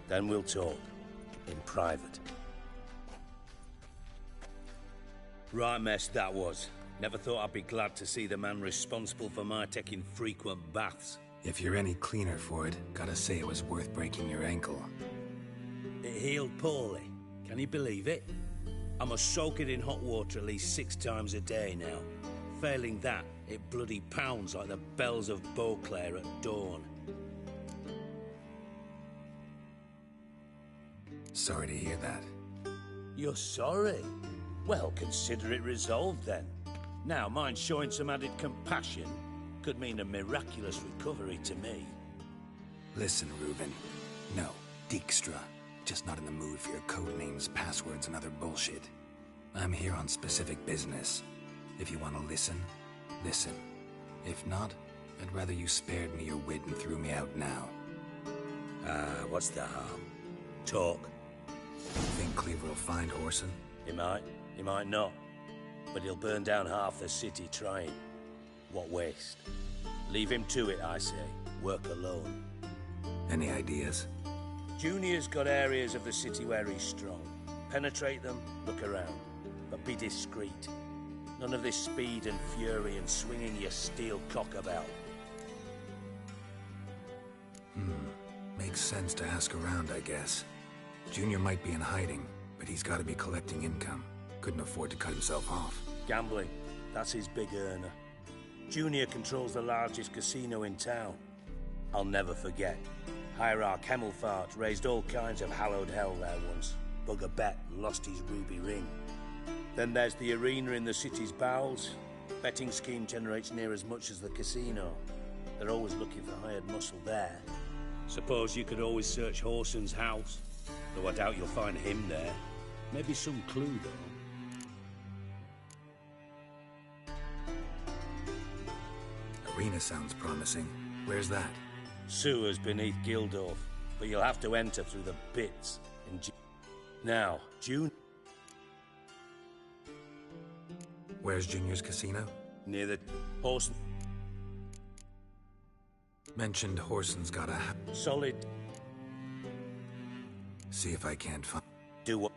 Then we'll talk. In private. Right mess that was. Never thought I'd be glad to see the man responsible for my taking frequent baths. If you're any cleaner for it, gotta say it was worth breaking your ankle. It healed poorly. Can you believe it? I must soak it in hot water at least 6 times a day now. Failing that, it bloody pounds like the bells of Beauclair at dawn. Sorry to hear that. You're sorry? Well, consider it resolved then. Now, mind showing some added compassion could mean a miraculous recovery to me. Listen, Reuben. No, Dijkstra. Just not in the mood for your code names, passwords, and other bullshit. I'm here on specific business. If you want to listen, listen. If not, I'd rather you spared me your wit and threw me out now. What's the harm? Talk. Think Cleaver will find Whoreson? He might not. But he'll burn down half the city trying. What waste? Leave him to it, I say. Work alone. Any ideas? Junior's got areas of the city where he's strong. Penetrate them, look around. But be discreet. None of this speed and fury and swinging your steel cock about. Makes sense to ask around, I guess. Junior might be in hiding, but he's gotta be collecting income. Couldn't afford to cut himself off. Gambling. That's his big earner. Junior controls the largest casino in town. I'll never forget. Hierarch Hemmelfart raised all kinds of hallowed hell there once. Bugger bet and lost his ruby ring. Then there's the arena in the city's bowels. Betting scheme generates near as much as the casino. They're always looking for hired muscle there. Suppose you could always search Whoreson's house. Though I doubt you'll find him there. Maybe some clue, though. Arena sounds promising. Where's that? Sewers beneath Gildorf, but you'll have to enter through the pits. Now, June. Where's Junior's casino? Near the horse. Mentioned Whoreson's got a... Solid. See if I can't find... Do what?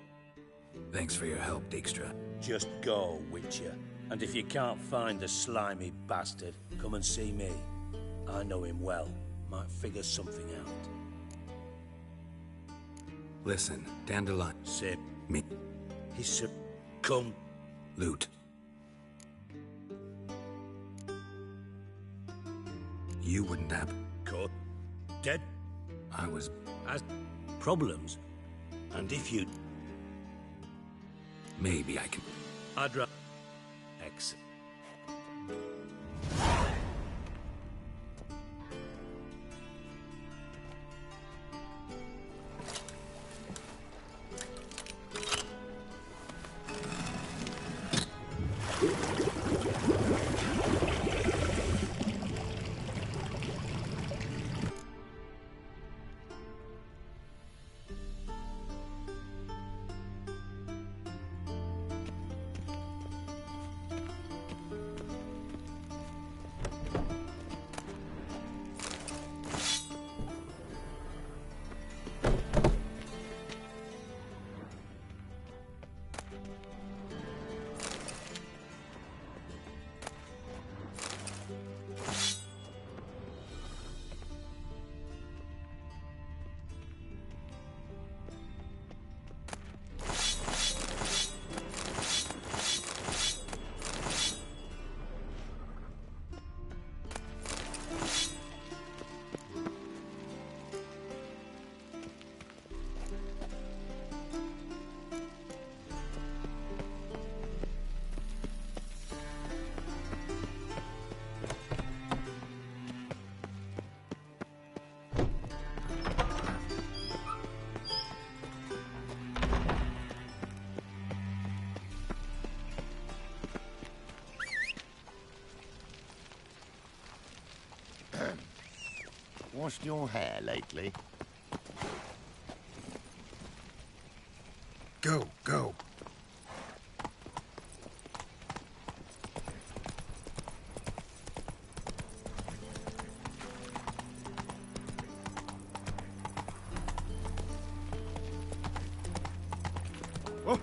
Thanks for your help, Dijkstra. Just go, Witcher, And if you can't find the slimy bastard, come and see me. I know him well. Might figure something out. Listen, Dandelion. Sip. Me. He's sip. Come. Loot. You wouldn't have... Caught. Dead. I was... Has problems. And if you... Maybe I can... I'd rather... Exit. Washed your hair lately? Go, go. Oh.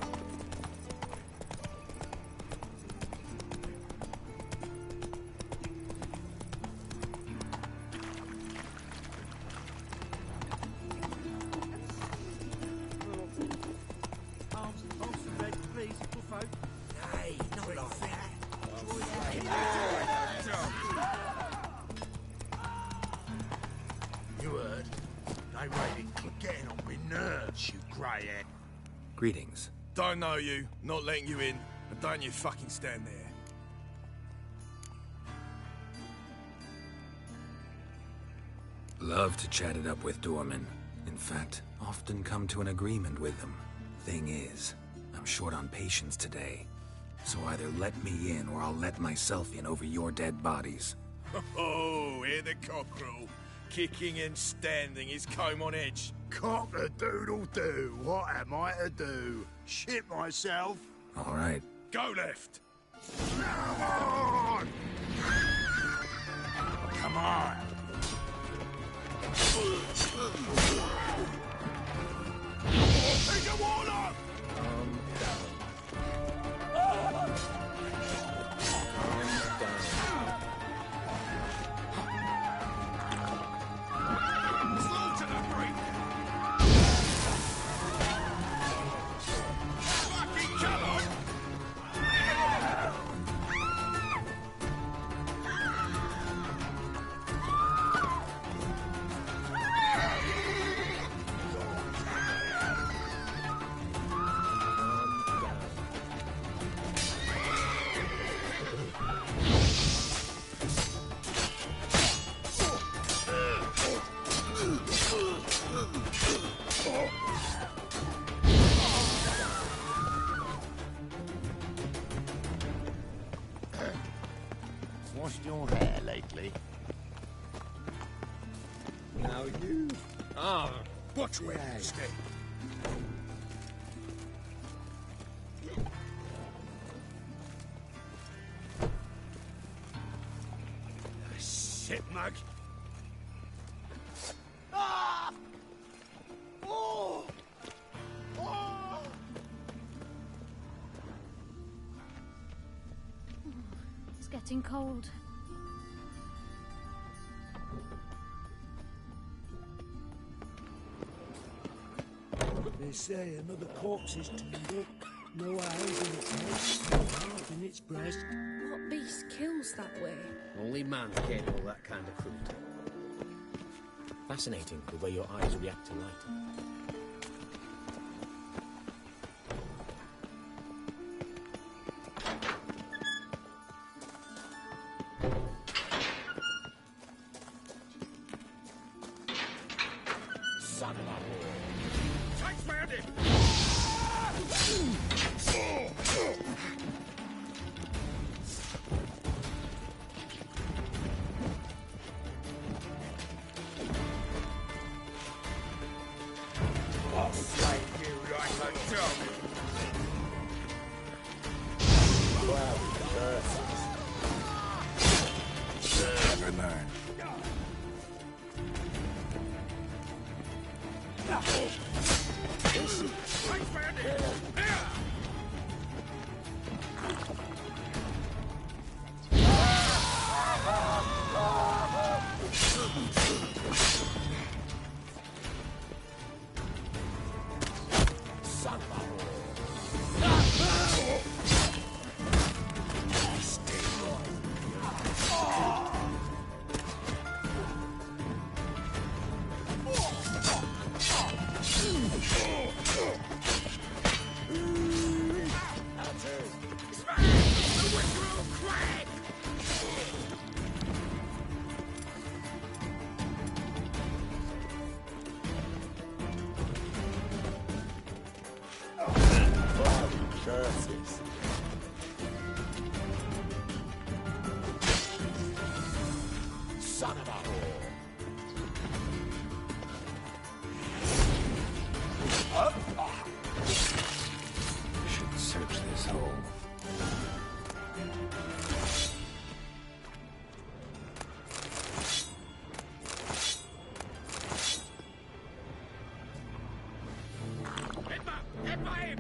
You heard? They really getting on my nerves, you grey-head. Greetings. Don't know you, not letting you in, and don't you fucking stand there. Love to chat it up with doormen. In fact, often come to an agreement with them. Thing is, I'm short on patience today. So either let me in or I'll let myself in over your dead bodies. Oh, hear the cockerel. Kicking and standing, his comb on edge. Cock-a-doodle-doo, what am I to do? Shit myself? All right. Go left. Come on! Come on. Take a warlock! Slaughter the freak! Fucking come on! Washed your hair lately? Now you... Ah! Watch where you stay. Shit, mug. Ah! Oh! Oh! It's getting cold. They say another corpse is turned up. No eyes in its head, no heart in its breast. What beast kills that way? Only man's capable of that kind of cruelty. Fascinating the way your eyes react to light. Son of a whore! Takes me at it! I'll slay you like a dog! Well, never learn. Curses. Son of a whore! Should search this hole. Hit by him!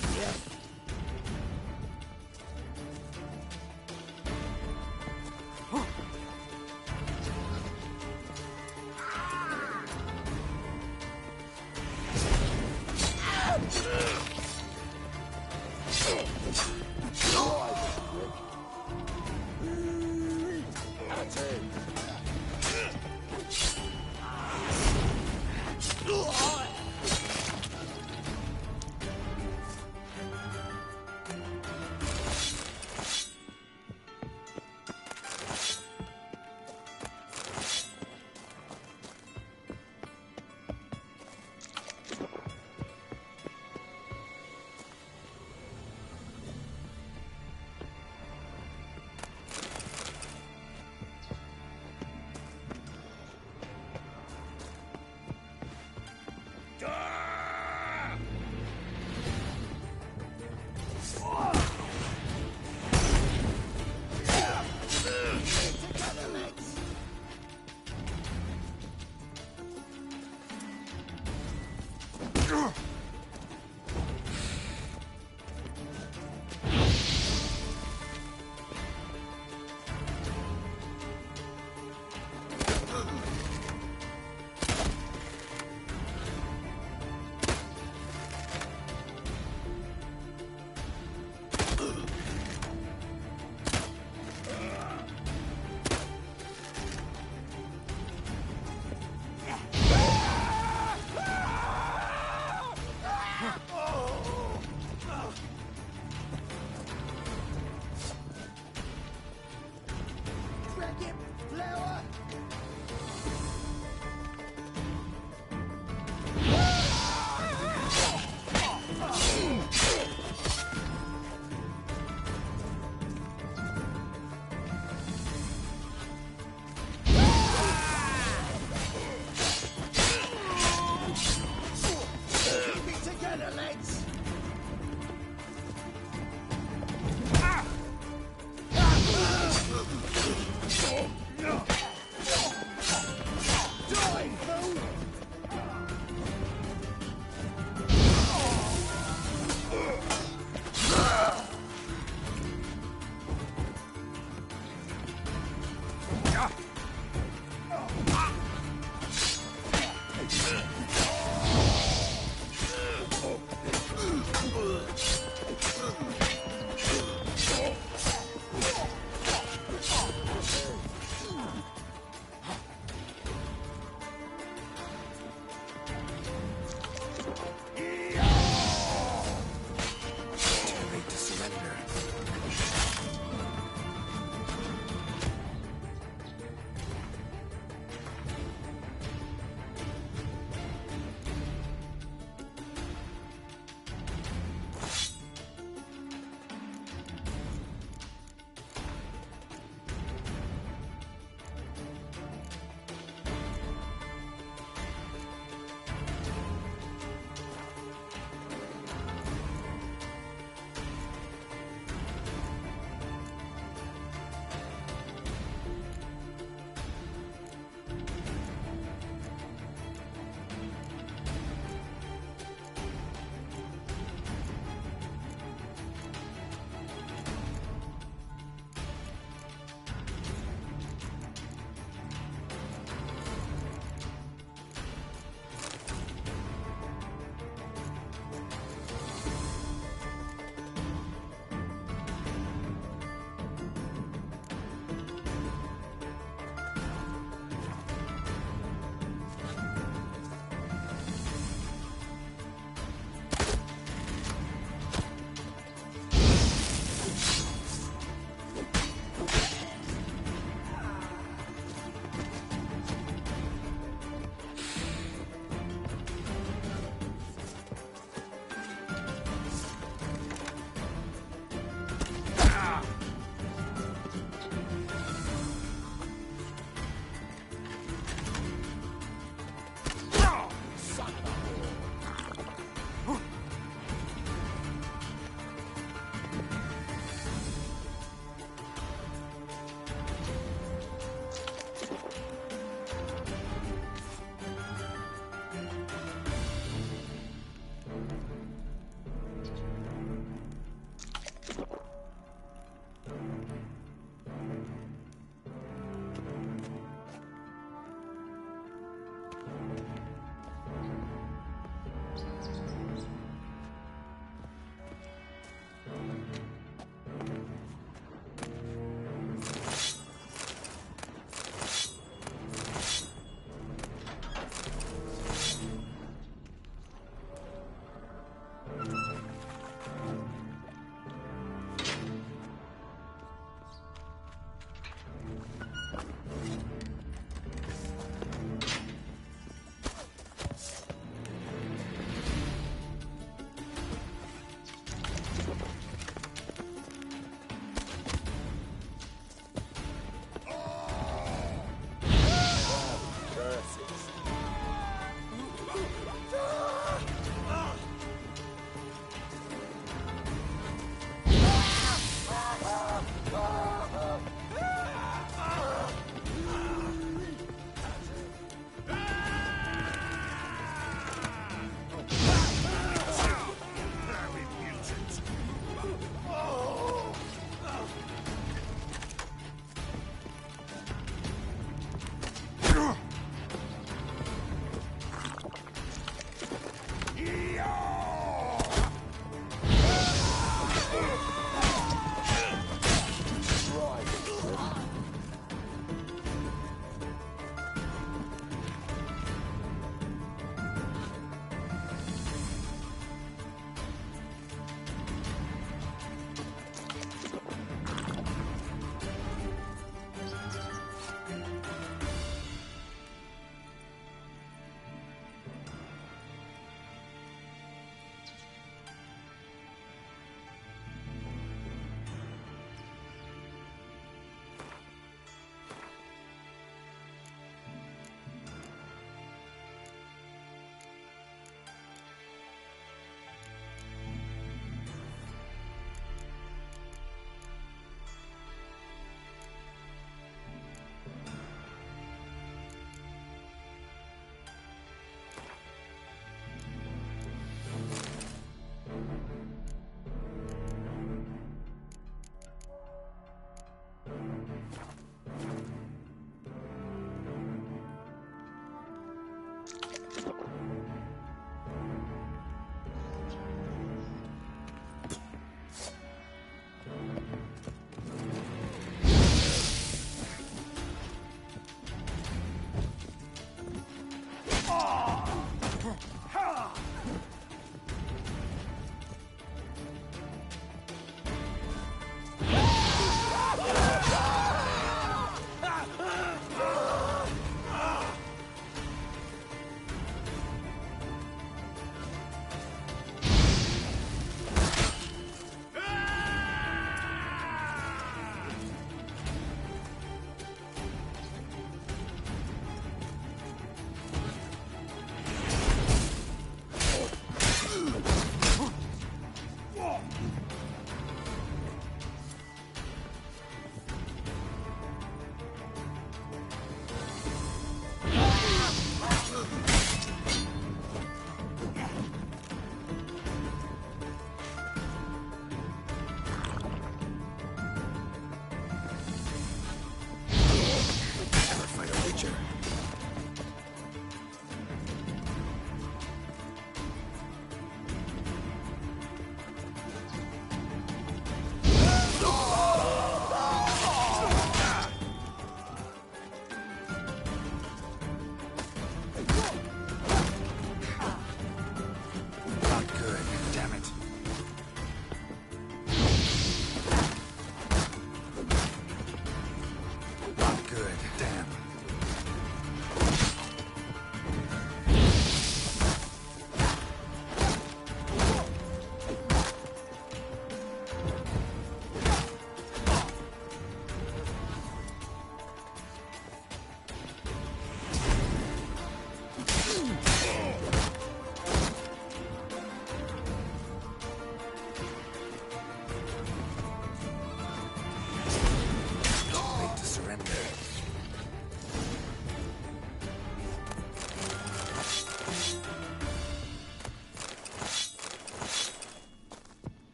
Gotcha.